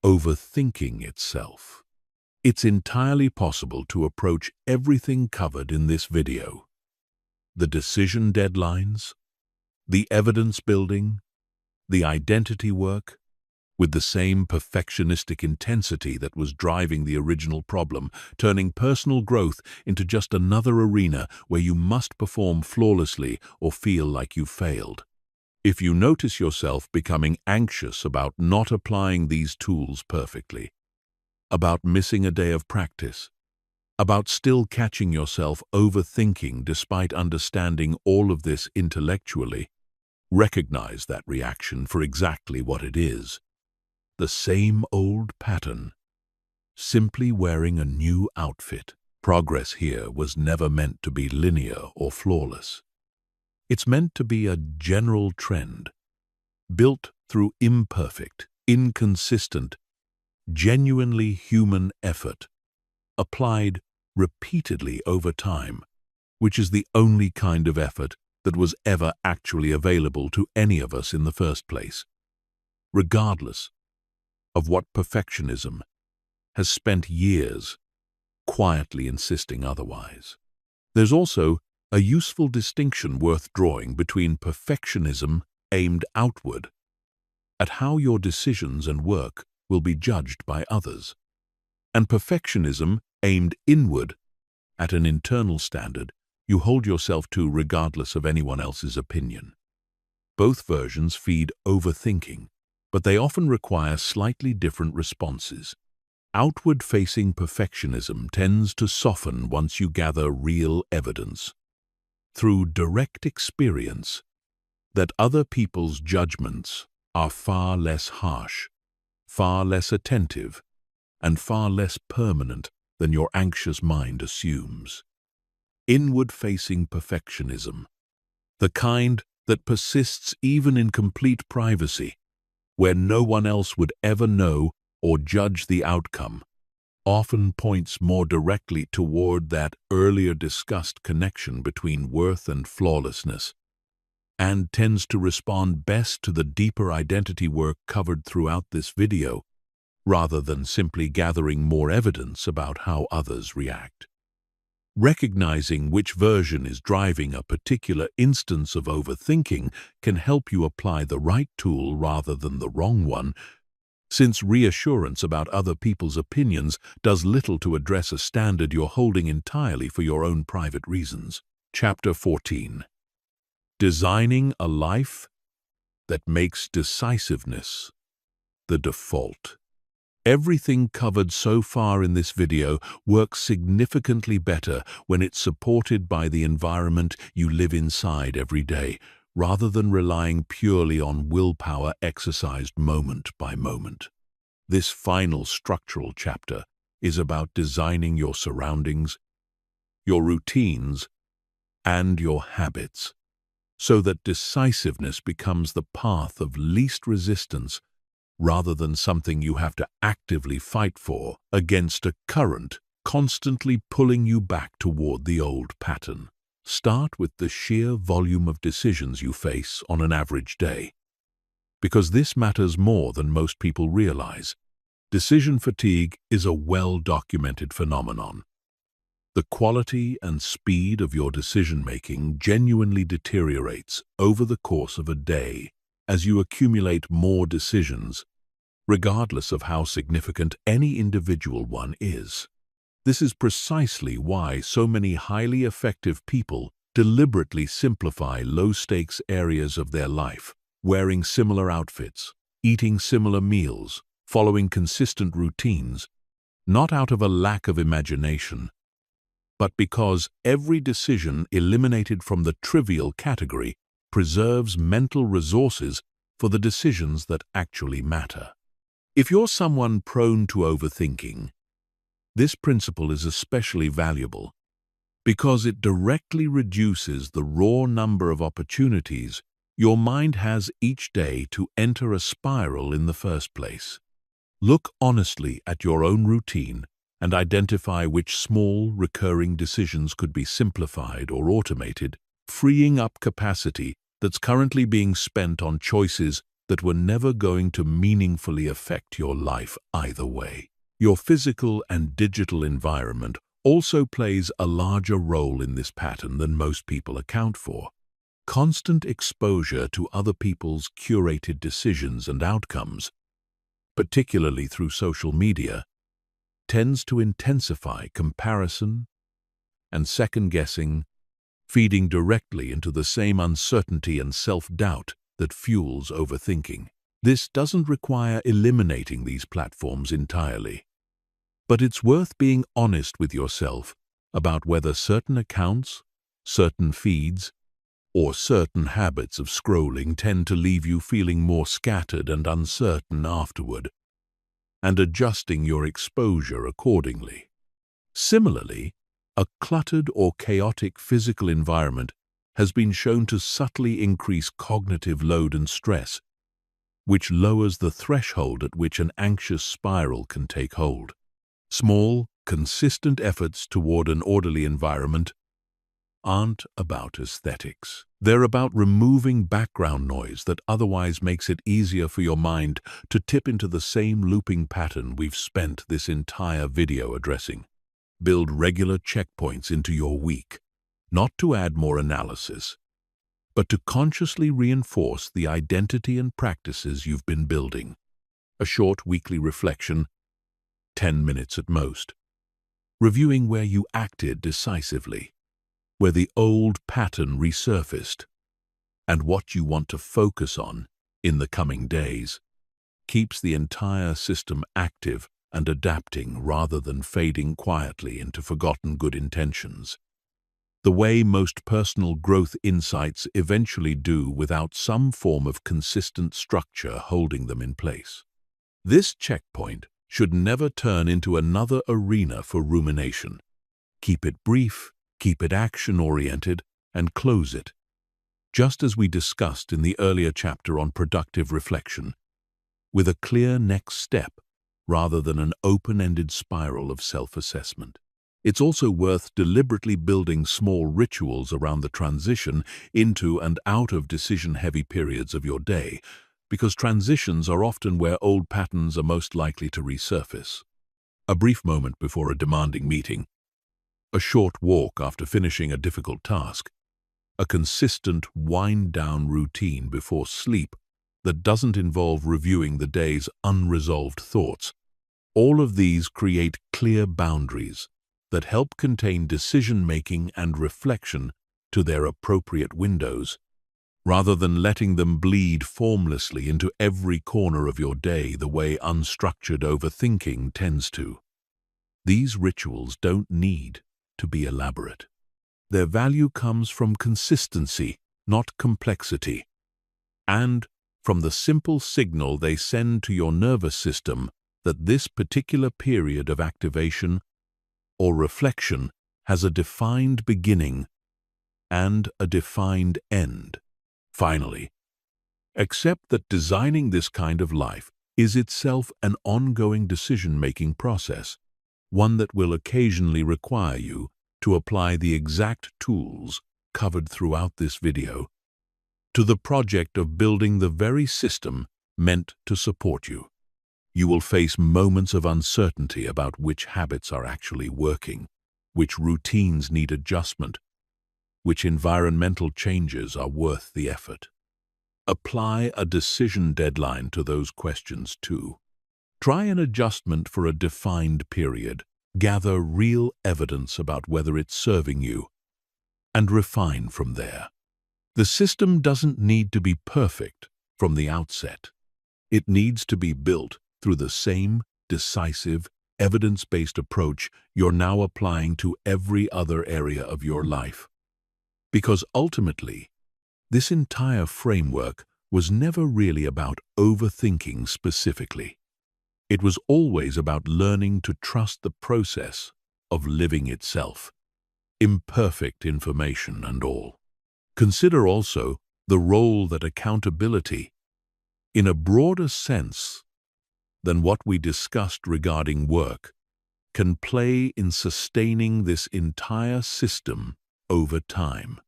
overthinking itself. It's entirely possible to approach everything covered in this video: the decision deadlines, the evidence building, the identity work, with the same perfectionistic intensity that was driving the original problem, turning personal growth into just another arena where you must perform flawlessly or feel like you failed. If you notice yourself becoming anxious about not applying these tools perfectly, about missing a day of practice, about still catching yourself overthinking despite understanding all of this intellectually, recognize that reaction for exactly what it is: the same old pattern, simply wearing a new outfit. Progress here was never meant to be linear or flawless. It's meant to be a general trend, built through imperfect, inconsistent, genuinely human effort, applied repeatedly over time, which is the only kind of effort that was ever actually available to any of us in the first place, regardless of what perfectionism has spent years quietly insisting otherwise. There's also a useful distinction worth drawing between perfectionism aimed outward, at how your decisions and work will be judged by others, and perfectionism aimed inward, at an internal standard you hold yourself to regardless of anyone else's opinion. Both versions feed overthinking, but they often require slightly different responses. Outward-facing perfectionism tends to soften once you gather real evidence, through direct experience, that other people's judgments are far less harsh, far less attentive, and far less permanent than your anxious mind assumes. Inward-facing perfectionism, the kind that persists even in complete privacy, where no one else would ever know or judge the outcome, often points more directly toward that earlier discussed connection between worth and flawlessness, and tends to respond best to the deeper identity work covered throughout this video, rather than simply gathering more evidence about how others react. Recognizing which version is driving a particular instance of overthinking can help you apply the right tool rather than the wrong one, since reassurance about other people's opinions does little to address a standard you're holding entirely for your own private reasons. Chapter 14. Designing a life that makes decisiveness the default. Everything covered so far in this video works significantly better when it's supported by the environment you live inside every day, rather than relying purely on willpower exercised moment by moment. This final structural chapter is about designing your surroundings, your routines, and your habits, so that decisiveness becomes the path of least resistance rather than something you have to actively fight for against a current constantly pulling you back toward the old pattern. Start with the sheer volume of decisions you face on an average day, because this matters more than most people realize. Decision fatigue is a well-documented phenomenon. The quality and speed of your decision-making genuinely deteriorates over the course of a day as you accumulate more decisions, regardless of how significant any individual one is. This is precisely why so many highly effective people deliberately simplify low-stakes areas of their life, wearing similar outfits, eating similar meals, following consistent routines, not out of a lack of imagination, but because every decision eliminated from the trivial category preserves mental resources for the decisions that actually matter. If you're someone prone to overthinking, this principle is especially valuable because it directly reduces the raw number of opportunities your mind has each day to enter a spiral in the first place. Look honestly at your own routine and identify which small, recurring decisions could be simplified or automated, freeing up capacity that's currently being spent on choices that were never going to meaningfully affect your life either way. Your physical and digital environment also plays a larger role in this pattern than most people account for. Constant exposure to other people's curated decisions and outcomes, particularly through social media, tends to intensify comparison and second-guessing, feeding directly into the same uncertainty and self-doubt that fuels overthinking. This doesn't require eliminating these platforms entirely, but it's worth being honest with yourself about whether certain accounts, certain feeds, or certain habits of scrolling tend to leave you feeling more scattered and uncertain afterward, and adjusting your exposure accordingly. Similarly, a cluttered or chaotic physical environment has been shown to subtly increase cognitive load and stress, which lowers the threshold at which an anxious spiral can take hold. Small, consistent efforts toward an orderly environment aren't about aesthetics. They're about removing background noise that otherwise makes it easier for your mind to tip into the same looping pattern we've spent this entire video addressing. Build regular checkpoints into your week, not to add more analysis, but to consciously reinforce the identity and practices you've been building. A short weekly reflection, 10 minutes at most, reviewing where you acted decisively, where the old pattern resurfaced, and what you want to focus on in the coming days, keeps the entire system active and adapting rather than fading quietly into forgotten good intentions. The way most personal growth insights eventually do without some form of consistent structure holding them in place. This checkpoint should never turn into another arena for rumination. Keep it brief, keep it action-oriented, and close it, just as we discussed in the earlier chapter on productive reflection, with a clear next step rather than an open-ended spiral of self-assessment. It's also worth deliberately building small rituals around the transition into and out of decision-heavy periods of your day, because transitions are often where old patterns are most likely to resurface. A brief moment before a demanding meeting, a short walk after finishing a difficult task, a consistent wind-down routine before sleep that doesn't involve reviewing the day's unresolved thoughts. All of these create clear boundaries that help contain decision-making and reflection to their appropriate windows, rather than letting them bleed formlessly into every corner of your day the way unstructured overthinking tends to. These rituals don't need to be elaborate. Their value comes from consistency, not complexity, and from the simple signal they send to your nervous system that this particular period of activation or reflection has a defined beginning and a defined end. Finally, accept that designing this kind of life is itself an ongoing decision-making process, one that will occasionally require you to apply the exact tools covered throughout this video to the project of building the very system meant to support you. You will face moments of uncertainty about which habits are actually working, which routines need adjustment, which environmental changes are worth the effort. Apply a decision deadline to those questions too. Try an adjustment for a defined period. Gather real evidence about whether it's serving you, and refine from there. The system doesn't need to be perfect from the outset. It needs to be built through the same decisive, evidence-based approach you're now applying to every other area of your life. Because ultimately, this entire framework was never really about overthinking specifically. It was always about learning to trust the process of living itself, imperfect information and all. Consider also the role that accountability, in a broader sense than what we discussed regarding work, can play in sustaining this entire system over time.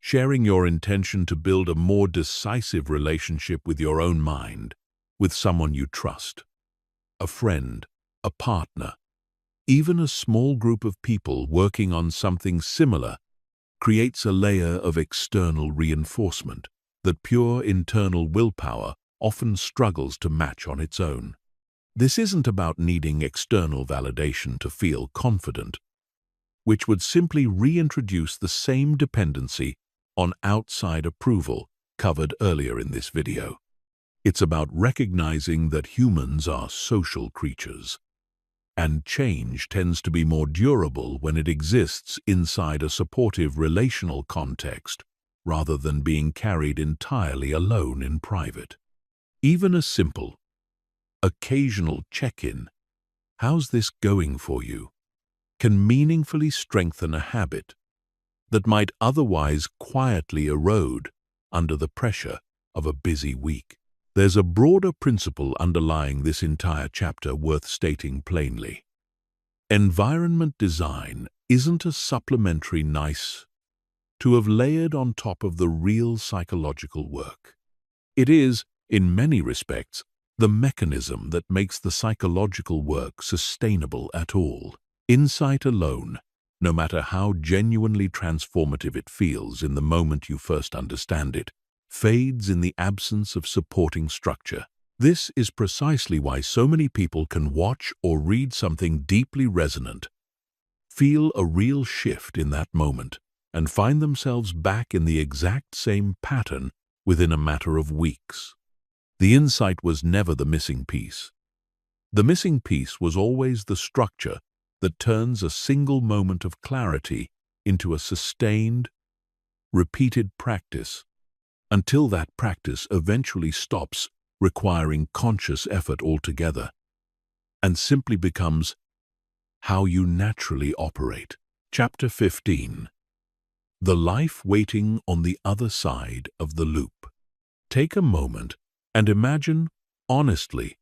Sharing your intention to build a more decisive relationship with your own mind, with someone you trust, a friend, a partner, even a small group of people working on something similar, creates a layer of external reinforcement that pure internal willpower often struggles to match on its own. This isn't about needing external validation to feel confident, which would simply reintroduce the same dependency on outside approval covered earlier in this video. It's about recognizing that humans are social creatures, and change tends to be more durable when it exists inside a supportive relational context rather than being carried entirely alone in private. Even a simple, occasional check-in, "How's this going for you?" can meaningfully strengthen a habit that might otherwise quietly erode under the pressure of a busy week. There's a broader principle underlying this entire chapter worth stating plainly. Environment design isn't a supplementary nice to have layered on top of the real psychological work. It is, in many respects, the mechanism that makes the psychological work sustainable at all. Insight alone, no matter how genuinely transformative it feels in the moment you first understand it, fades in the absence of supporting structure. This is precisely why so many people can watch or read something deeply resonant, feel a real shift in that moment, and find themselves back in the exact same pattern within a matter of weeks. The insight was never the missing piece. The missing piece was always the structure that turns a single moment of clarity into a sustained, repeated practice, until that practice eventually stops requiring conscious effort altogether and simply becomes how you naturally operate. Chapter 15. The life waiting on the other side of the loop. Take a moment and imagine, honestly,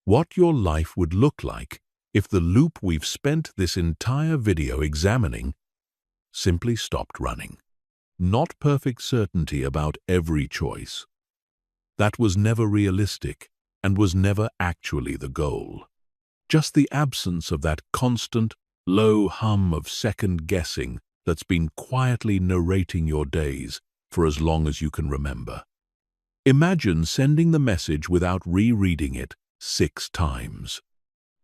what your life would look like if the loop we've spent this entire video examining simply stopped running. Not perfect certainty about every choice. That was never realistic and was never actually the goal. Just the absence of that constant, low hum of second-guessing that's been quietly narrating your days for as long as you can remember. Imagine sending the message without rereading it 6 times.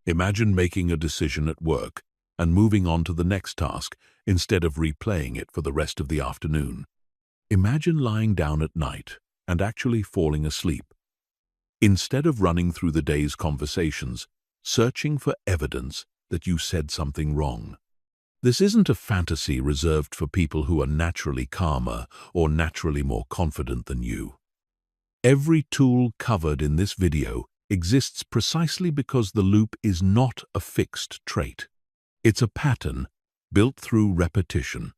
Imagine making a decision at work and moving on to the next task instead of replaying it for the rest of the afternoon. Imagine lying down at night and actually falling asleep, instead of running through the day's conversations, searching for evidence that you said something wrong. This isn't a fantasy reserved for people who are naturally calmer or naturally more confident than you. Every tool covered in this video exists precisely because the loop is not a fixed trait. It's a pattern built through repetition,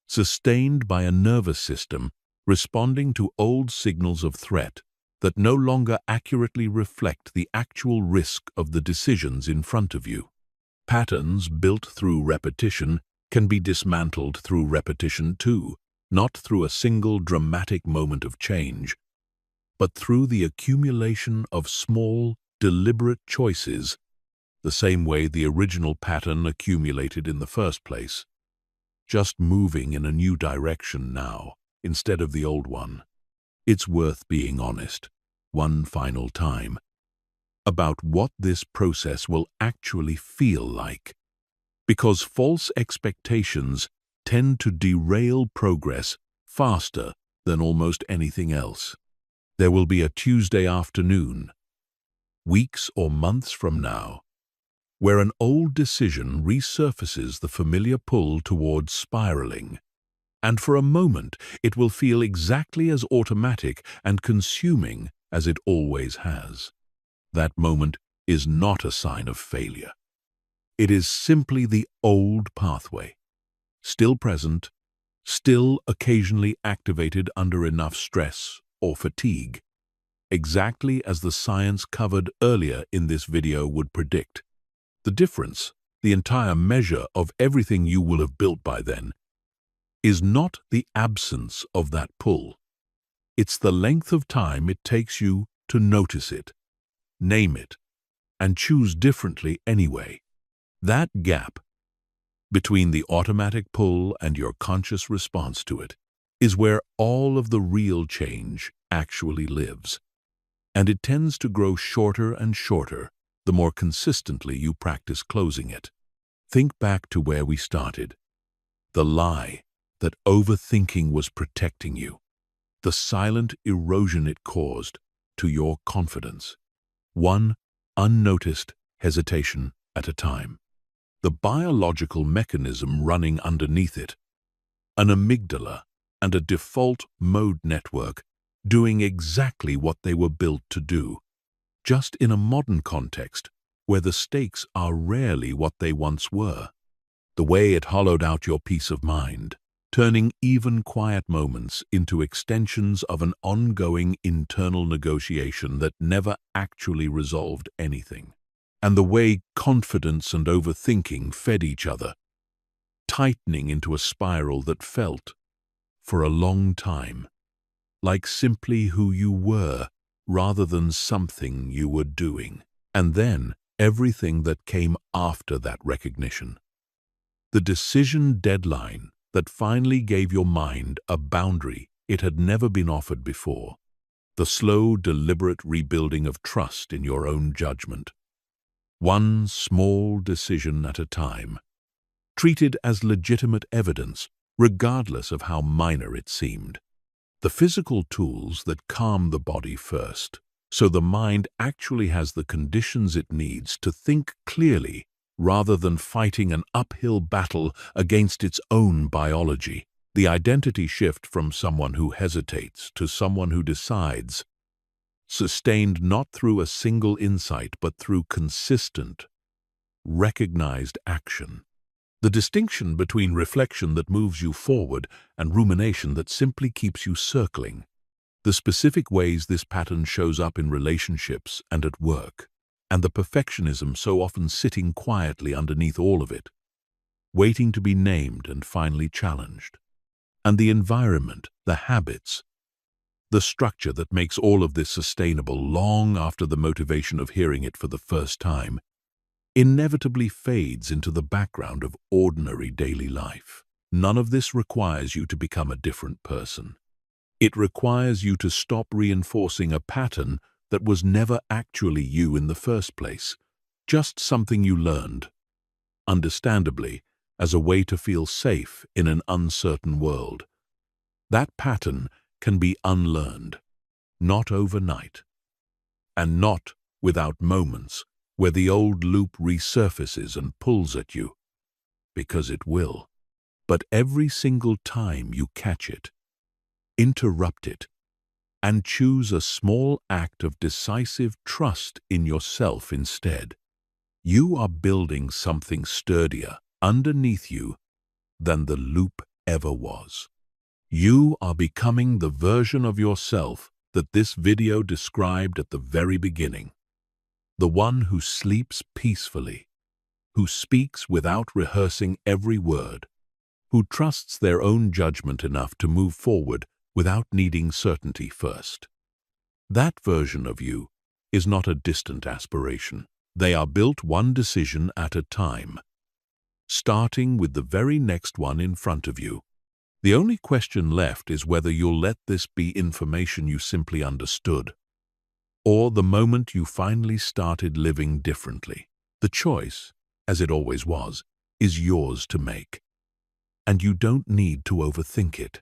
sustained by a nervous system responding to old signals of threat that no longer accurately reflect the actual risk of the decisions in front of you. Patterns built through repetition can be dismantled through repetition too, not through a single dramatic moment of change, but through the accumulation of small, deliberate choices, the same way the original pattern accumulated in the first place, just moving in a new direction now instead of the old one. It's worth being honest, one final time, about what this process will actually feel like, because false expectations tend to derail progress faster than almost anything else. There will be a Tuesday afternoon, weeks or months from now, where an old decision resurfaces the familiar pull towards spiraling, and for a moment it will feel exactly as automatic and consuming as it always has. That moment is not a sign of failure. It is simply the old pathway, still present, still occasionally activated under enough stress or fatigue, exactly as the science covered earlier in this video would predict. The difference, the entire measure of everything you will have built by then, is not the absence of that pull. It's the length of time it takes you to notice it, name it, and choose differently anyway. That gap between the automatic pull and your conscious response to it is where all of the real change actually lives. And it tends to grow shorter and shorter the more consistently you practice closing it. Think back to where we started. The lie that overthinking was protecting you. The silent erosion it caused to your confidence. One unnoticed hesitation at a time. The biological mechanism running underneath it. An amygdala and a default mode network doing exactly what they were built to do, just in a modern context where the stakes are rarely what they once were. The way it hollowed out your peace of mind, turning even quiet moments into extensions of an ongoing internal negotiation that never actually resolved anything. And the way confidence and overthinking fed each other, tightening into a spiral that felt, for a long time, like simply who you were rather than something you were doing. And then everything that came after that recognition. The decision deadline that finally gave your mind a boundary it had never been offered before. The slow, deliberate rebuilding of trust in your own judgment. One small decision at a time, treated as legitimate evidence, regardless of how minor it seemed. The physical tools that calm the body first, so the mind actually has the conditions it needs to think clearly rather than fighting an uphill battle against its own biology. The identity shift from someone who hesitates to someone who decides, sustained not through a single insight but through consistent, recognized action. The distinction between reflection that moves you forward and rumination that simply keeps you circling. The specific ways this pattern shows up in relationships and at work, and the perfectionism so often sitting quietly underneath all of it, waiting to be named and finally challenged. And the environment, the habits, the structure that makes all of this sustainable long after the motivation of hearing it for the first time inevitably fades into the background of ordinary daily life. None of this requires you to become a different person. It requires you to stop reinforcing a pattern that was never actually you in the first place, just something you learned, understandably, as a way to feel safe in an uncertain world. That pattern can be unlearned, not overnight, and not without moments where the old loop resurfaces and pulls at you, because it will. But every single time you catch it, interrupt it, and choose a small act of decisive trust in yourself instead, you are building something sturdier underneath you than the loop ever was. You are becoming the version of yourself that this video described at the very beginning. The one who sleeps peacefully, who speaks without rehearsing every word, who trusts their own judgment enough to move forward without needing certainty first. That version of you is not a distant aspiration. They are built one decision at a time, starting with the very next one in front of you. The only question left is whether you'll let this be information you simply understood, or the moment you finally started living differently. The choice, as it always was, is yours to make. and you don't need to overthink it.